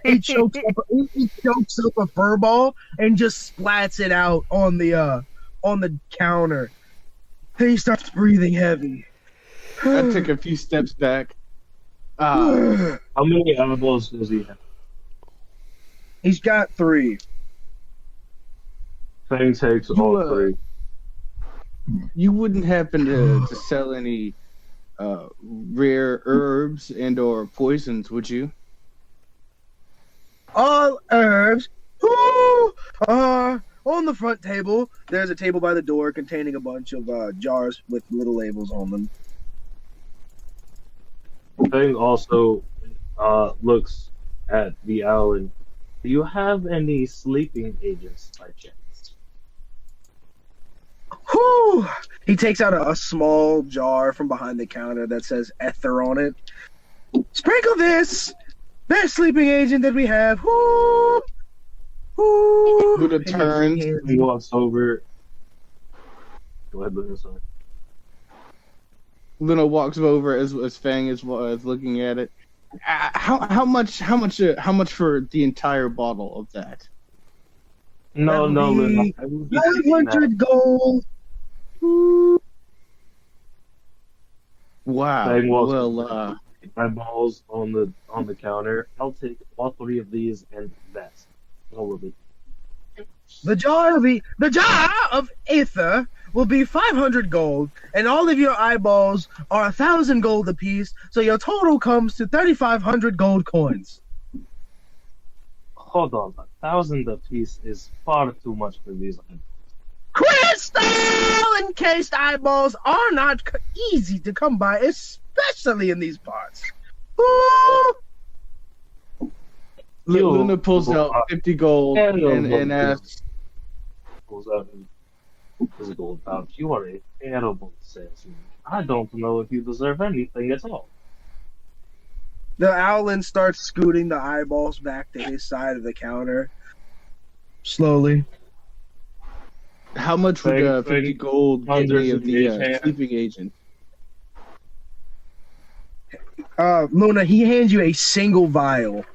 He chokes up a fur ball and just splats it out on the counter. And he starts breathing heavy. I take a few steps back. How many eyeballs does he have? He's got 3. Fang takes all 3. You wouldn't happen to sell any rare herbs and or poisons, would you? All herbs. On the front table, there's a table by the door containing a bunch of jars with little labels on them. Fang also looks at the owl and, do you have any sleeping agents by chance? Whew! He takes out a small jar from behind the counter that says ether on it. Sprinkle this! Best sleeping agent that we have. Whoo! Whoo! Buddha turns. He walks over. Go ahead, Luna, sorry. Luna walks over as Fang is looking at it. How much for the entire bottle of that? No, Luna. 100 gold. Wow. Fang walks Well, eyeballs on the counter. I'll take all 3 of these and that. All of it. The jar of ether will be 500 gold, and all of your eyeballs are 1,000 gold apiece. So your total comes to 3,500 gold coins. Hold on, 1,000 apiece is far too much for these items. Crystal encased eyeballs are not easy to come by, especially in these parts. Ooh. Luna pulls out 50 gold and asks, pulls out his gold pouch. You are a terrible salesman. I don't know if you deserve anything at all. The owlin starts scooting the eyeballs back to his side of the counter. Slowly. how much would 50 gold get me of the sleeping agent? Luna, he hands you a single vial.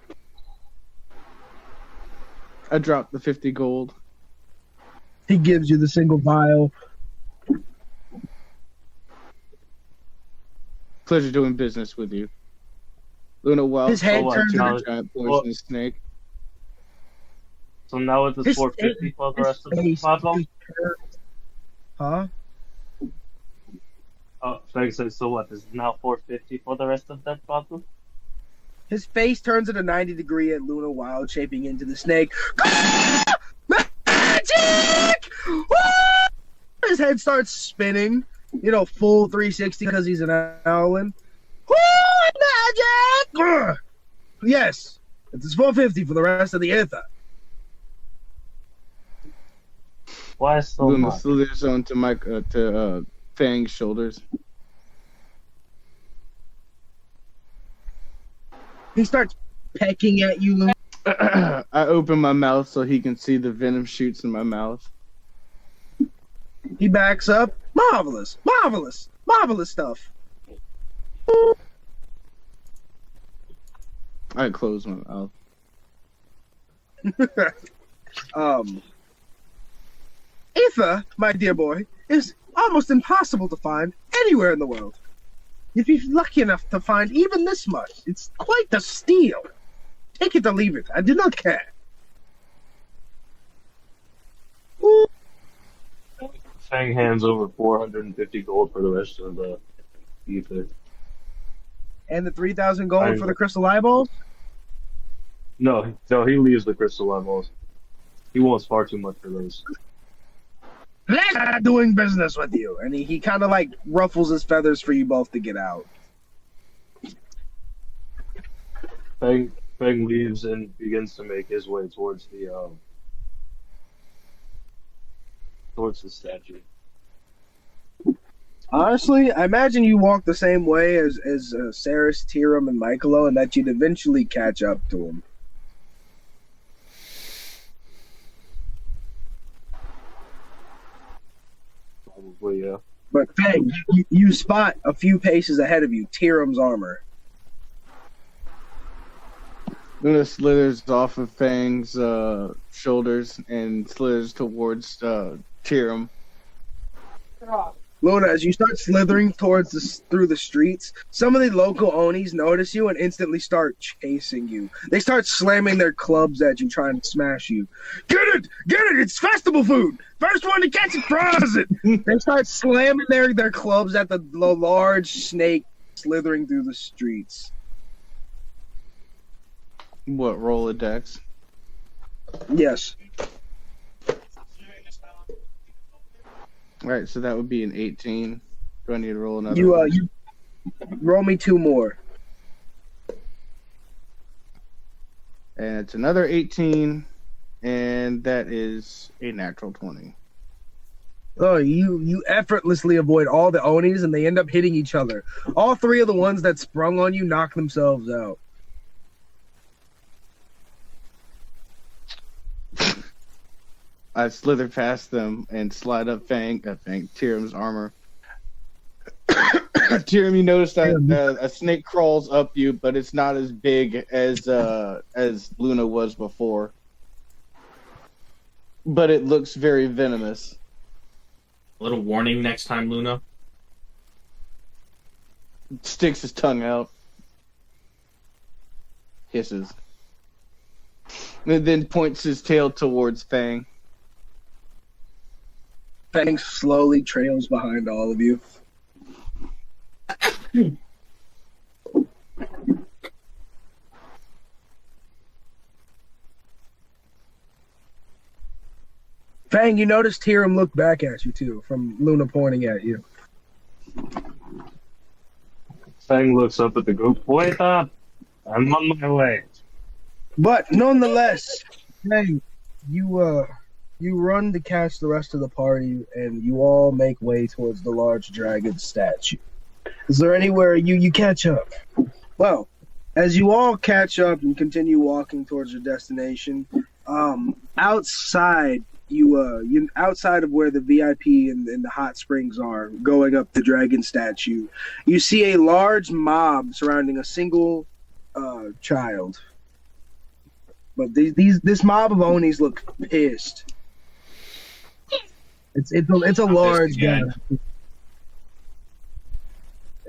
I dropped the 50 gold. He gives you the single vial. Pleasure doing business with you. Luna Wild His head turns to a giant poisonous snake. So now it is 450 for the rest of the bottle? Huh? Oh, so what? Is it now 450 for the rest of that bottle? His face turns at a 90 degree at Luna Wild, shaping into the snake. Magic! Woo! His head starts spinning, full 360 because he's an owlin. Woo! Magic! Yes, it's 450 for the rest of the ether. Why so Luna much? slithers onto Fang's shoulders. He starts pecking at you, Luna. I open my mouth so he can see the venom shoots in my mouth. He backs up. Marvelous, marvelous, marvelous stuff. I close my mouth. Ether, my dear boy, is almost impossible to find anywhere in the world. If you're lucky enough to find even this much, it's quite the steal. Take it or leave it. I do not care. Fang hands over 450 gold for the rest of the ether. And the 3,000 gold for the crystal eyeballs? No, he leaves the crystal eyeballs. He wants far too much for those. Let's doing business with you. And he kind of like ruffles his feathers for you both to get out. Fang leaves and begins to make his way towards the statue. Honestly, I imagine you walk the same way as Ceras, Tyrum, and Michaelo, and that you'd eventually catch up to him. Probably, yeah. But Fang, you spot a few paces ahead of you Tyrum's armor. Luna slithers off of Fang's shoulders and slithers towards Tyrum. Luna, as you start slithering through the streets, some of the local Onis notice you and instantly start chasing you. They start slamming their clubs at you, trying to smash you. Get it! It's festival food! First one to catch it, fries it! They start slamming their clubs at the large snake slithering through the streets. What, Rolodex? Yes. All right, so that would be an 18. Do I need to roll another You one? you roll me 2 more. And it's another 18, and that is a natural 20. Oh, you effortlessly avoid all the Onis, and they end up hitting each other. All 3 of the ones that sprung on you knock themselves out. I slither past them and slide up Tyrum's armor. Tyrum, you notice that a snake crawls up you, but it's not as big as Luna was before. But it looks very venomous. A little warning next time, Luna. Sticks his tongue out. Hisses. And then points his tail towards Fang. Fang slowly trails behind all of you. Fang, you notice Tyrum look back at you too, from Luna pointing at you. Fang looks up at the group. Wait up! I'm on my way. But nonetheless, Fang, you run to catch the rest of the party, and you all make way towards the large dragon statue. Is there anywhere you catch up? Well, as you all catch up and continue walking towards your destination, outside you outside of where the VIP and the hot springs are, going up the dragon statue, you see a large mob surrounding a single child. But this mob of Onis look pissed. It's a large guy.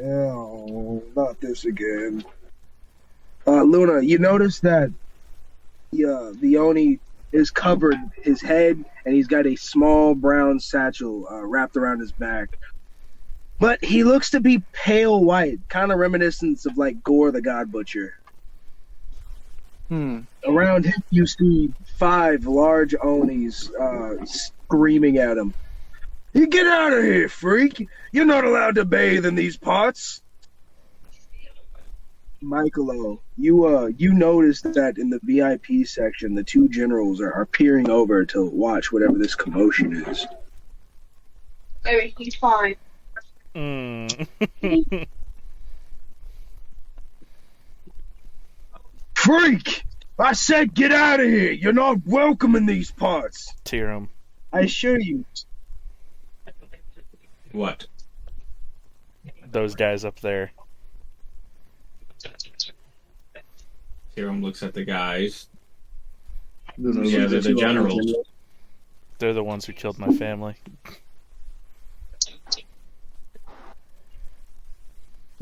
Oh, not this again. Luna, you notice that the Oni is covered his head, and he's got a small brown satchel wrapped around his back. But he looks to be pale white, kind of reminiscent of like Gore the God Butcher. Around him, you see 5 large Onis screaming at him. You get out of here, freak! You're not allowed to bathe in these pots! Michaelo, you notice that in the VIP section, the 2 generals are peering over to watch whatever this commotion is. Everything's fine. Freak! I said get out of here! You're not welcome in these parts! Tyrum. I assure you. What? Those guys up there. Tyrum looks at the guys. Luna Yeah, looks they're at the you all. generals. They're the ones who killed my family.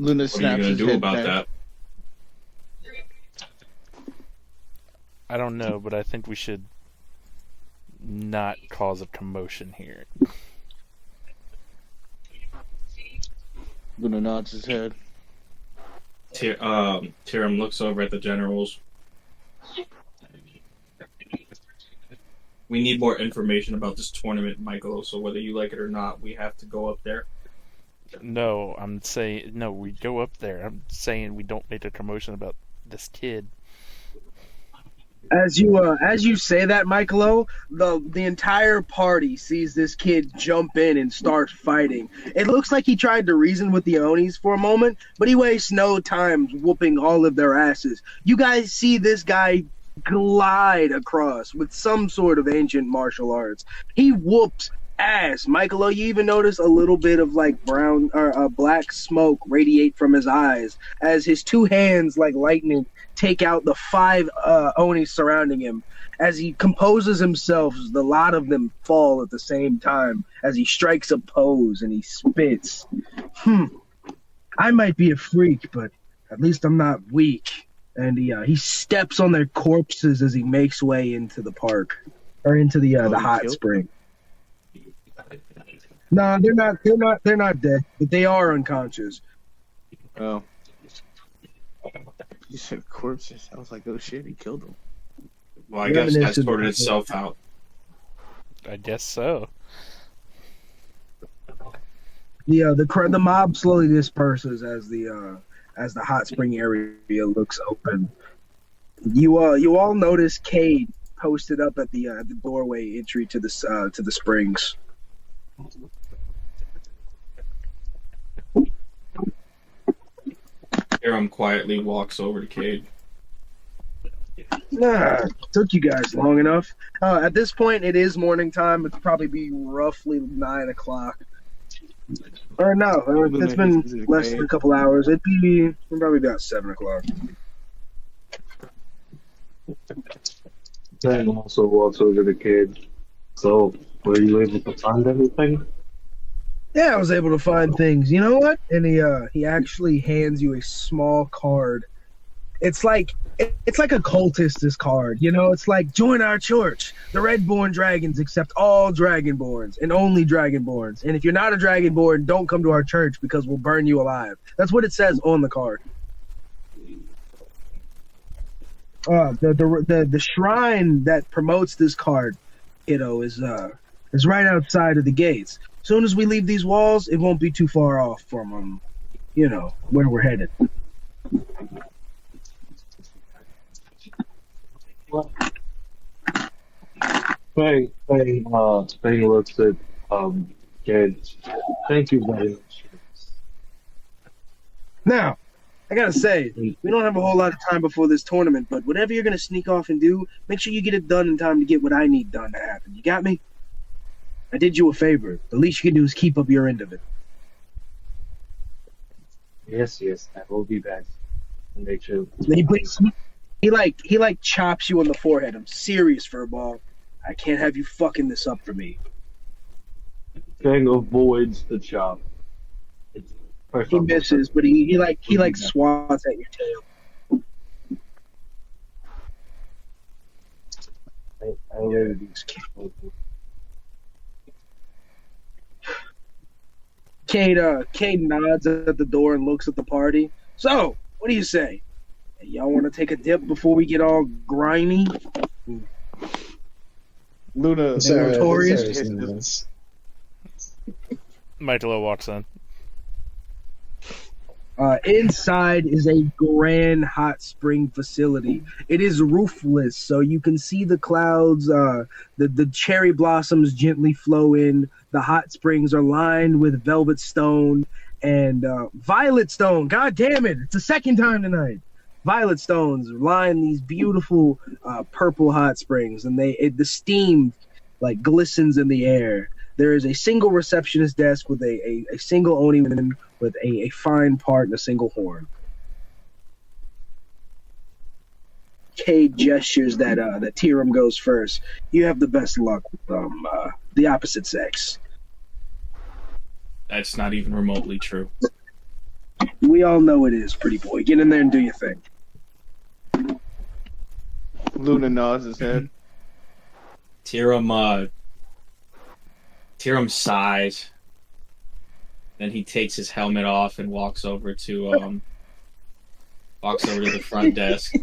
Luna What are you snaps gonna his do head about back. that? I don't know, but I think we should not cause a commotion here. Luna nods his head. Tyrum looks over at the generals. We need more information about this tournament, Michaelo, so whether you like it or not, we have to go up there. No, I'm saying no. We go up there. I'm saying we don't make a commotion about this kid. As you say that, Michaelo, the entire party sees this kid jump in and start fighting. It looks like he tried to reason with the Onis for a moment, but he wastes no time whooping all of their asses. You guys see this guy glide across with some sort of ancient martial arts. He whoops ass. Michaelo, you even notice a little bit of like brown or black smoke radiate from his eyes as his 2 hands like lightning take out the 5 Onis surrounding him. As he composes himself, the lot of them fall at the same time as he strikes a pose and he spits. I might be a freak, but at least I'm not weak. And he steps on their corpses as he makes way into the park or into the hot spring. No, they're not dead, but they are unconscious. Oh. You said corpses. I was like, oh shit, he killed them. Well, I guess that sorted itself out. I guess so. The mob slowly disperses as the hot spring area looks open. You all notice Kade posted up at the doorway entry to the springs. Tyrum quietly walks over to Kade. Took you guys long enough. At this point, it is morning time. It'd probably be roughly 9 o'clock. Or no, it's been less than a couple hours. It'd be probably about 7 o'clock. Then also walks over to Kade. So, were you able to find everything? Yeah, I was able to find things. You know what? And he actually hands you a small card. It's like a cultist's card. You know, it's like join our church. The Redborn Dragons accept all Dragonborns and only Dragonborns. And if you're not a Dragonborn, don't come to our church because we'll burn you alive. That's what it says on the card. The shrine that promotes this card, kiddo, is right outside of the gates. As soon as we leave these walls, it won't be too far off from where we're headed. Bang looks at Kade. Thank you very much. Now, I gotta say, we don't have a whole lot of time before this tournament, but whatever you're gonna sneak off and do, make sure you get it done in time to get what I need done to happen. You got me? I did you a favor. The least you can do is keep up your end of it. Yes, I will be back. Make sure. He chops you on the forehead. I'm serious, Furball. I can't have you fucking this up for me. Fang avoids the chop. He misses, but he swats at your tail. Kade nods at the door and looks at the party. So, what do you say? Y'all want to take a dip before we get all grimy? Luna, notorious. Michaelo walks in. Inside is a grand hot spring facility. It is roofless, so you can see the clouds. The cherry blossoms gently flow in. The hot springs are lined with velvet stone and violet stone. God damn it! It's the second time tonight. Violet stones line these beautiful purple hot springs, and the steam like glistens in the air. There is a single receptionist desk with a single Oni woman with a fine part and a single horn. Kade gestures that Tyrum goes first. You have the best luck with the opposite sex. That's not even remotely true. We all know it is, pretty boy. Get in there and do your thing. Luna nods his head. Tyrum sighs. Then he takes his helmet off and walks over to the front desk.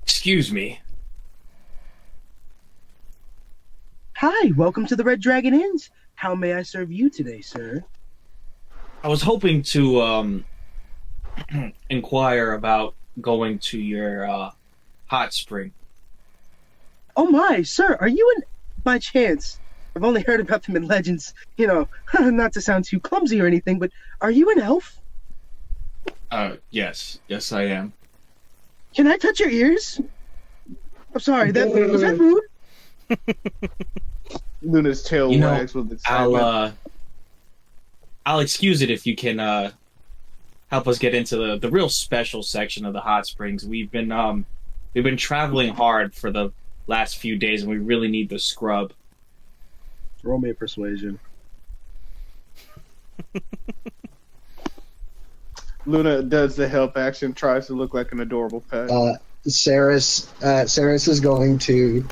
Excuse me. Hi, welcome to the Red Dragon Inns. How may I serve you today, sir? I was hoping to inquire about going to your hot spring. Oh my, sir, are you by chance? I've only heard about them in legends. You know, not to sound too clumsy or anything, but are you an elf? Yes, I am. Can I touch your ears? I'm sorry, was that rude? Luna's tail wags with excitement. I'll excuse it if you can help us get into the real special section of the hot springs. We've been traveling hard for the last few days, and we really need the scrub. Roll me a persuasion. Luna does the help action, tries to look like an adorable pet. Ceras is going to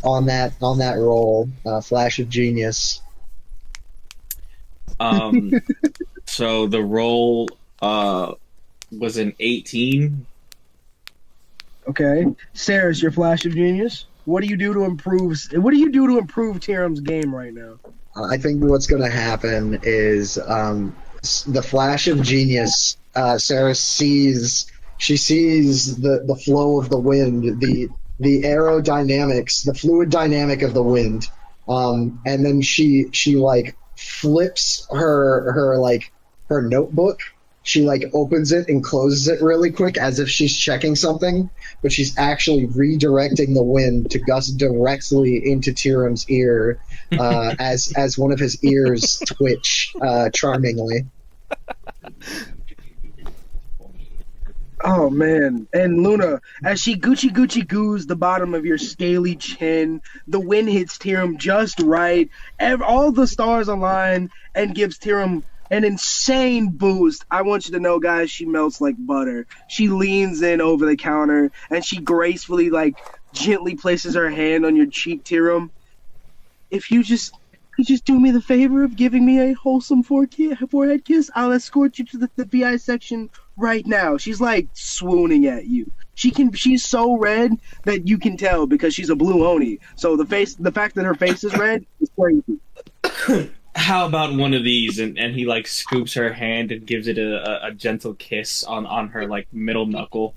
on that roll, flash of genius. So the roll was an 18. Okay, Ceras, your flash of genius. What do you do to improve? What do you do to improve Tyrum's game right now? I think what's going to happen is the flash of genius. Sarah sees the flow of the wind, the aerodynamics, the fluid dynamic of the wind, and then she like flips her notebook. She like opens it and closes it really quick as if she's checking something, but she's actually redirecting the wind to gust directly into Tyrum's ear, as one of his ears twitch charmingly. Oh man! And Luna, as she Gucci goos the bottom of your scaly chin, the wind hits Tyrum just right. All the stars align and gives Tyrum an insane boost. I want you to know, guys, she melts like butter. She leans in over the counter and she gracefully, like, gently places her hand on your cheek, Tyrum. If you just do me the favor of giving me a wholesome forehead kiss, I'll escort you to the VI section right now. She's like swooning at you. She's so red that you can tell because she's a blue Oni. So the fact that her face is red is crazy. How about one of these? And he like scoops her hand and gives it a gentle kiss on her like middle knuckle.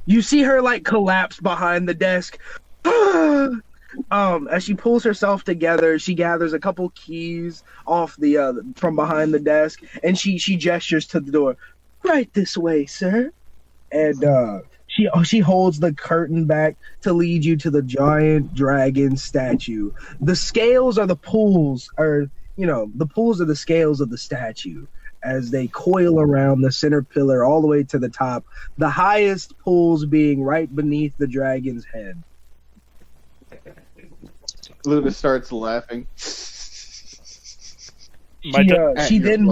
You see her like collapse behind the desk. As she pulls herself together, she gathers a couple keys off the from behind the desk, and she gestures to the door. Right this way, sir. And she holds the curtain back to lead you to the giant dragon statue. The scales are the pools, the pools are the scales of the statue as they coil around the center pillar all the way to the top. The highest pools being right beneath the dragon's head. Luna starts laughing. She then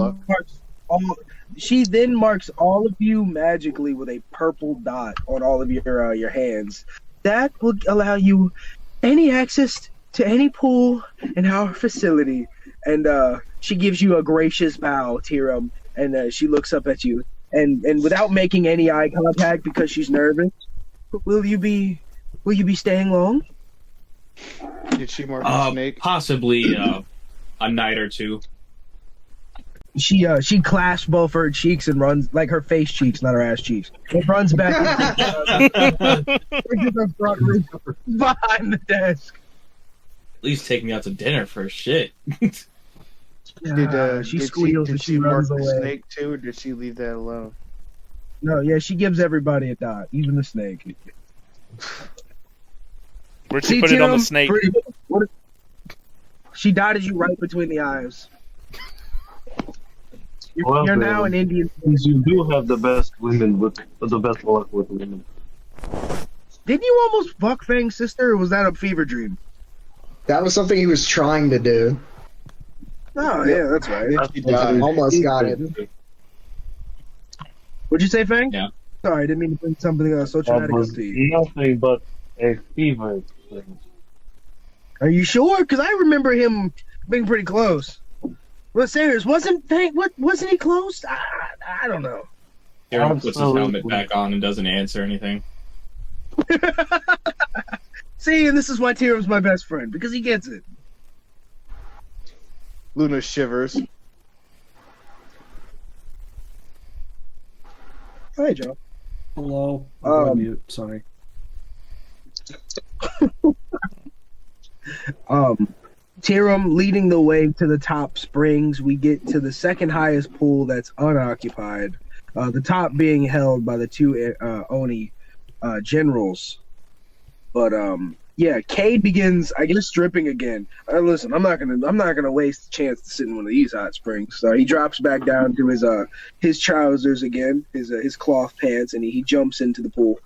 marks all of you magically with a purple dot on all of your hands. That will allow you any access to any pool in our facility. And she gives you a gracious bow, Tyrum, and she looks up at you. And without making any eye contact because she's nervous, will you be staying long? Did she mark a snake? Possibly a night or two. She clasps both her cheeks and runs, like her face cheeks, not her ass cheeks. It runs back into the front room behind the desk. At least take me out to dinner for shit. She squeals and she runs mark away. the snake too, or did she leave that alone? No, yeah, she gives everybody a dot, even the snake. Where'd she put it on the snake? She dotted you right between the eyes. You're now an Indian. You do have the best women with the best luck with women. Didn't you almost fuck Fang's sister, or was that a fever dream? That was something he was trying to do. Oh yeah, that's right. Almost got it. What'd you say, Fang? Yeah. Sorry, I didn't mean to bring something so traumatic up to you. Nothing but a fever thing. Are you sure? Because I remember him being pretty close. Well, serious, wasn't he close? I don't know. Tyrum puts his helmet back on and doesn't answer anything. See, and this is why Tyrum's my best friend, because he gets it. Luna shivers. Hi, Joe. Hello. I'm on mute. Sorry. Tyrum leading the way to the top springs. We get to the second highest pool that's unoccupied. The top being held by the two Oni generals. But yeah, Kade begins, I guess, stripping again. Listen, I'm not gonna waste the chance to sit in one of these hot springs. So he drops back down to his trousers again, his cloth pants, and he jumps into the pool.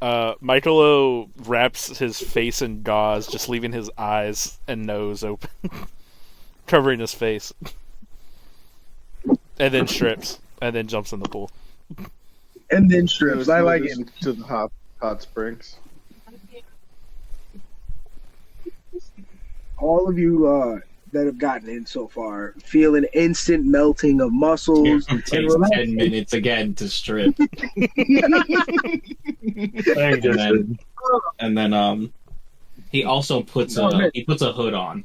Michaelo wraps his face in gauze, just leaving his eyes and nose open, covering his face, and then strips, and then jumps in the pool. And then strips. I like it. To the hot springs. All of you that have gotten in so far feel an instant melting of muscles. It takes 10 minutes again to strip. and then he also puts a hood on.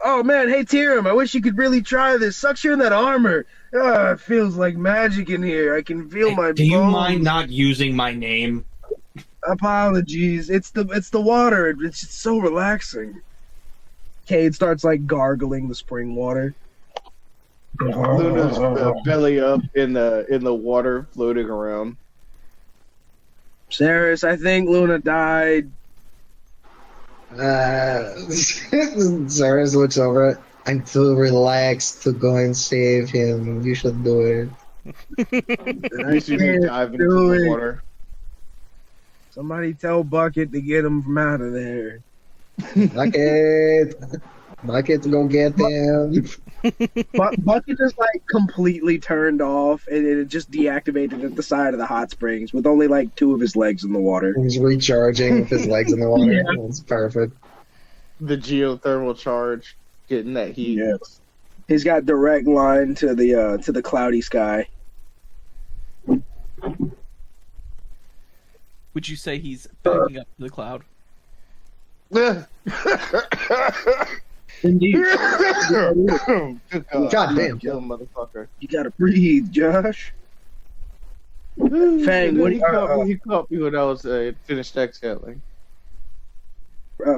Oh man, hey Tyrum, I wish you could really try this. Suction that armor. It feels like magic in here. I can feel my Do you bones. mind not using my name? Apologies. It's the water. It's just so relaxing. Kade starts like gargling the spring water. Luna's belly up in the water, floating around. Ceras, I think Luna died. Ceras looks over it. I'm too relaxed to go and save him. You should do it. I see him dive into the water. Somebody tell Bucket to get him from out of there. Bucket, go get them. Bucket is like completely turned off, and it just deactivated at the side of the hot springs with only like 2 of his legs in the water. He's recharging with his legs in the water. Yeah. That's perfect. The geothermal charge, getting that heat. Yes. He's got direct line to the cloudy sky. Would you say he's backing up to the cloud? Indeed. God damn. Kill motherfucker. You gotta breathe, Josh. Fang, what he caught me when I was finished exhaling.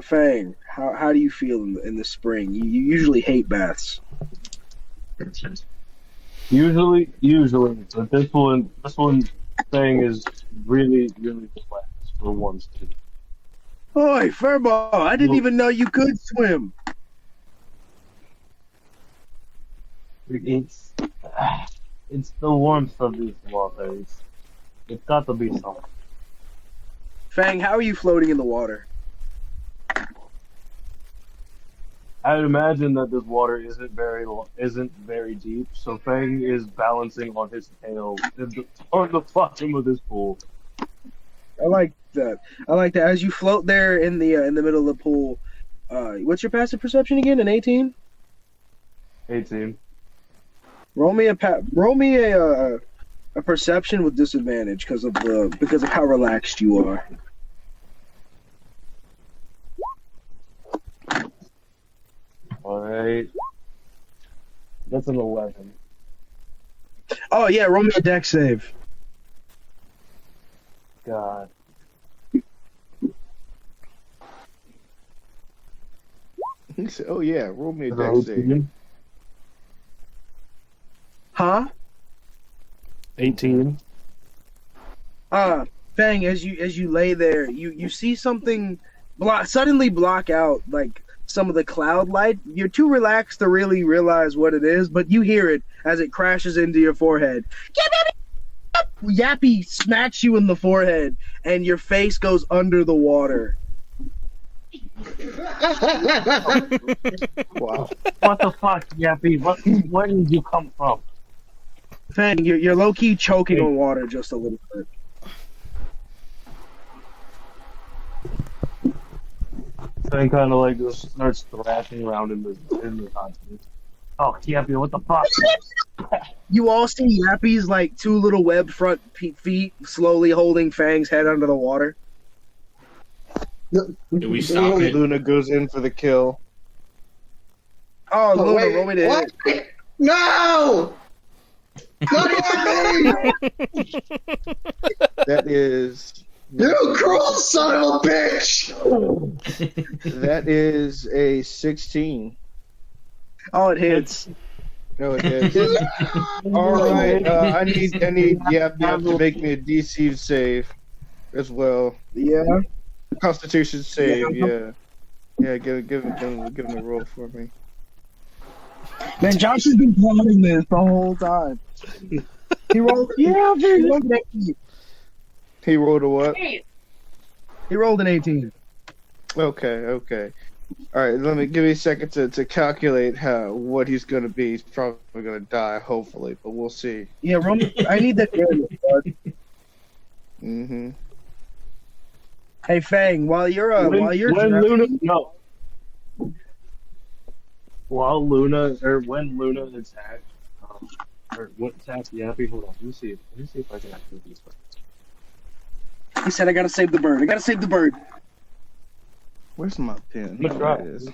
Fang, how do you feel in the spring? You usually hate baths. Usually, but this one thing is really relaxed for once too. Oi, Furball, I didn't even know you could swim. It's the warmth of these waters. It's got to be something. Fang, how are you floating in the water? I would imagine that this water isn't very deep, so Fang is balancing on his tail on the bottom of this pool. I like that. As you float there in the middle of the pool, what's your passive perception again? An 18? 18. Roll me a perception with disadvantage because of how relaxed you are. Alright. That's an 11. Oh yeah, roll me a dex save. God. He said, "Oh yeah, roll me a dex save." Huh? 18. Fang, as you lay there, you see something suddenly block out like some of the cloud light. You're too relaxed to really realize what it is, but you hear it as it crashes into your forehead. Yappy smacks you in the forehead, and your face goes under the water. Wow. What the fuck, Yappy? Where did you come from? Fang, you're low key choking on water just a little bit. Fang kind of like just starts thrashing around in the continent. Oh, Yappy, what the fuck? You all see Yappy's like 2 little webbed front feet slowly holding Fang's head under the water. Do we stop it? Luna goes in for the kill. Oh, Luna, wait, roll me to what? hit. No! Not Yappy! That is. You cruel son of a bitch! That is a 16. Oh, it hits. No, it is. All right. I need Yap to make me a DC save as well. Yeah. Constitution save. Yeah. Give him a roll for me. Man, Josh has been plotting this the whole time. He rolled. Yeah, he rolled an 18. He rolled a what? He rolled an 18. Okay. All right, give me a second to calculate what he's gonna be. He's probably gonna die, hopefully, but we'll see. Yeah, Roman, I need that damage, bud. Mm-hmm. Hey, Fang, while you're When drowning, Luna, no. while Luna, or when Luna attacked, or what attacked Yappy, hold on, let me see if I can actually do this. He said, "I gotta save the bird. I gotta save the bird." Where's my pen? I'm gonna There it is.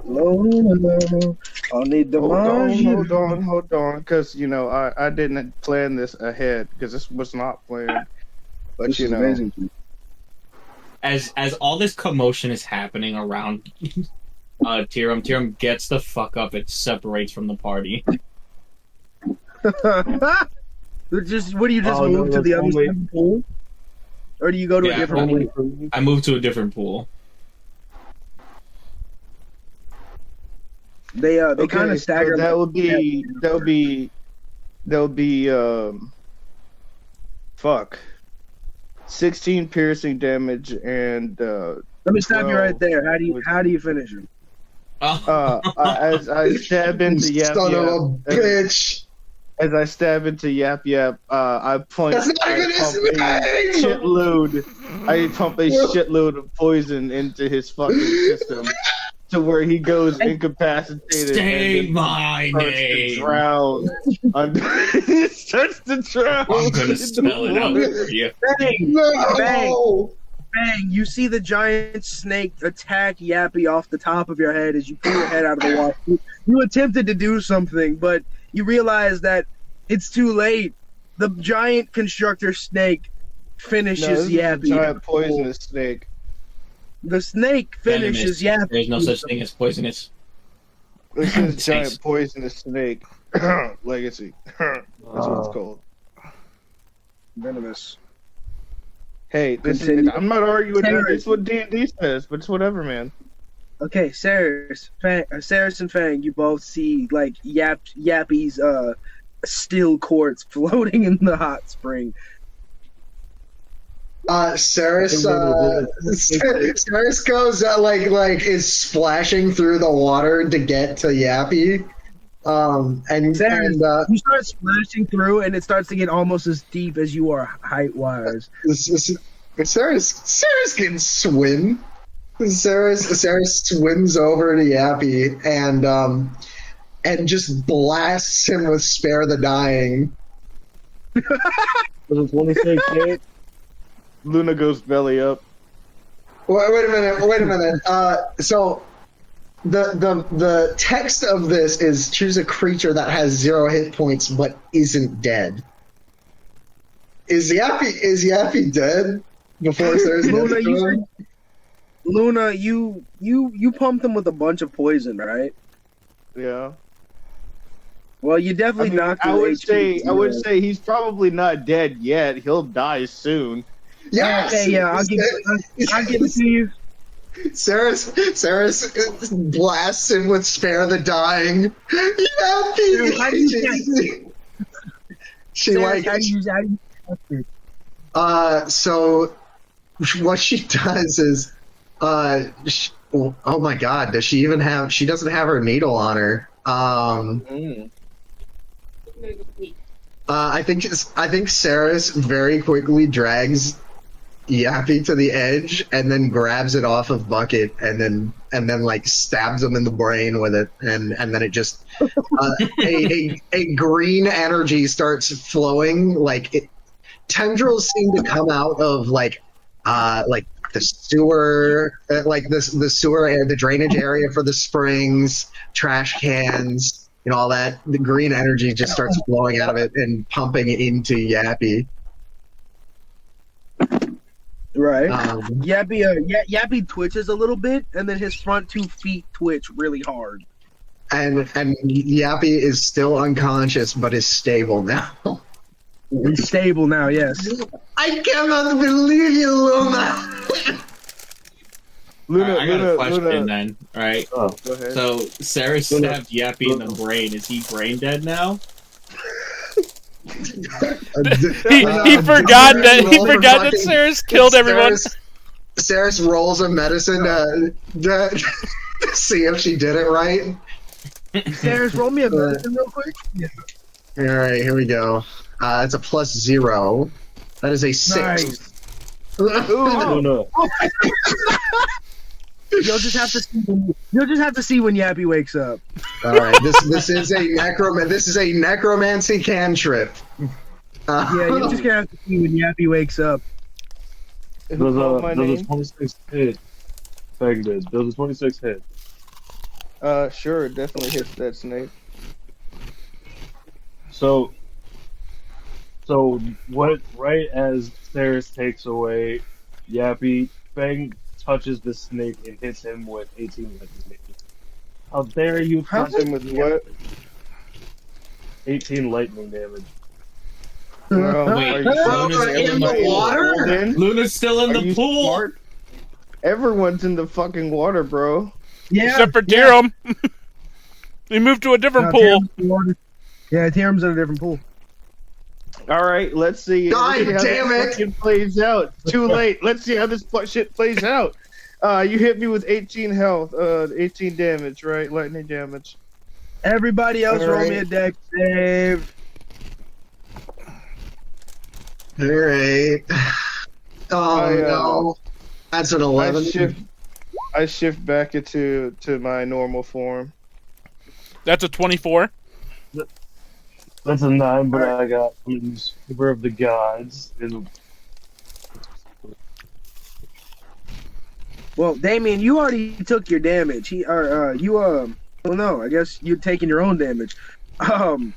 Luna, I'll need the Hold on, because I didn't plan this ahead because this was not planned. But This is amazing. As all this commotion is happening around Tyrum gets the fuck up and separates from the party. What do you just move to the other side of the pool? Or do you go to a different pool? I moved to a different pool. They kind of stagger. So that would be 16 piercing damage and Let me stop you right there. How do you finish him? as I stab into Yap Son Yap, of a bitch. as I stab into Yap Yap, I pump a shitload of poison into his fucking system to where he goes incapacitated. Say and my name. He starts to drown. I'm gonna spell it out for you. Bang! You see the giant snake attack Yappy off the top of your head as you pull your head out of the water. You attempted to do something, but you realize that it's too late. The giant constructor snake finishes Yappy. Giant poisonous snake. The snake finishes Yappy. There's no such thing as poisonous. This is giant poisonous snake. Legacy. That's what it's called. Venomous. Hey, I'm not arguing that. It's what D&D says, but it's whatever, man. Okay, Ceras and Fang, you both see like Yappy's steel quartz floating in the hot spring. Ceras goes like is splashing through the water to get to Yappy. Ceras, you start splashing through, and it starts to get almost as deep as you are height-wise. Ceras can swim. Ceras swims over to Yappy and just blasts him with "Spare the Dying." Was it 26 hit? Luna goes belly up. Wait a minute. So the text of this is choose a creature that has 0 hit points but isn't dead. Is Yappy dead before Ceras gets to him? Luna, you pumped him with a bunch of poison, right? Yeah. Well, you definitely knocked him. I would say he's probably not dead yet. He'll die soon. Yes. Okay, yeah, I'll give it to you. Ceras blasts him with "Spare the Dying." So what she does is, oh my god, does she even have? She doesn't have her needle on her. I think Ceras very quickly drags Yappy to the edge and then grabs it off of Bucket and then like stabs him in the brain with it and then it just a green energy starts flowing tendrils seem to come out of like the sewer the sewer area, the drainage area for the springs, trash cans, all that. The green energy just starts flowing out of it and pumping into Yappy. Right. Yappy twitches a little bit, and then his front 2 feet twitch really hard. And Yappy is still unconscious, but is stable now. He's stable now, yes. I cannot believe you, Luna. I got a question then. All right. Oh, go ahead. So Ceras stabbed Yappy in the brain. Is he brain dead now? He forgot that Ceras killed everyone. Ceras rolls a medicine to see if she did it right. Ceras, roll me a medicine real quick. Yeah. All right, here we go. It's a +0. That is a 6. Nice. Oh, no. You'll just have to see. You'll just have to see when Yappy wakes up. All right, this is a necromancy cantrip. Yeah, you're just gonna have to see when Yappy wakes up. Who called my Does a name? 26 hit? Fang did. Does a 26 hit? Sure, it definitely hits that snake. So what? Right as Ceras takes away Yappy, Fang touches the snake and hits him with 18 lightning damage. How dare you touch Him with what? 18 lightning damage. Well, Wait, are you Luna's smart? in the Everybody water? pulled in? Luna's still in Are the you pool. smart? Everyone's in the fucking water, bro. Yeah, Except for Tyrum. He moved to a different pool. Yeah, Tyrum's in a different pool. All right, let's see. God Let's see how damn this it. fucking plays out. Too late. Let's see how this shit plays out. You hit me with 18 health, 18 damage, right? Lightning damage. Everybody else, All roll right. me a deck save. All right. Oh I, no, that's an 11. I shift back into my normal form. That's a 24. That's a 9, but I got Keeper of the Gods. Well, Damien, you already took your damage. Well, no, I guess you're taking your own damage. Damn.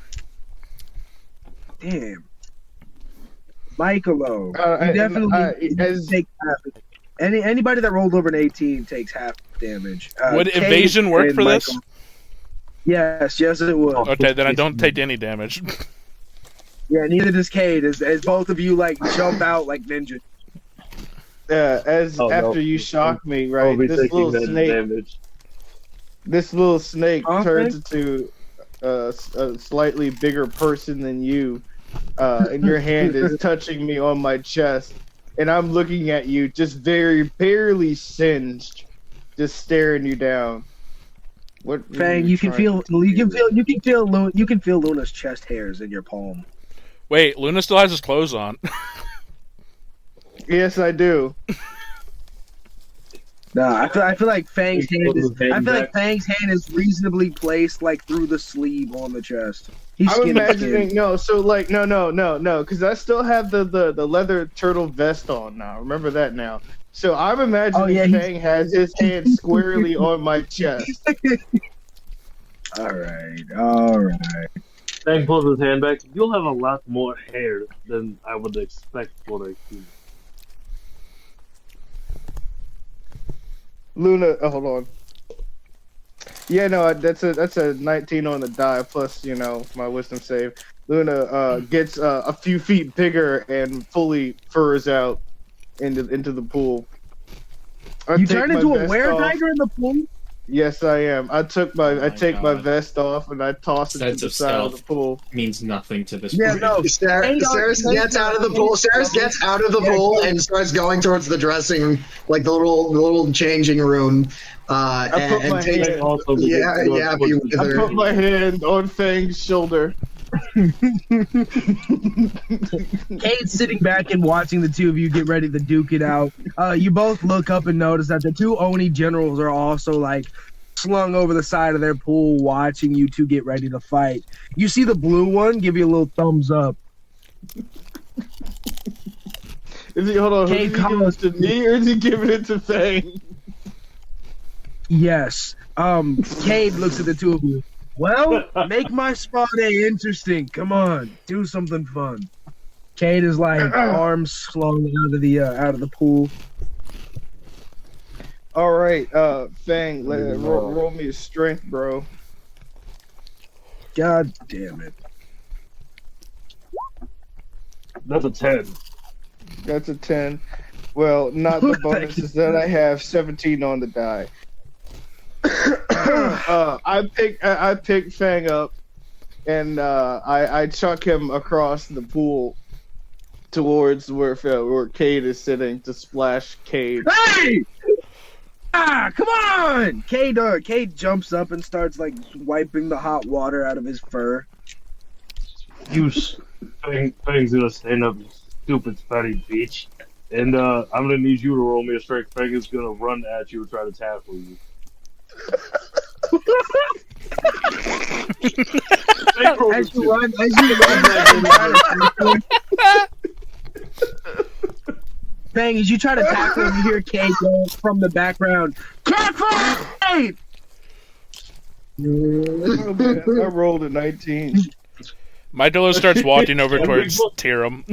Michaelo, you definitely take half. Anybody that rolled over an 18 takes half damage. Would Kate evasion work and for this? Michael- Yes, it would. Okay, then I don't take any damage. Yeah, neither does Cade, as both of you like jump out like ninja. After you shock me, right? I'll be This taking little that snake. damage. This little snake Okay. turns into a slightly bigger person than you, and your hand is touching me on my chest, and I'm looking at you, just very barely singed, just staring you down. What? Fang, you can feel Luna's chest hairs in your palm. Wait, Luna still has his clothes on. Yes, I do. No, I feel like Fang's hand is. Hang I feel like back. Fang's hand is reasonably placed, like through the sleeve on the chest. He's I'm skin to imagining skin. no, so like no, because I still have the leather turtle vest on now. Remember that now. So I'm imagining yeah, Fang has his hand squarely on my chest. All right. Fang pulls his hand back. You'll have a lot more hair than I would expect for a human. Luna, hold on. Yeah, no, that's a 19 on the die plus my wisdom save. Luna gets a few feet bigger and fully furs out into the pool. You turn into a were-tiger in the pool? Yes, I am. I take my God. vest off and I toss it Sense to the of side of stealth. the pool. Means nothing to this. Yeah, party. no. Ceras gets out of the pool. Ceras gets out of the pool and starts going towards the dressing, like the little changing room. And takes, hand- Also, I put my hand on Fang's shoulder. Kate's sitting back and watching the two of you get ready to duke it out. You both look up and notice that the two Oni generals are also like slung over the side of their pool watching you two get ready to fight. You see the blue one give you a little thumbs up. Hold on, Kate is he giving it to me or is he giving it to Fang? Yes. Cade looks at the two of you. Well, make my spa day interesting. Come on, do something fun. Cade is like arms slung out of the pool. All right, Fang, roll me a strength, bro. God damn it. That's a 10. That's a 10. Well, not the bonuses that I have. 17 on the die. I pick Fang up, and I chuck him across the pool towards where Cade is sitting to splash Cade. Hey! Come on! Cade jumps up and starts like wiping the hot water out of his fur. Fang's gonna stand up, you stupid fatty bitch. And I'm gonna need you to roll me a strength. Fang is gonna run at you and try to tackle you. As you run, Bang, as you try to tackle him, you hear Kate go from the background. Can't fight! Oh, man, I rolled a 19. Michaelo starts walking over towards Tyrum.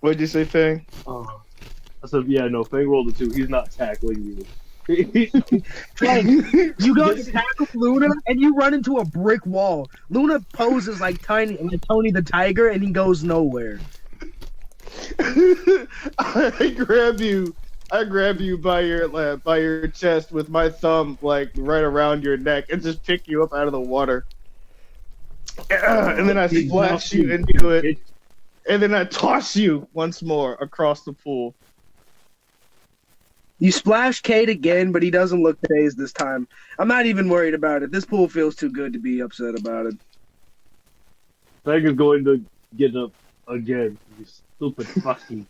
What'd you say, Fang? I said, yeah, no, Fang rolled a 2. He's not tackling you. Fang, you go to tackle Luna, and you run into a brick wall. Luna poses like Tony the Tiger, and he goes nowhere. I grab you by your chest with my thumb like right around your neck and just pick you up out of the water. And then I splash you into it. And then I toss you once more across the pool. You splash Kate again, but he doesn't look phased this time. I'm not even worried about it. This pool feels too good to be upset about it. Fang is going to get up again. You stupid fucking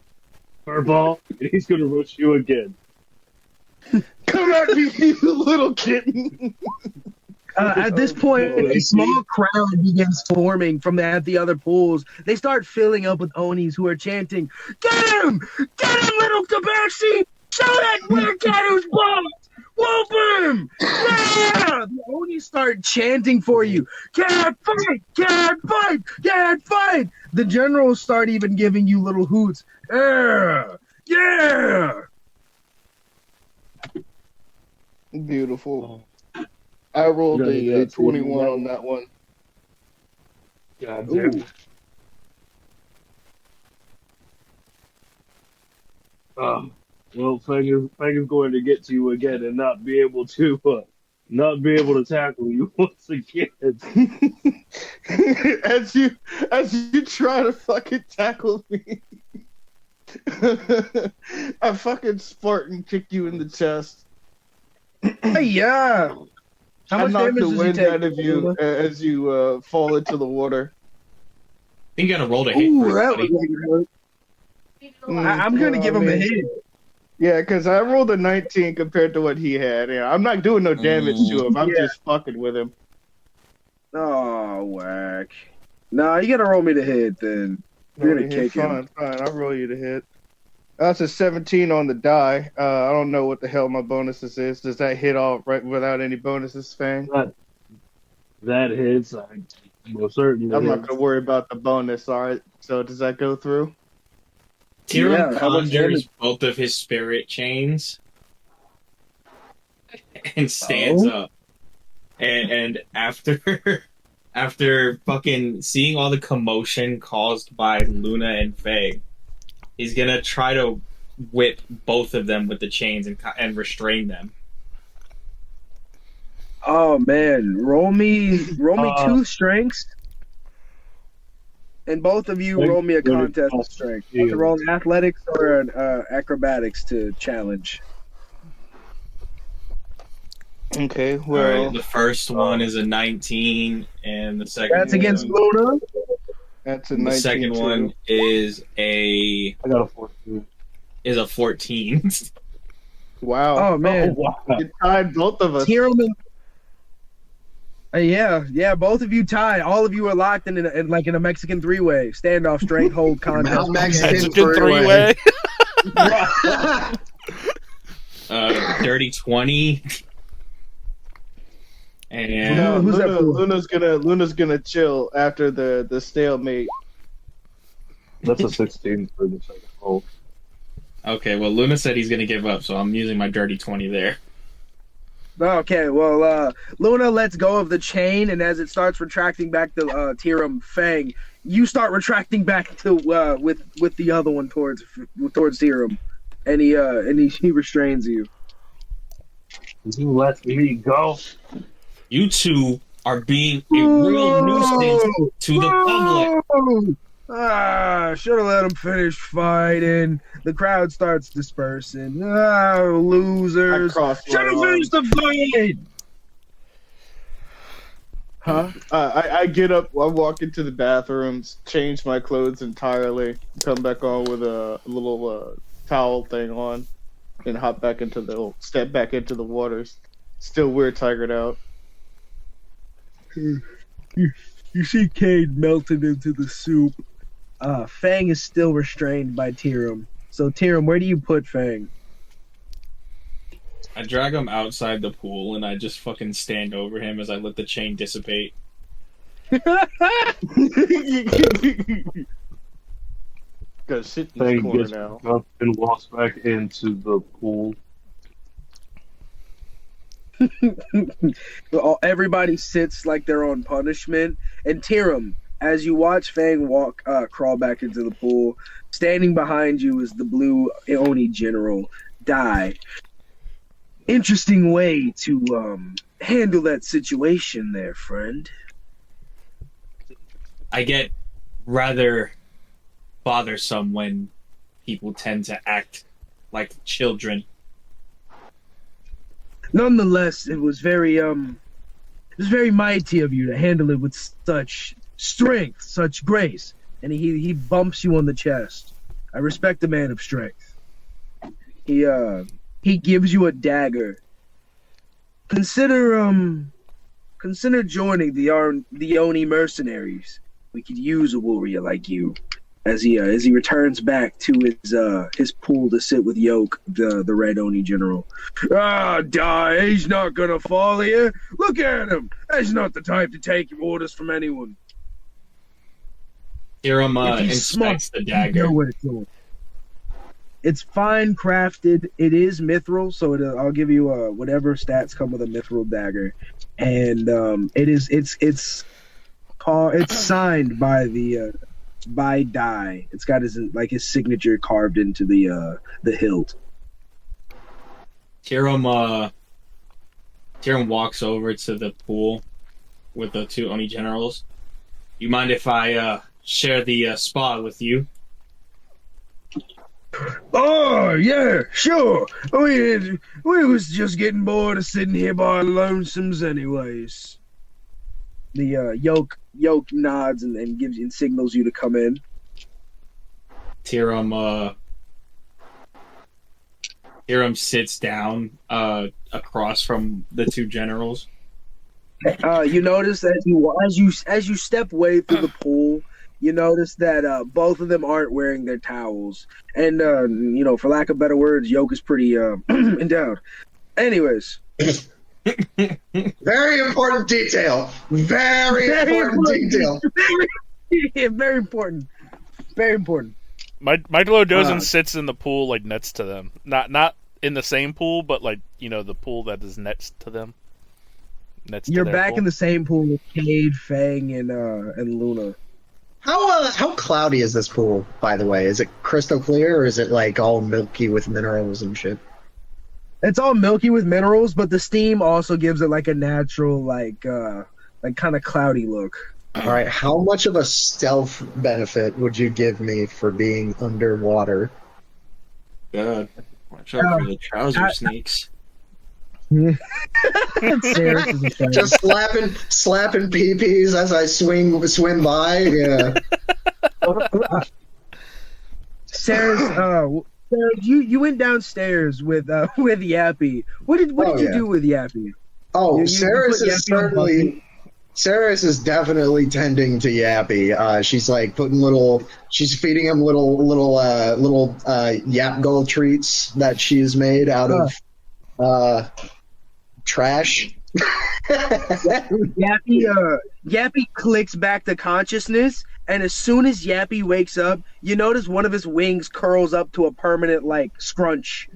furball. And he's going to rush you again. Come at me, you little kitten. At this point, a small crowd begins forming from at the other pools. They start filling up with Onis who are chanting, "Get him! Get him, little Tabaxi! Show that weird cat who's balls! Whoop him! Yeah!" The Onis start chanting for you. Can't fight! Can't fight! Can't fight! The generals start even giving you little hoots. Yeah! Yeah! Beautiful. I rolled a 21 on that one. God damn. Well, Fang is going to get to you again and not be able to tackle you once again. as you try to fucking tackle me, I fucking Spartan kick you in the chest. Hey, yeah. I knock the wind out of you as you fall into the water. I think you gotta roll to hit. I'm gonna give him a hit. Yeah, because I rolled a 19 compared to what he had. Yeah, I'm not doing no damage to him. I'm just fucking with him. Oh, whack. Nah, you gotta roll me to hit then. You're gonna kick him. Fine. I'll roll you to hit. That's a 17 on the die. I don't know what the hell my bonuses is. Does that hit all right without any bonuses, Fang? That hits. I most certainly. I'm not gonna worry about the bonus. All right. So does that go through? Tyrum conjures both of his spirit chains and stands up. And after fucking seeing all the commotion caused by Luna and Faye, he's gonna try to whip both of them with the chains and restrain them. Oh man, roll me 2 strengths, and both of you roll me a contest of strength. You can roll an athletics or an acrobatics to challenge. Okay, well, the first one is a 19, and the second that's against Luna. That's a 19. The second one is I got a 14. Is a 14. Wow. Oh man, you tied both of us. Yeah, both of you tied. All of you are locked in a Mexican 3-way standoff, strength hold contest. Mexican 3-way. Dirty 20. And no, Luna's gonna chill after the stalemate. That's a 16 for the second roll. Okay, well, Luna said he's gonna give up, so I'm using my dirty 20 there. Okay, well, Luna lets go of the chain, and as it starts retracting back to Tyrum, Fang, you start retracting back to with the other one towards Tyrum, and he restrains you. You let me go. You two are being a real nuisance to the public. Should have let him finish fighting. The crowd starts dispersing. Losers. Should have finished the fight. Huh? I get up, I walk into the bathrooms, change my clothes entirely, come back on with a little towel thing on, and step back into the waters. Still weird tigered out. You see Cade melted into the soup. Fang is still restrained by Tyrum. So Tyrum, where do you put Fang? I drag him outside the pool and I just fucking stand over him as I let the chain dissipate. Got shit in this Fang corner gets now. up and walks back into the pool. Everybody sits like they're on punishment. And Tyrum, as you watch Fang crawl back into the pool, standing behind you is the blue Oni general, Dai. Interesting way to handle that situation there, friend. I get rather bothersome when people tend to act like children. Nonetheless, it was very mighty of you to handle it with such strength, such grace. And he bumps you on the chest. I respect a man of strength. He gives you a dagger. Consider joining the Oni mercenaries. We could use a warrior like you. As he returns back to his pool to sit with Yoke, the Red Oni general. Die! He's not gonna fall here. Look at him. He's not the type to take orders from anyone. Tyrum If he's inspects smart, the dagger. you know what it's doing. It's fine crafted. It is mithril, so I'll give you whatever stats come with a mithril dagger, and it's signed by Dai. It's got his signature carved into the hilt. Tyrum walks over to the pool with the two Oni generals. You mind if I share the spa with you? Oh yeah, sure. We was just getting bored of sitting here by our lonesomes, anyways. The yoke nods and gives and signals you to come in. Tyrum sits down across from the two generals. You notice as you step away through the pool, you notice that both of them aren't wearing their towels, and for lack of better words, Yoke is pretty endowed. Anyways. Very important detail. Very important detail. Very important. Very important. Michaelo goes and sits in the pool like next to them. Not in the same pool, but the pool that is next to them. You're back pool. in the same pool with Cade, Fang, and Luna. How cloudy is this pool, by the way? Is it crystal clear, or is it like all milky with minerals and shit? It's all milky with minerals, but the steam also gives it like a natural, kind of cloudy look. All right, how much of a stealth benefit would you give me for being underwater? God, watch out for the trouser snakes. Just slapping pee-pees as I swim by. Yeah. Ceras, you went downstairs with Yappy. What did you do with Yappy? Oh, Ceras is definitely tending to Yappy. She's like she's feeding him little yap gold treats that she's made out of trash. Yappy clicks back to consciousness, and as soon as Yappy wakes up, you notice one of his wings curls up to a permanent scrunch.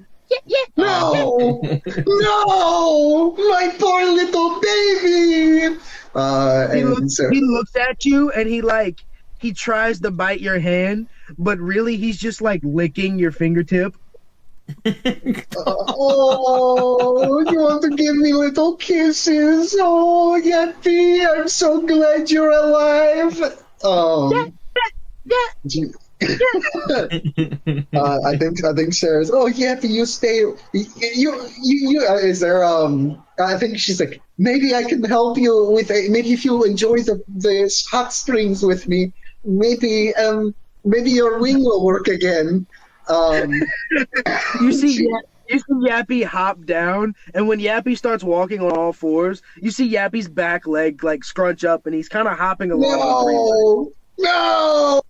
No, no, my poor little baby. He looks at you and he tries to bite your hand, but really he's just licking your fingertip. Oh, you want to give me little kisses? Oh, Yappy, I'm so glad you're alive. I think Sarah's. Oh yeah, but you stay. Is there? I think she's like. Maybe I can help you with. Maybe if you enjoy the hot springs with me, maybe maybe your wing will work again. You see Yappy hop down, and when Yappy starts walking on all fours, you see Yappy's back leg like scrunch up, and he's kind of hopping along. No,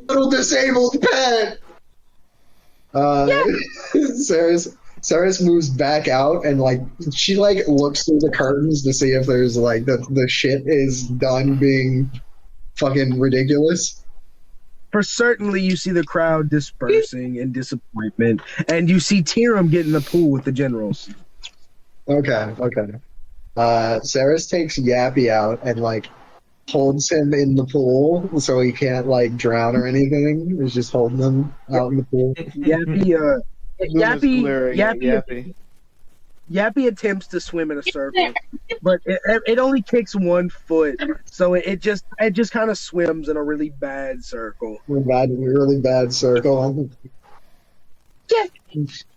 little disabled pet. Ceres moves back out and like she like looks through the curtains to see if there's like the shit is done being fucking ridiculous. For certainly, you see the crowd dispersing in disappointment, and you see Tyrum get in the pool with the generals. Okay. Ceres takes Yappy out and like holds him in the pool so he can't like drown or anything. He's just holding him out in the pool. Yappy attempts to swim in a circle, but it only kicks 1 foot, so it just kind of swims in a really bad circle. Really bad circle.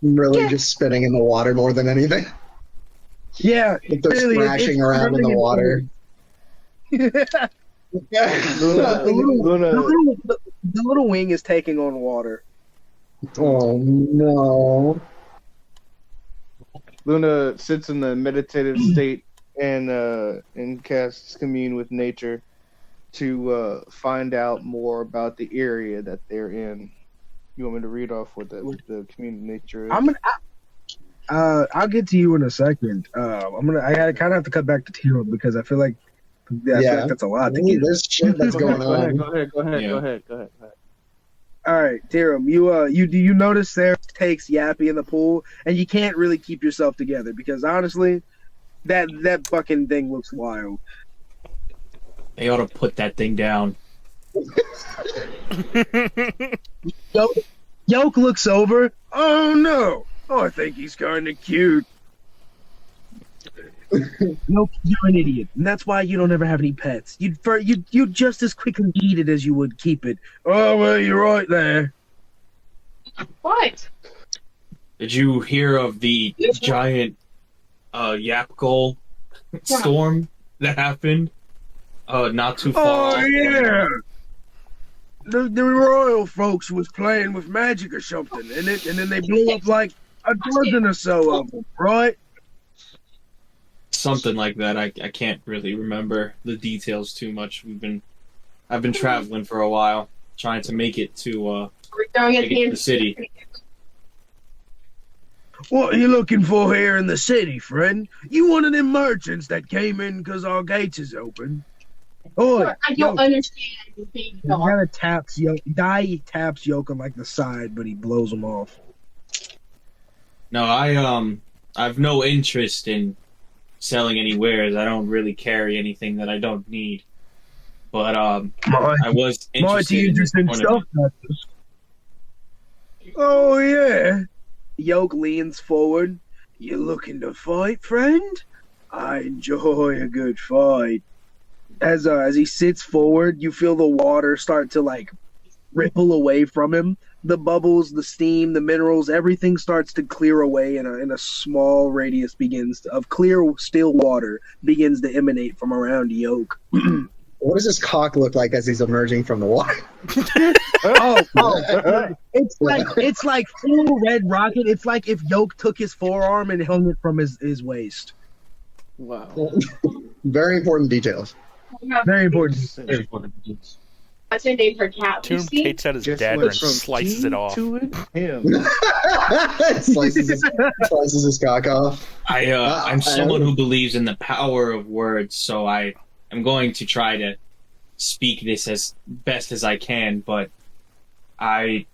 Really just spinning in the water more than anything. Yeah, like they're splashing around in the water. The little wing is taking on water. Oh no. Luna sits in the meditative state and casts commune with nature to find out more about the area that they're in. You want me to read off what the commune with nature is? I'll get to you in a second. I kind of have to cut back to Tyrum because I feel like that's a lot to get. There's shit that's going on. Go ahead. All right, Tyrum, you notice Sarah takes Yappy in the pool, and you can't really keep yourself together because honestly, that fucking thing looks wild. They ought to put that thing down. Yoke looks over. Oh no! Oh, I think he's kind of cute. Nope, you're an idiot, and that's why you don't ever have any pets. You'd just as quickly eat it as you would keep it. Oh well, you're right there. What? Did you hear of the giant yap goal storm that happened not too far? Oh yeah. The royal folks was playing with magic or something, and then they blew up like a dozen or so of them, right? Something like that. I can't really remember the details too much. I've been traveling for a while, trying to make it to the city. What are you looking for here in the city, friend? You one of them merchants that came in because our gates is open? Oh, I don't understand, big he dog. kind of taps Yoke on like the side, but he blows him off. No, I've no interest in selling any wares. I don't really carry anything that I don't need. But I was interested in this stuff. Oh yeah. Yoke leans forward. You looking to fight, friend? I enjoy a good fight. As he sits forward, you feel the water start to like ripple away from him. The bubbles, the steam, the minerals, everything starts to clear away, and a small radius of clear, still water begins to emanate from around Yoke. What does his cock look like as he's emerging from the water? It's like full red rocket. It's like if Yoke took his forearm and hung it from his waist. Wow. Very important details. Very important. What's her name? Her cat. Tyrum takes out his dagger and slices it off. Slices his cock off. I'm someone who believes in the power of words, so I am going to try to speak this as best as I can, but I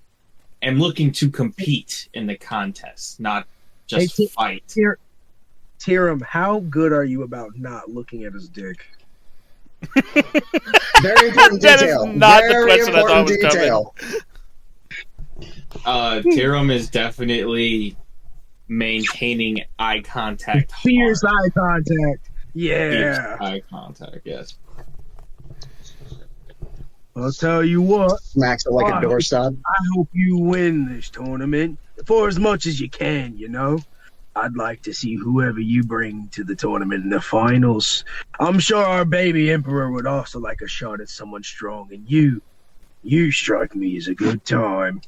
am looking to compete in the contest, not just fight. Tyrum, how good are you about not looking at his dick? Very important That detail. is not the Very question I thought was detail. Tyrum is definitely maintaining eye contact. Fierce eye contact. Yeah. Fierce eye contact, yes. I'll tell you what. Smacks it like a doorstop. I hope you win this tournament for as much as you can, you know? I'd like to see whoever you bring to the tournament in the finals. I'm sure our baby emperor would also like a shot at someone strong, and you strike me as a good time.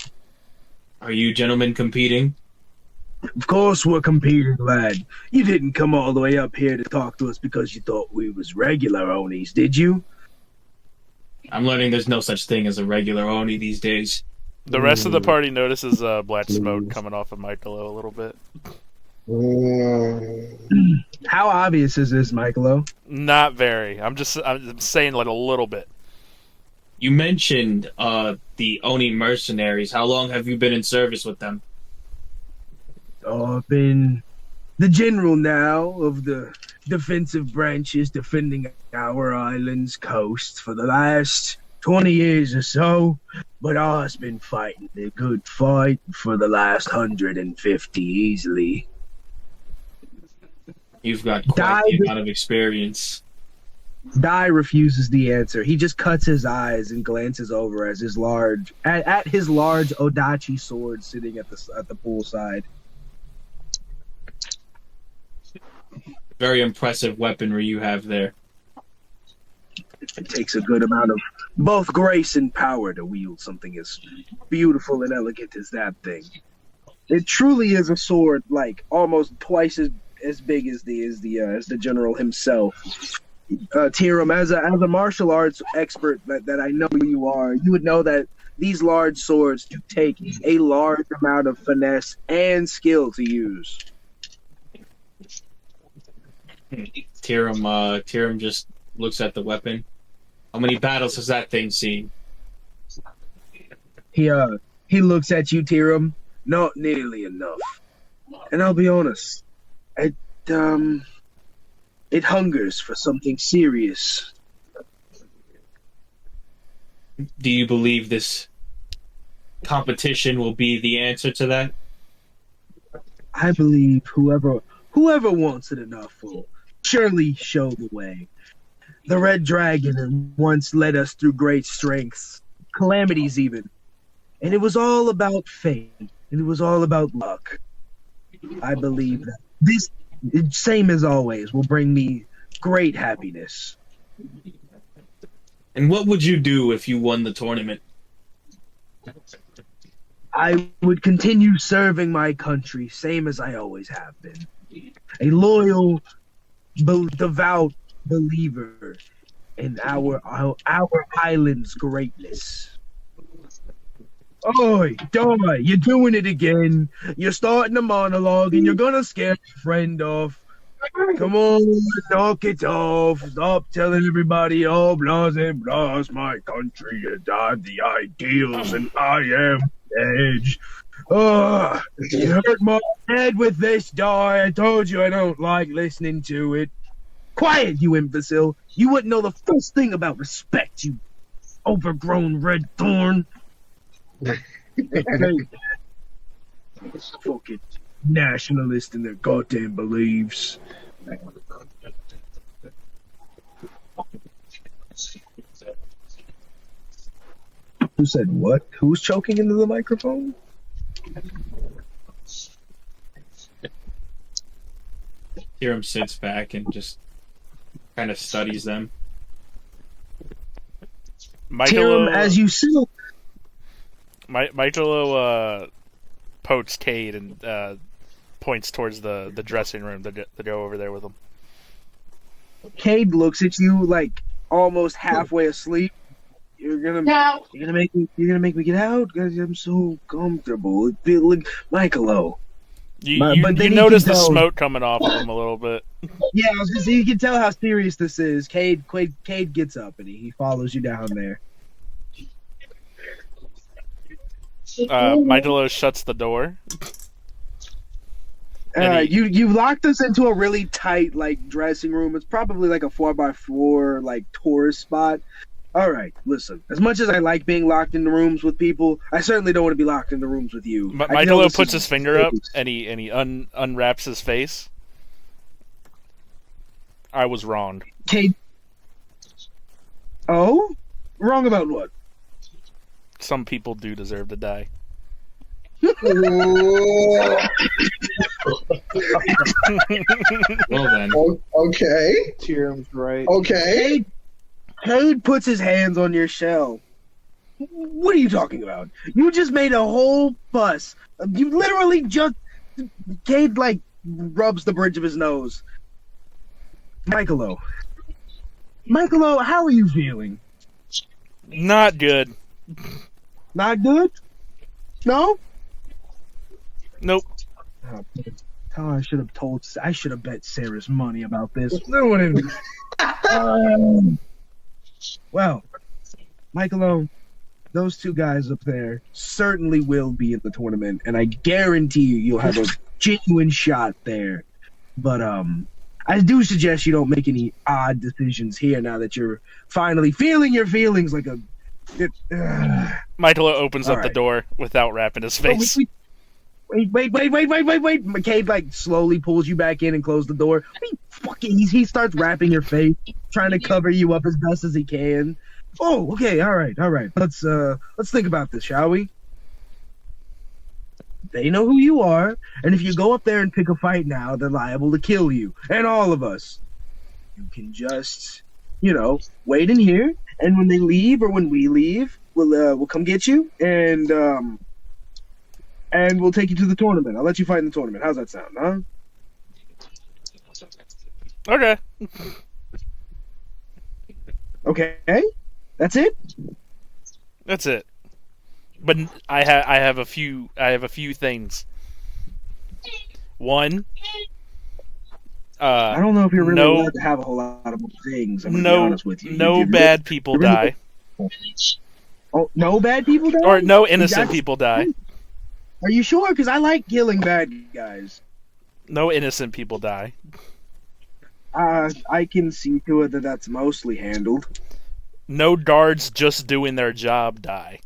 Are you gentlemen competing? Of course we're competing, lad. You didn't come all the way up here to talk to us because you thought we was regular Onis, did you? I'm learning there's no such thing as a regular Oni these days. The rest of the party notices black smoke coming off of Michaelo a little bit. How obvious is this, Michaelo? Not very. I'm saying like a little bit. You mentioned the Oni mercenaries. How long have you been in service with them? I've been the general now of the defensive branches defending our island's coast for the last 20 years or so, but I've been fighting a good fight for the last 150 easily. You've got quite the amount of experience. Dai refuses the answer. He just cuts his eyes and glances over as his large Odachi sword sitting at the poolside. Very impressive weaponry you have there. It takes a good amount of both grace and power to wield something as beautiful and elegant as that thing. It truly is a sword, like almost twice as big as the general himself. Tyrum, as a martial arts expert that I know you are, you would know that these large swords do take a large amount of finesse and skill to use. Tyrum just looks at the weapon. How many battles has that thing seen? He looks at you, Tyrum. Not nearly enough. And I'll be honest, it hungers for something serious. Do you believe this competition will be the answer to that? I believe whoever wants it enough will surely show the way. The Red Dragon once led us through great strengths, calamities even. And it was all about fate, and it was all about luck. I believe that this, same as always, will bring me great happiness. And what would you do if you won the tournament? I would continue serving my country, same as I always have been. A loyal, devout believer in our island's greatness. Oi, Dai, you're doing it again. You're starting a monologue and you're gonna scare your friend off. Come on, knock it off. Stop telling everybody, oh, blase, blase, my country has died the ideals and I am the edge. Oh, you hurt my head with this, Dai. I told you I don't like listening to it. Quiet, you imbecile. You wouldn't know the first thing about respect, you overgrown red thorn. Fucking nationalist in their goddamn beliefs. Who said what? Who's choking into the microphone? Tyrum sits back and just kind of studies them. Tyrum, as you sit. Michaelo pokes Kade and points towards the dressing room to go over there with him. Kade looks at you like almost halfway asleep. You're gonna make me get out because I'm so comfortable. It feels like Michaelo. You notice the smoke coming off of him a little bit. Yeah, I was gonna say you can tell how serious this is. Kade gets up and he follows you down there. Michaelo shuts the door. You locked us into a really tight dressing room. It's probably like a 4x4 tourist spot. All right, listen. As much as I like being locked in the rooms with people, I certainly don't want to be locked in the rooms with you. Michaelo puts his finger up and he unwraps his face. I was wrong. Kade. Oh, wrong about what? some people do deserve to die. Well then. Okay. Tyrum's right. Okay. Kade puts his hands on your shell. What are you talking about? You just made a whole fuss. You literally just... Kade, like, rubs the bridge of his nose. Michaelo, how are you feeling? Not good. Not good? No? Nope. Oh, I should have bet Ceras money about this. Well, Michaelo, those two guys up there certainly will be in the tournament, and I guarantee you'll have a genuine shot there. But I do suggest you don't make any odd decisions here now that you're finally feeling your feelings like a... Michaelo opens up the right. door without wrapping his face. Wait. Kade, like, slowly pulls you back in and closes the door. He starts wrapping your face, trying to cover you up as best as he can. Oh, okay, all right. Let's think about this, shall we? They know who you are, and if you go up there and pick a fight now, they're liable to kill you, and all of us. You can just, wait in here, and when they leave, or when we leave, we'll come get you, and we'll take you to the tournament. I'll let you fight in the tournament. How's that sound, huh? Okay. Okay? That's it? That's it. But I have a few things. One, I don't know if you're really allowed to have a whole lot of things. I'm gonna be honest with you. No bad people die. Oh, no bad people die? Or no innocent people die. Are you sure? Because I like killing bad guys. No innocent people die. I can see to it that that's mostly handled. No guards just doing their job die.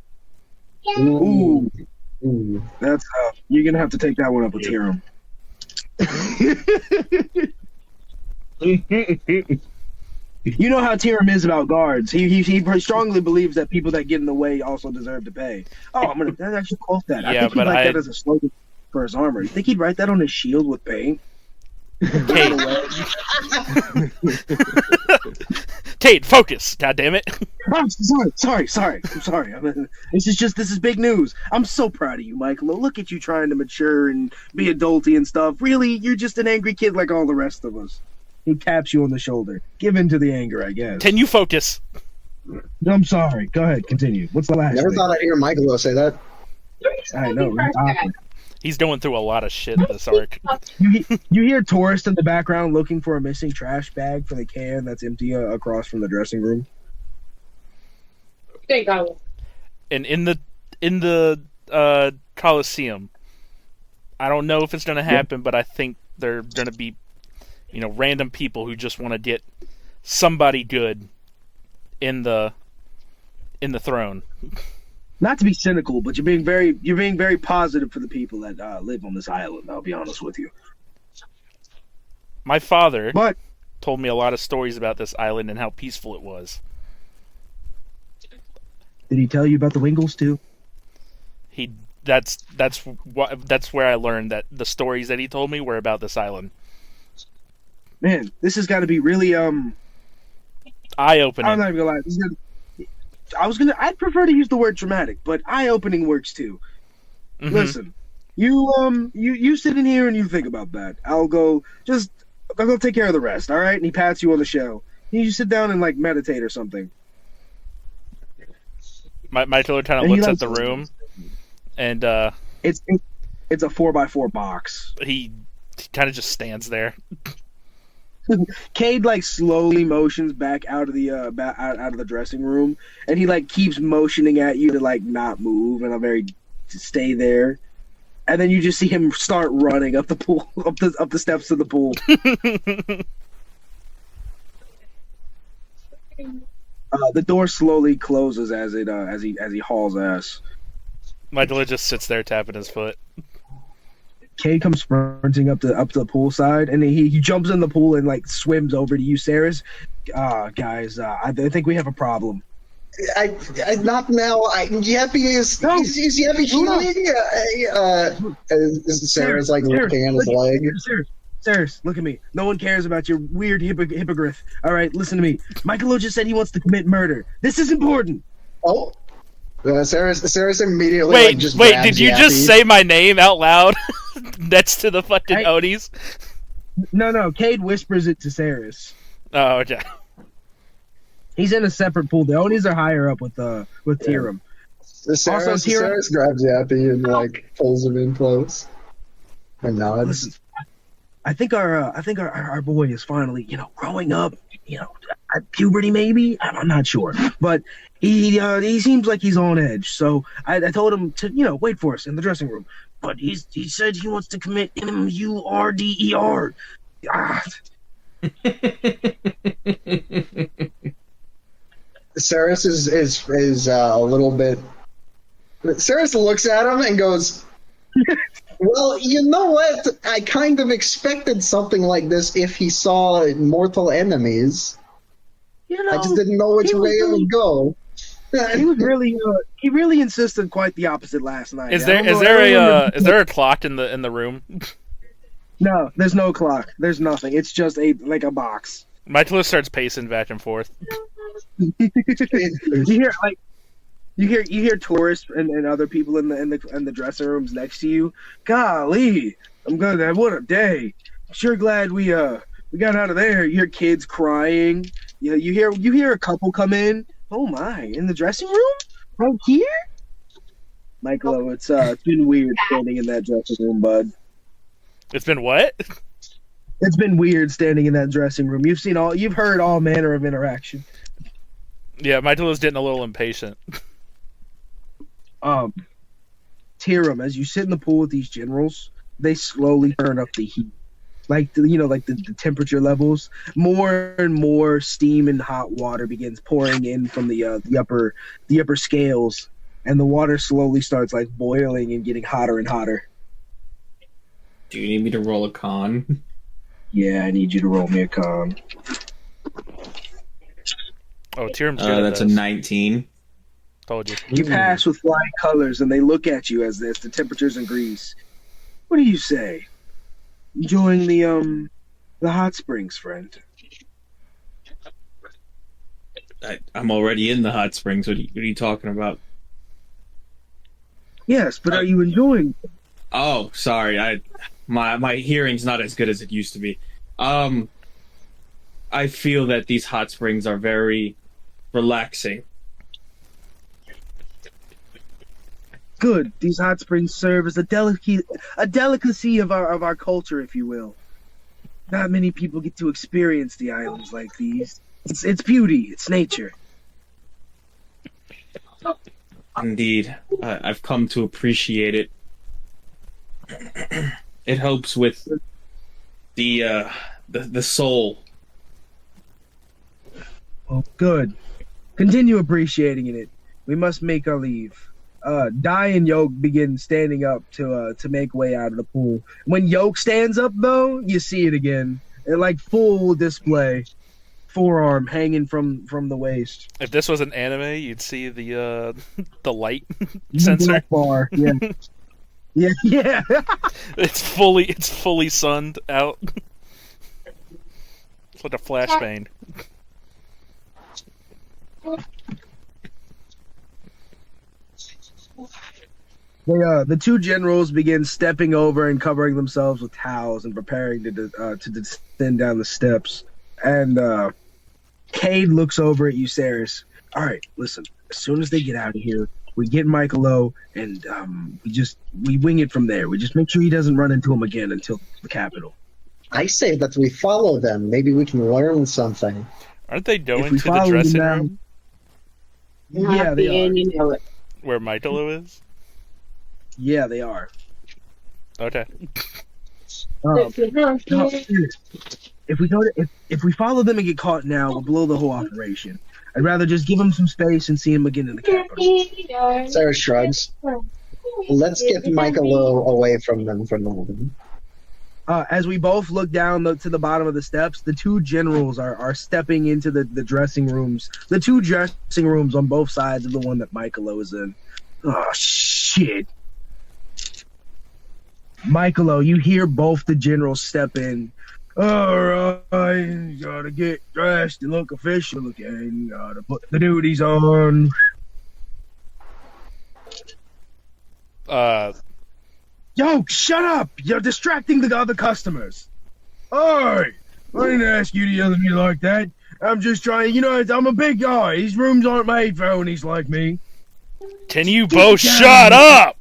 Ooh. That's you're gonna have to take that one up with Tyrum. You know how Tyrum is about guards. He strongly believes that people that get in the way also deserve to pay. Oh, I should quote that. I think he'd write that as a slogan for his armor. You think he'd write that on his shield with paint? Kate, focus! God damn it! I'm sorry. I'm sorry. This is big news. I'm so proud of you, Michaelo. Look at you trying to mature and be adulty and stuff. Really, you're just an angry kid like all the rest of us. He taps you on the shoulder. Give in to the anger, I guess. Can you focus? I'm sorry. Go ahead, continue. What's the last Never thing? thought I'd hear Michaelo say that. I know. It's awkward. He's going through a lot of shit this arc. You hear tourists in the background looking for a missing trash bag for the can that's empty across from the dressing room. And in the Coliseum, I don't know if it's going to happen, but I think they're going to be, random people who just want to get somebody good in the throne. Not to be cynical, but you're being very positive for the people that live on this island. I'll be honest with you. My father told me a lot of stories about this island and how peaceful it was. Did he tell you about the Wingles too? That's where I learned that the stories that he told me were about this island. Man, this has got to be really eye-opening. I'm not even gonna lie. I'd prefer to use the word traumatic, but eye-opening works too. Mm-hmm. Listen, you sit in here and you think about that. I'll go take care of the rest, all right? And he pats you on the show. You sit down and meditate or something. Michaelo kind of looks at the room, and it's a 4x4 box. He kind of just stands there. Kade slowly motions back out of the out of the dressing room, and he keeps motioning at you to not move and to stay there, and then you just see him start running up the pool, up the steps of the pool. The door slowly closes as he hauls ass. Michaelo just sits there tapping his foot. Kade comes sprinting up the pool side, and he jumps in the pool and swims over to you, Ceras. Guys, I think we have a problem. I not now. Yappy is Yappy healing? Is Sarah's like looking at his leg? Ceras, look at me. No one cares about your weird hippogriff. All right, listen to me. Michaelo just said he wants to commit murder. This is important. Oh, Ceras immediately Wait, like just wait, grabs did you Yappy. just say my name out loud next to the fucking Onis? No, Kade whispers it to Ceras. Oh, okay. He's in a separate pool. The Onis are higher up with Tyrum. Ceras grabs Yappy and like pulls him in close and nods. Listen, I think our boy is finally, growing up, at puberty maybe. I'm not sure, but he seems like he's on edge. So I told him to wait for us in the dressing room. But he said he wants to commit murder. Ceras is a little bit. Ceras looks at him and goes, "Well, you know what? I kind of expected something like this if he saw mortal enemies. I just didn't know which way it would go." He was really he really insisted quite the opposite last night. Is there a clock in the room? No, there's no clock. There's nothing. It's just a box. Michaelo starts pacing back and forth. You hear tourists and other people in the dressing rooms next to you. Golly, I'm glad. What a day! Sure glad we got out of there. You hear kids crying. You hear a couple come in. Oh my! In the dressing room, right here. Michaelo, it's been weird standing in that dressing room, bud. It's been what? It's been weird standing in that dressing room. You've heard all manner of interaction. Yeah, Michaelo's getting a little impatient. Tyrum, as you sit in the pool with these generals, they slowly turn up the heat. Like the temperature levels, more and more steam and hot water begins pouring in from the upper scales, and the water slowly starts like boiling and getting hotter and hotter. Do you need me to roll a con? Yeah, I need you to roll me a con. Oh, Tyrum's good. That's a 19. Told you. You pass with flying colors, and they look at you as the temperatures increase. What do you say? Enjoying the hot springs, friend? I'm already in the hot springs. What are you talking about? Yes, but are you enjoying? Oh, sorry. My hearing's not as good as it used to be. I feel that these hot springs are very relaxing. Good. These hot springs serve as a delicacy of our culture, if you will. Not many people get to experience the islands like these. It's beauty. It's nature. Indeed, I've come to appreciate it. It helps with the soul. Oh, good. Continue appreciating it. We must make our leave. Dai and Yoke begin standing up to make way out of the pool. When Yoke stands up, though, you see it again. Like full display. Forearm hanging from the waist. If this was an anime, you'd see the light sensor. Bar. Yeah. yeah. It's fully sunned out. It's like a flashbang. The two generals begin stepping over and covering themselves with towels and preparing to descend down the steps. And Kade looks over at you, Ceras. All right, listen. As soon as they get out of here, we get Michaelo, and we wing it from there. We just make sure he doesn't run into him again until the capital. I say that we follow them. Maybe we can learn something. Aren't they going to the dressing room? Yeah, they are. Where Michaelo is? Yeah, they are. Okay. If we follow them and get caught now, we'll blow the whole operation. I'd rather just give them some space and see them again in the capital. Sarah shrugs. Let's get Michaelo away from them for a moment. As we both look down to the bottom of the steps, the two generals are stepping into the dressing rooms. The two dressing rooms on both sides of the one that Michaelo is in. Oh, shit. Michaelo, you hear both the generals step in. All right, gotta get dressed and look official again. Gotta put the duties on. Yo, shut up! You're distracting the other customers. Alright, I didn't ask you to yell at me like that. I'm just trying, I'm a big guy. These rooms aren't made for onlys like me. Can you both shut up?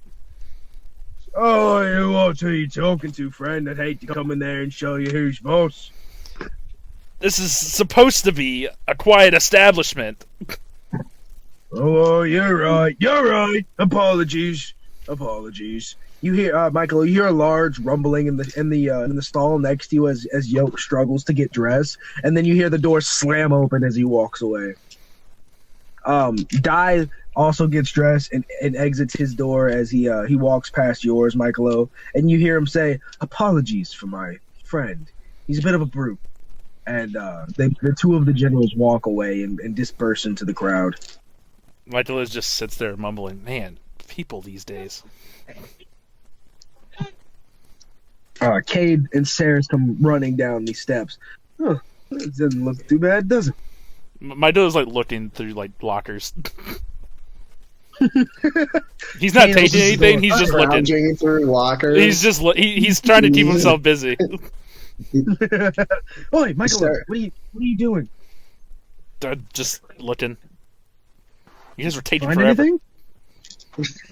Oh, who are you talking to, friend? I'd hate to come in there and show you who's boss. This is supposed to be a quiet establishment. Oh, you're right. You're right. Apologies. You hear, Michael? You hear a large rumbling in the stall next to you as Yoke struggles to get dressed, and then you hear the door slam open as he walks away. Dai also gets dressed and exits his door as he walks past yours, Michaelo, and you hear him say, "Apologies for my friend. He's a bit of a brute." And the two of the generals walk away and disperse into the crowd. Michaelo just sits there mumbling, "Man, people these days." Kade and Ceras come running down these steps. Huh, it doesn't look too bad, does it? Michaelo's like looking through like lockers. He's not taking anything. He's just looking through lockers. He's just he's trying to keep himself busy. Oi, Michael, what are you doing? Just looking. You guys were taking Find forever. anything?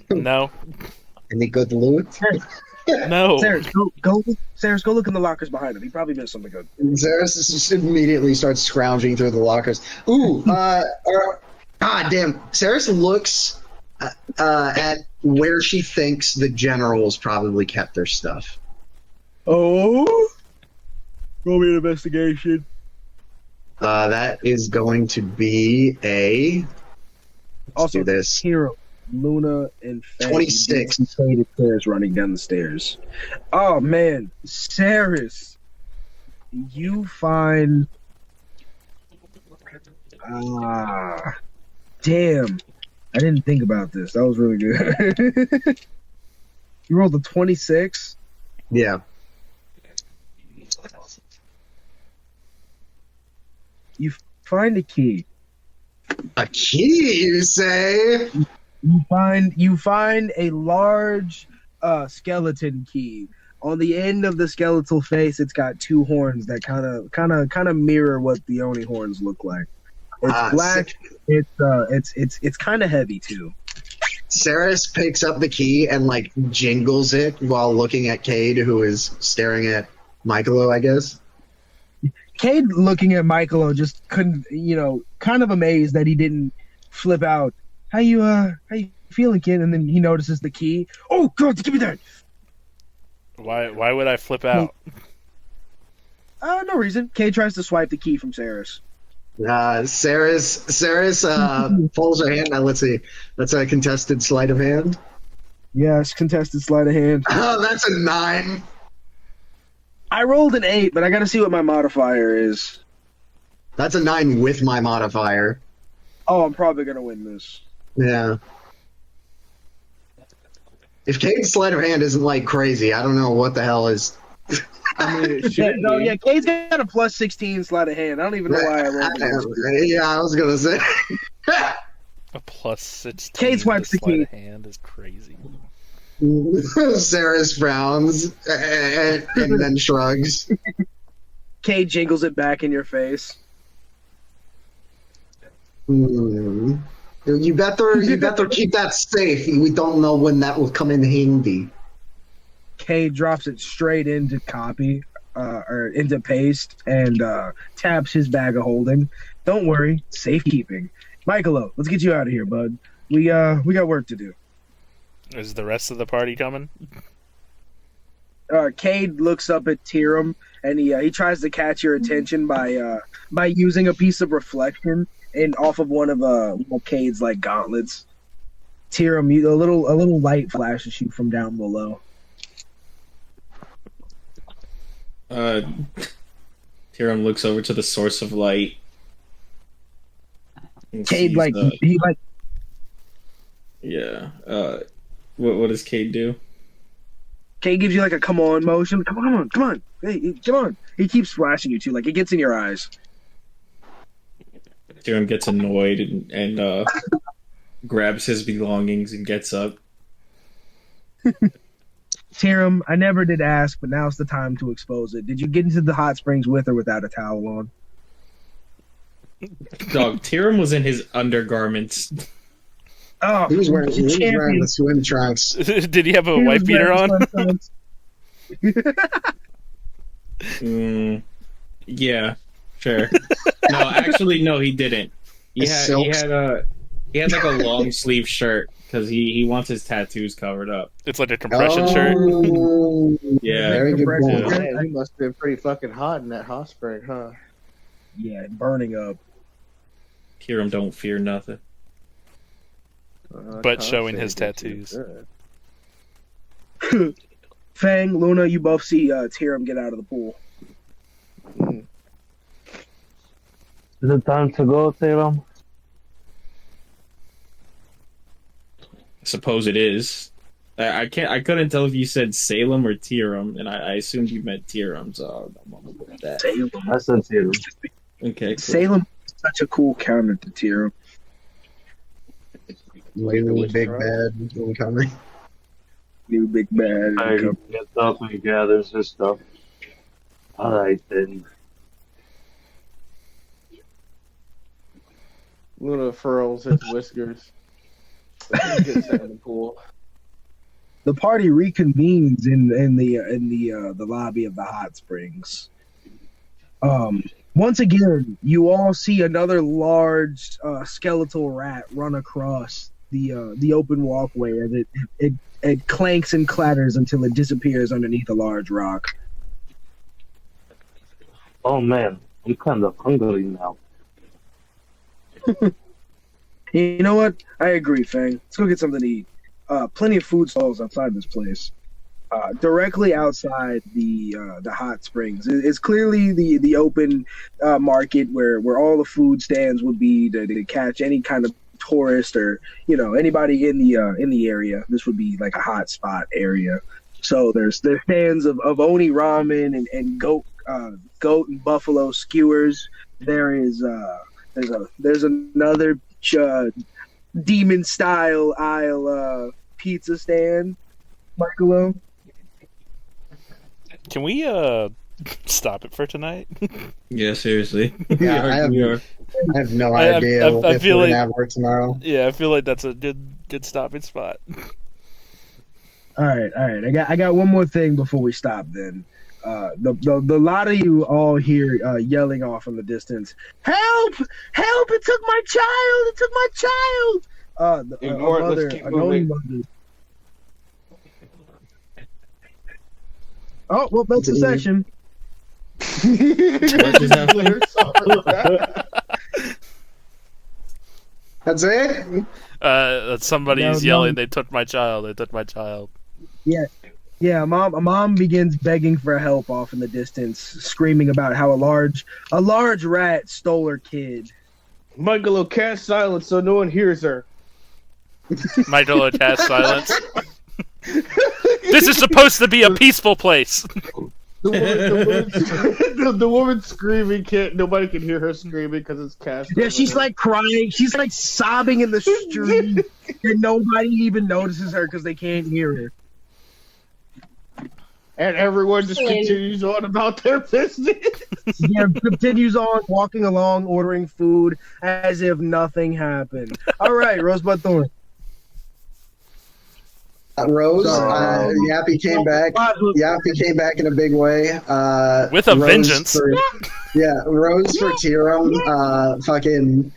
No. Any good loot? No. Ceras, go look in the lockers behind him. He probably missed something good. Ceras just immediately starts scrounging through the lockers. Ooh, damn. Ceras looks at where she thinks the generals probably kept their stuff. Oh? Roll me an investigation. That is going to be a... Let's do this. Hero, Luna, and Faye. 26. Faded stairs running down the stairs. Oh, man. Ceras. You find... damn. I didn't think about this. That was really good. You rolled a 26? Yeah. You find a key. A key, you say? You find a large skeleton key. On the end of the skeletal face, it's got two horns that kind of mirror what the Oni horns look like. It's black. It's kind of heavy too. Ceras picks up the key and like jingles it while looking at Kade, who is staring at Michaelo, I guess. Kade looking at Michaelo just couldn't, kind of amazed that he didn't flip out. How you feeling, kid? And then he notices the key. Oh God, give me that. Why would I flip out? No reason. Kade tries to swipe the key from Ceras. Ceras pulls her hand. Now let's see. That's a contested sleight of hand. Yes, contested sleight of hand. Oh, that's a 9. I rolled an 8, but I gotta see what my modifier is. That's a 9 with my modifier. Oh, I'm probably gonna win this. Yeah. If Kade's sleight of hand isn't like crazy, I don't know what the hell is. I mean, Kade's got a plus 16 sleight of hand. I don't even know why I rolled it. Yeah, I was gonna say. A plus 16. Kade swipes the key. Hand is crazy. Ceras frowns and then shrugs. Kade jingles it back in your face. You better keep that safe. We don't know when that will come in handy. Kade drops it straight into copy, or into paste, and taps his bag of holding. Don't worry, safekeeping. Michaelo, let's get you out of here, bud. We got work to do. Is the rest of the party coming? Kade looks up at Tyrum, and he tries to catch your attention by using a piece of reflection and off of one of Kade's like gauntlets. Tyrum, a little light flashes you from down below. Uh, Tyrum looks over to the source of light. Cade, like, he like. Yeah. What does Cade do? Cade gives you like a come on motion. Come on. Hey, come on. He keeps flashing you too. Like it gets in your eyes. Tyrum gets annoyed and grabs his belongings and gets up. Tyrum, I never did ask, but now's the time to expose it. Did you get into the hot springs with or without a towel on? Dog, Tyrum was in his undergarments. Oh, he was wearing the swim trunks. Did he have a white beater on? Yeah, sure. No, actually, no, he didn't. He had like a long sleeve shirt because he wants his tattoos covered up. It's like a compression shirt. Yeah, very good point. Man, he must have been pretty fucking hot in that hot spring, huh? Yeah, burning up. Tyrum don't fear nothing. But showing his tattoos. Fang, Luna, you both see Tyrum get out of the pool. Is it time to go, Tyrum? I suppose it is. I couldn't tell if you said Salem or Tyrum, and I assumed you meant Tyrum, so I'm gonna go with that. Salem. I said Tyrum. Okay. Cool. Salem is such a cool counter to Tyrum. New big bad incoming. New big bad. He gets up and gathers his stuff. Alright then. Luna furls his whiskers. Gets out of the pool. The party reconvenes in the lobby of the hot springs. Once again, you all see another large skeletal rat run across the open walkway as it clanks and clatters until it disappears underneath a large rock. Oh man, I'm kind of hungry now. You know what? I agree, Fang. Let's go get something to eat. Plenty of food stalls outside this place. Directly outside the hot springs. It's clearly the open market where all the food stands would be to catch any kind of tourist or anybody in the area. This would be like a hot spot area. So there's stands of oni ramen and goat and buffalo skewers. There's another demon style aisle pizza stand. Michaelo. Can we stop it for tonight? Yeah, seriously. Yeah, I have no idea if we're gonna have work tomorrow. Yeah, I feel like that's a good stopping spot. All right. I got one more thing before we stop. Then, the lot of you all hear yelling off in the distance. Help! Help! It took my child! It took my child! Ignore it. Let's keep moving. Oh, well, that's a session. That's it? Somebody's yelling, "They took my child! They took my child!" Yeah. Mom begins begging for help off in the distance, screaming about how a large rat stole her kid. Michaelo, cast silence so no one hears her. Michaelo, cast silence. This is supposed to be a peaceful place. The woman screaming, nobody can hear her screaming because it's cast. Yeah, she's like crying. She's like sobbing in the street, and nobody even notices her because they can't hear her. And everyone just continues on about their business. Yeah, continues on walking along, ordering food as if nothing happened. All right, Rosebud Thorn. Rose, Yappy came back. Yappy came back in a big way. With a vengeance. Rose for Tyrum. Fucking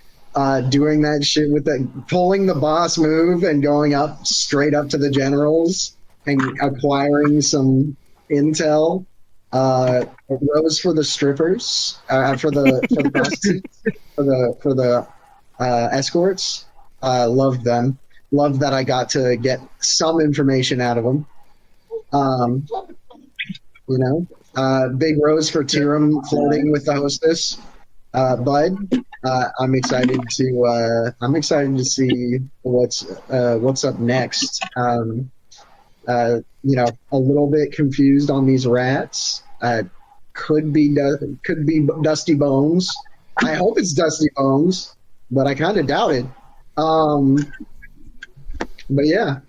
doing that shit with pulling the boss move and going straight up to the generals and acquiring some intel. Rose for the strippers. For the prostitutes. For the escorts. Loved them. Love that I got to get some information out of them. Big rose for Tyrum flirting with the hostess. Bud, I'm excited to see what's up next. A little bit confused on these rats. Could be Dusty Bones. I hope it's Dusty Bones, but I kind of doubt it. But yeah.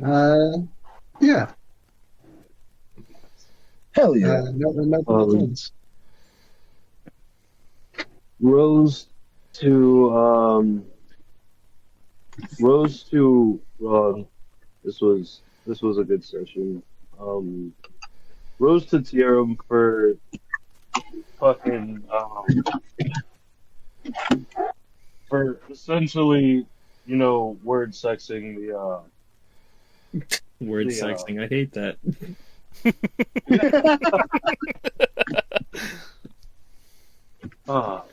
Hell yeah. No complaints. Rose to this was a good session. Rose to Tyrum for fucking for essentially, word sexing the Word sexing. I hate that.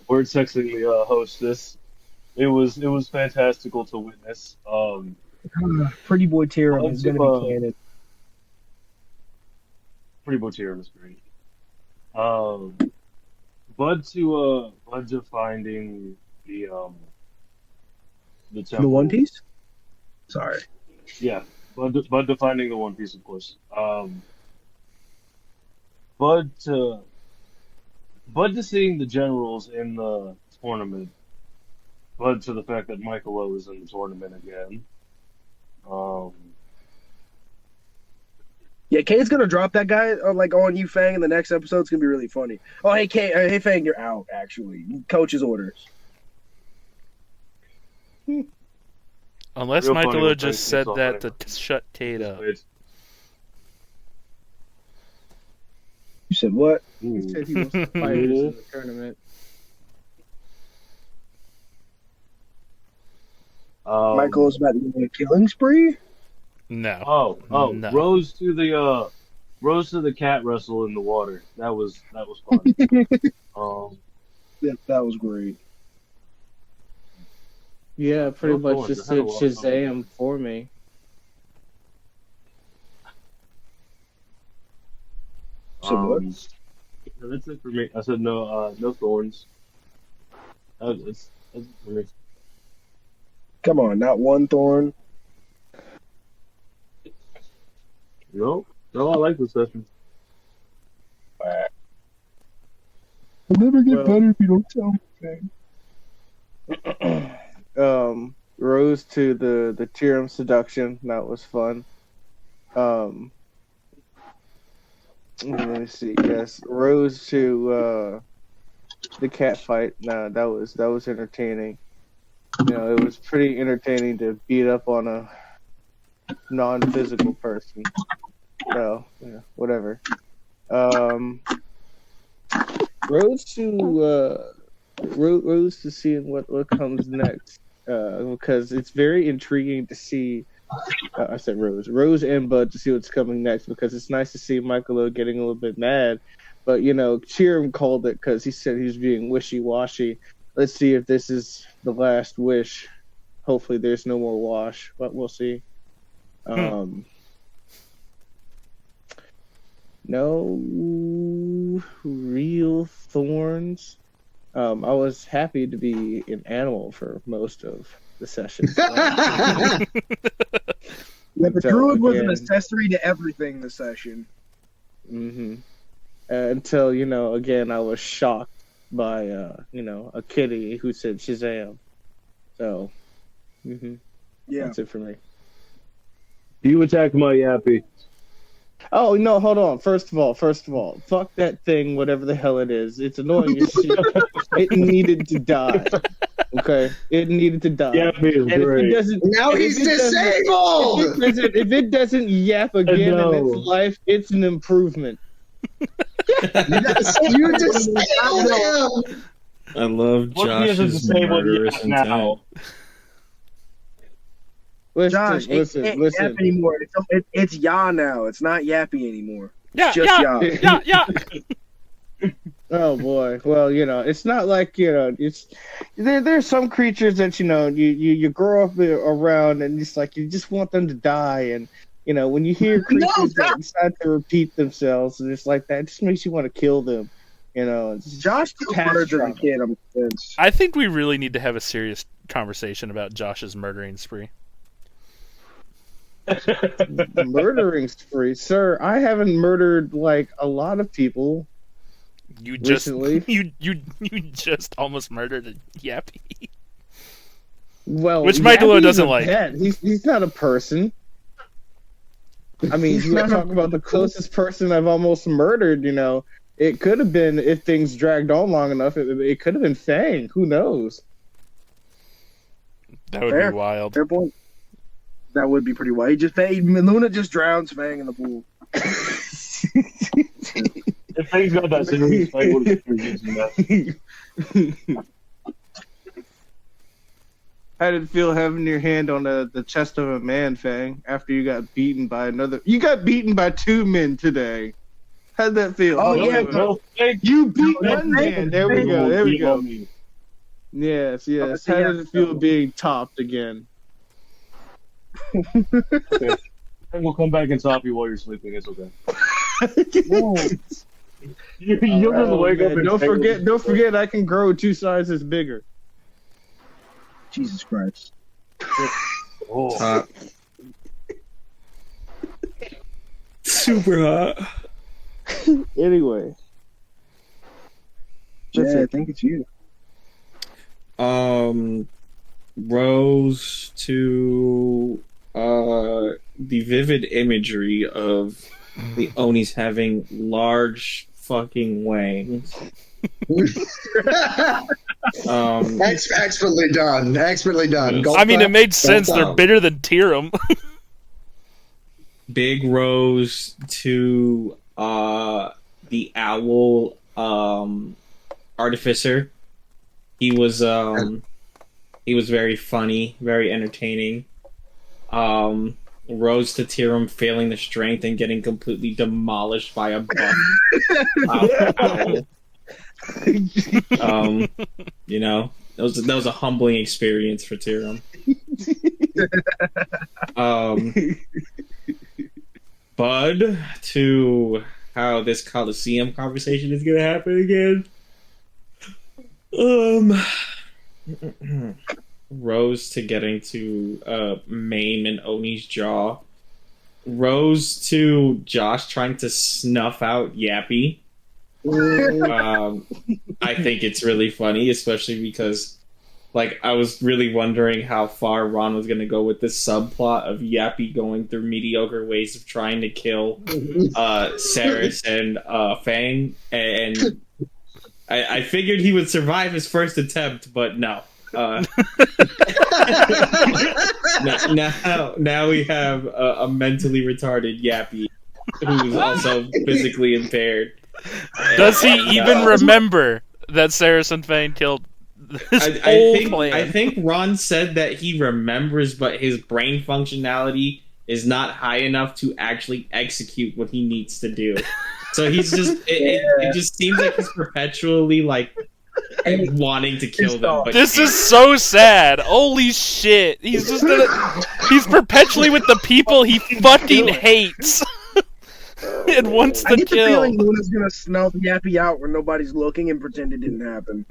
Word sexing the hostess. It was fantastical to witness. Pretty boy Tyrum is going to be canon. Pretty boy Tyrum is great. Bud to finding the temple. The One Piece? Sorry. Yeah, Bud to finding the One Piece, of course. Bud to seeing the generals in the tournament. Bud to the fact that Michaelo is in the tournament again. Yeah, Kane's gonna drop that guy on you, Fang, in the next episode. It's gonna be really funny. Oh, hey, Kane, hey, Fang, you're out. Actually, coach's orders. Unless Real funny Michaelo when just Frank said gets that off to shut Kate up. You said what? He said he wants to fight us in the tournament. Michael's about to be a killing spree. No. No. Rose to the cat wrestle in the water. That was fun. Yeah, that was great. Yeah, pretty Real much fun. just I had said a lot of fun. Shazam for me. So what? Yeah, that's it for me. I said no thorns. That's it for me. Come on, not one thorn. No, I like this session. I'll never get better if you don't tell me. Rose to the Tyrum seduction. That was fun. Let me see. Yes, Rose to the cat fight. No, that was entertaining. It was pretty entertaining to beat up on a non-physical person. So, whatever. Rose to seeing what comes next, because it's very intriguing to see. I said Rose and Bud to see what's coming next, because it's nice to see Michaelo getting a little bit mad, but Tyrum called it because he said he was being wishy-washy. Let's see if this is the last wish. Hopefully, there's no more wash, but we'll see. No real thorns. I was happy to be an animal for most of the session. Yeah, the druid was an accessory to everything this session. Mm-hmm. Until, again, I was shocked by, a kitty who said Shazam. So, yeah, that's it for me. You attacked my yappy. Oh, no, hold on. First of all, fuck that thing, whatever the hell it is. It's annoying as shit. It needed to die. Okay? It needed to die. Yappy is great. Now he's disabled! If it doesn't yap again in its life, it's an improvement. You disabled him! I love Josh's murderous intent. Josh, it can't yap anymore. It's ya now. It's not yappy anymore. It's just ya. Oh boy. Well, it's not like it's there's some creatures that you grow up around, and it's like you just want them to die, and You know, when you hear creatures that decide to repeat themselves, and it's like that, it just makes you want to kill them. You know, Josh killed birds as a kid. I'm convinced. I think we really need to have a serious conversation about Josh's murdering spree. Murdering spree, sir. I haven't murdered like a lot of people. You just recently. you just almost murdered a Yappy. Well, which Michaelo Yappy's doesn't a like. pet. He's not a person. I mean, you talk about the closest person I've almost murdered. You know, it could have been, if things dragged on long enough, it could have been Fang. Who knows? That would be wild. Fair point. That would be pretty wild. Luna just drowns Fang in the pool. If Fang's got that serious, Fang would have been using that. How did it feel having your hand on the chest of a man, Fang, after you got beaten by another? You got beaten by 2 men today. How'd that feel? Oh, yeah. You beat one man. There we go. There we go. Yes. How did it feel being topped again? And we'll come back and top you while you're sleeping. It's okay. You'll just wake up and don't forget, I can grow 2 sizes bigger. Jesus Christ. Hot. Super hot. Anyway. Yeah, I think it's you. Rose to the vivid imagery of the Onis having large fucking wings. Expertly done. I mean, it made sense. They're bigger than Tyrum. Big Rose to the owl artificer. He was very funny, very entertaining. Rose to Tyrum failing the strength and getting completely demolished by a buff owl. You know, that was a humbling experience for Tyrum. Bud to how this Coliseum conversation is gonna happen again. Rose to getting to maim an Oni's jaw. Rose to Josh trying to snuff out Yappy. I think it's really funny, especially because like I was really wondering how far Ron was going to go with this subplot of Yappy going through mediocre ways of trying to kill Ceras and Fang, and I figured he would survive his first attempt, but no. Now we have a mentally retarded Yappy who's also physically impaired. Does he even remember that Ceras and Fang killed his whole plan? I think Ron said that he remembers, but his brain functionality is not high enough to actually execute what he needs to do. So he's just it just seems like he's perpetually like wanting to kill them. But this is so sad. Holy shit. He's perpetually with the people he fucking hates. It wants to I get kill. the feeling Luna's gonna snuff Yappy out when nobody's looking and pretend it didn't happen.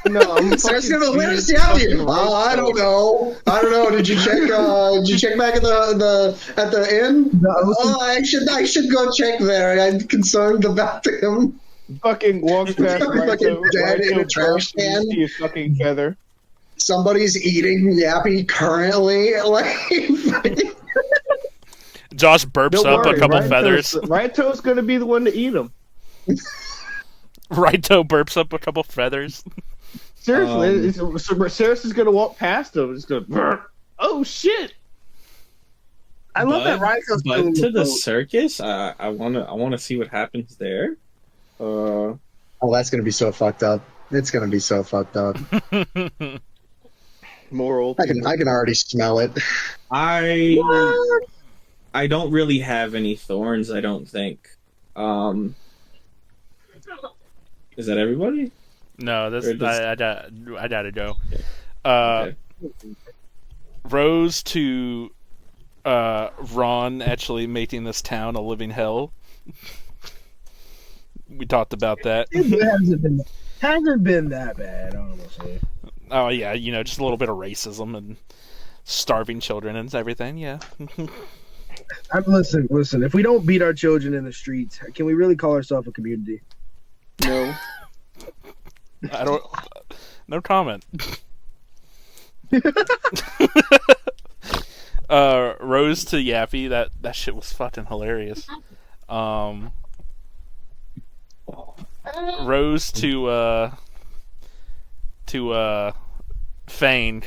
No, where's Yappy? Oh, I don't know. Did you check? Did you check back at the inn? No, oh, I should go check there. I'm concerned about him. Fucking walks past fucking dead in a trash can. You fucking feather. Somebody's eating Yappy currently. Like. Josh burps up a couple feathers. Raito's gonna be the one to eat them. Raito burps up a couple feathers. Seriously, Ceras is gonna walk past him. It's gonna burp. Oh shit! I love that Raito's But to the circus, I wanna see what happens there. Oh, that's gonna be so fucked up. It's gonna be so fucked up. Moral. I can already smell it. I don't really have any thorns, I don't think. Is that everybody? No, I gotta go. Okay. Rose to Ron actually making this town a living hell. We talked about that. It hasn't been that bad, honestly. Oh yeah, just a little bit of racism and starving children and everything. Yeah. Listen. If we don't beat our children in the streets, can we really call ourselves a community? No. I don't. No comment. Rose to Yappy. That shit was fucking hilarious. Rose to Fang.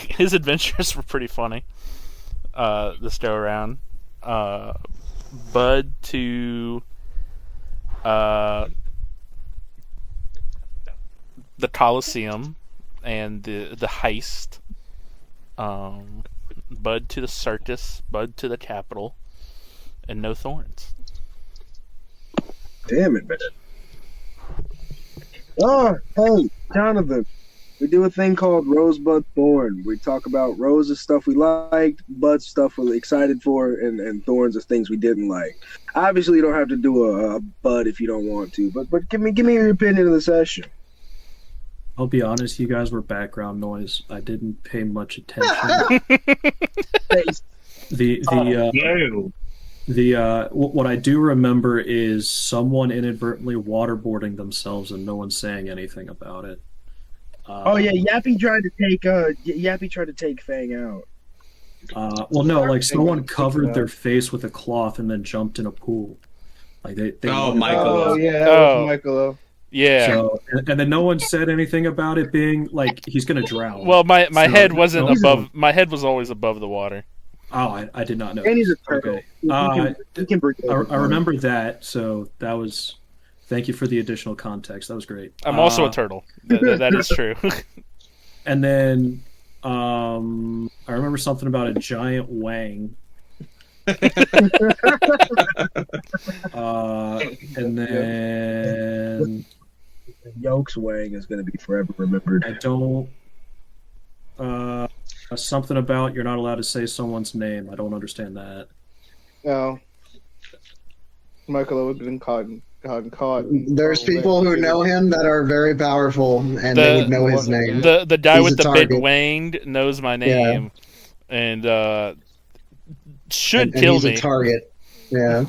His adventures were pretty funny. This go around. Bud to the Coliseum and the heist. Bud to the circus. Bud to the Capitol. And no thorns. Damn it, man. Oh, hey, Jonathan. We do a thing called Rosebud Thorn. We talk about Rose's stuff we liked, Bud's stuff we're excited for, and Thorns is things we didn't like. Obviously, you don't have to do a Bud if you don't want to, but give me your opinion of the session. I'll be honest, you guys were background noise. I didn't pay much attention. What I do remember is someone inadvertently waterboarding themselves and no one saying anything about it. Yappy tried to take Fang out. Someone covered their face with a cloth and then jumped in a pool. Michaelo. Oh yeah, that was Michaelo. Yeah. So, and then no one said anything about it being like he's gonna drown. Well, my head wasn't above. My head was always above the water. Oh, I did not know. And he's a turtle. Okay. He can breathe. I remember that. So that was. Thank you for the additional context. That was great. I'm also a turtle. That is true. And then I remember something about a giant wang. And then Yoke's wang is going to be forever remembered. I don't. Something about you're not allowed to say someone's name. I don't understand that. No. Michaelo would have been caught. There's people who know him that are very powerful, and they would know his name. The guy He's with the target. big wang knows my name, and should and kill he's me. A target. Yeah.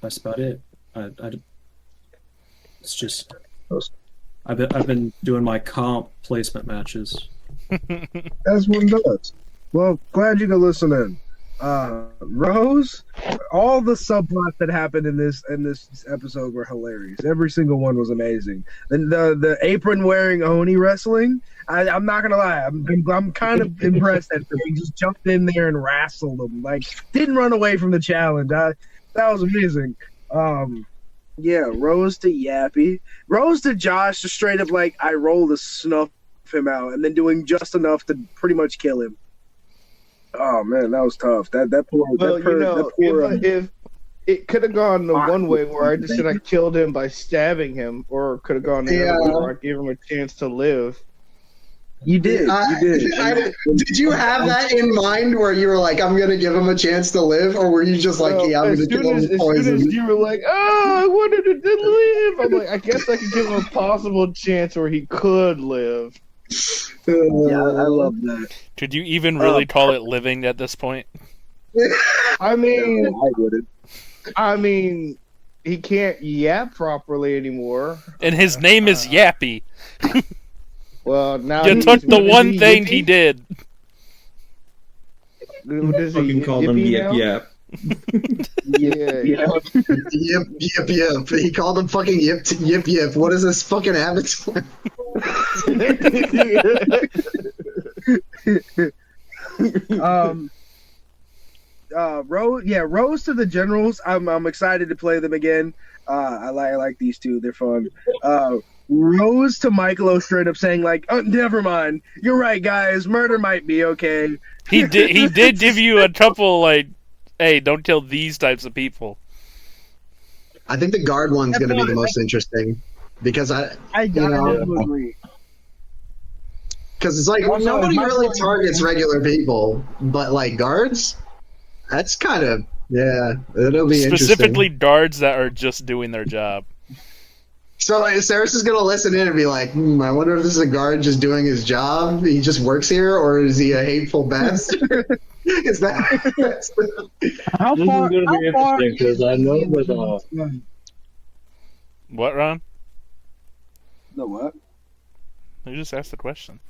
That's about it. It's just I've been doing my comp placement matches. As one does. Well, glad you could listen in. Rose, all the subplots that happened in this episode were hilarious. Every single one was amazing. The apron wearing Oni wrestling. I'm not gonna lie. I'm kind of impressed that he just jumped in there and wrestled him. Like didn't run away from the challenge. That was amazing. Rose to Yappy. Rose to Josh, just straight up like I rolled to snuff him out, and then doing just enough to pretty much kill him. Oh man, that was tough. If it could have gone the one way where I just said I killed him by stabbing him, or could have gone the other way where I gave him a chance to live. You did. Did you have that in mind where you were like, I'm going to give him a chance to live? Or were you just like, I'm going to kill him with poison? As soon as you were like, I wanted to live, I'm like, I guess I could give him a possible chance where he could live. Yeah, I love that. Could you even really call it living at this point? I mean, I wouldn't. He can't yap properly anymore. And his name is Yappy. Well, now you took the one thing he did. Does fucking call him Yip Yap. Yeah. Yip. He called him fucking Yip. What is this fucking avatar? Rose to the Generals. I'm excited to play them again. I like these two. They're fun. Rose to Michaelo straight up saying like, oh, never mind. You're right, guys. Murder might be okay. He did give you a couple like, hey, don't kill these types of people. I think the guard one's going to be the most interesting. because I have to agree. Because it's like Also, nobody my really point- targets regular people, but like guards, that's kind of it'll be Specifically interesting. guards that are just doing their job. So Ceras is gonna listen in and be like, I wonder if this is a guard just doing his job. He just works here, or is he a hateful bastard? Is that? How This far? is going to be How far interesting because I know with What, Ron? The what? You just asked the question.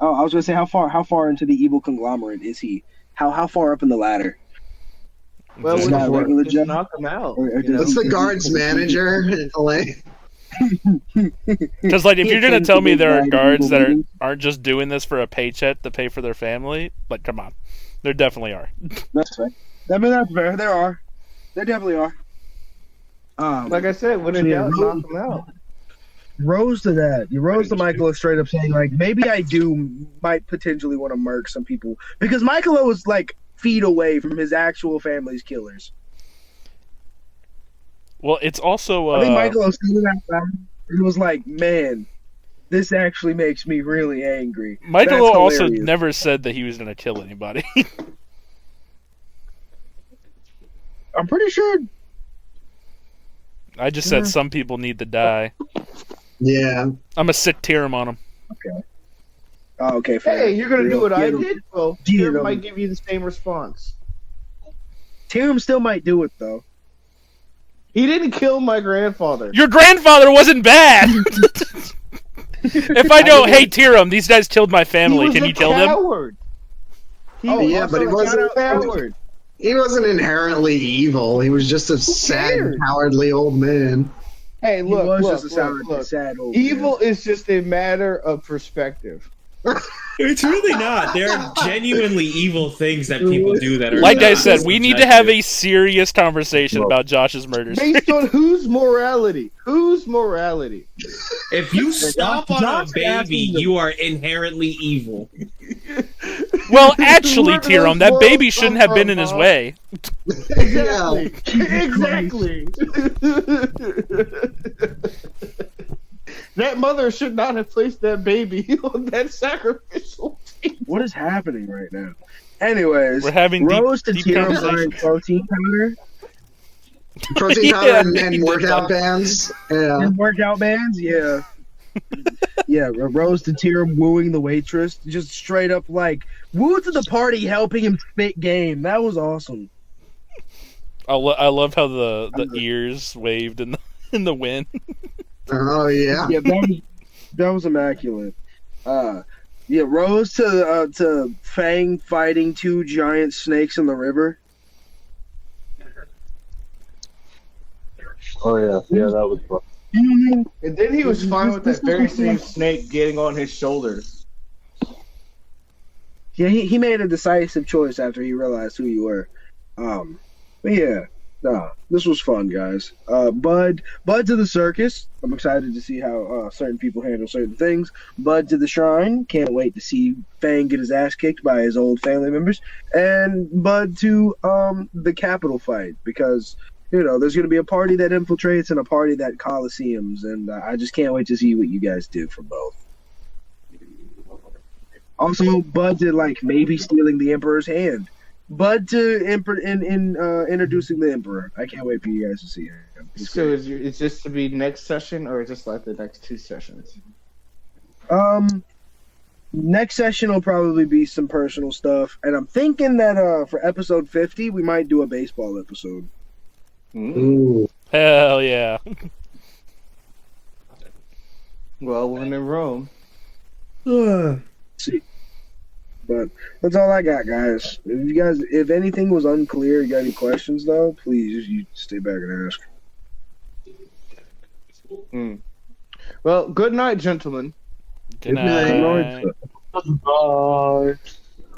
Oh, I was gonna say how far into the evil conglomerate is he? How far up in the ladder? Well, Just we not a regular just job? knock him out. Or you does know? What's the guard's manager? Like, Because, like, if He you're gonna attends tell the me big there are night of guards evil that meetings. aren't just doing this for a paycheck to pay for their family, like, come on, there definitely are. That's fair. I mean, that's fair. There are. There definitely are. Like I said, when in Yeah, doubt, knock him out. Rose to that. You rose to Michaelo straight up saying, like, maybe I might potentially want to murk some people. Because Michaelo was, like, feet away from his actual family's killers. Well, it's also I think Michaelo stood in that time and was like, man, this actually makes me really angry. Michaelo That's also hilarious. never said that he was gonna kill anybody. I'm pretty sure. I just said some people need to die. yeah, I'm a sick Tyrum on him. Oh, okay, fair. Hey, you're gonna do what I Get him. did? Well, Get Tyrum him. might give you the same response. Tyrum still might do it, though. He didn't kill my grandfather. Your grandfather wasn't bad. If I go, hey Tyrum, these guys killed my family. Can you kill them? Coward. He Oh, was yeah, but he also wasn't a coward. he wasn't inherently evil. He was just a sad, cares? cowardly old man. Hey, He look, was look, just a look. sad old Evil is just a matter of perspective. It's really not. There are genuinely evil things that people do that are Like I not said, we need to have subjective. a serious conversation about Josh's murders. Based on whose morality? Whose morality? If you stomp on a John's baby, asking the- you are inherently evil. Well, actually, Where do Tyrum, those that baby morals shouldn't come have been from, in his Bob? way. Exactly. Exactly. That mother should not have placed that baby on that sacrificial table. What is happening right now? Anyways, We're having Rose to deep Tyrum buying conversations. protein powder Protein powder Yeah, and he did workout that. bands. Yeah. and workout bands. Yeah. Yeah, Rose to Tyrum wooing the waitress, just straight up like woo to the party, helping him spit game. That was awesome. I love how the ears waved in the wind. Oh yeah. Yeah, that was immaculate. Yeah, Rose to Fang fighting two giant snakes in the river. Oh yeah, that was fun. And then he was fine with that very same snake getting on his shoulders. Yeah, he made a decisive choice after he realized who you were. But yeah, no, this was fun, guys. Bud to the circus. I'm excited to see how certain people handle certain things. Bud to the shrine. Can't wait to see Fang get his ass kicked by his old family members. And Bud to the Capitol fight, because there's going to be a party that infiltrates and a party that coliseums, and I just can't wait to see what you guys do for both. Also, Bud to maybe stealing the Emperor's hand. Bud to introducing the Emperor. I can't wait for you guys to see him. So is this to be next session or is this like the next two sessions? Next session will probably be some personal stuff, and I'm thinking that for episode 50 we might do a baseball episode. Ooh. Hell yeah. Well, when in Rome. See. But that's all I got, guys. If anything was unclear, you got any questions though, please you stay back and ask. Well, good night, gentlemen. Good night. night. Bye.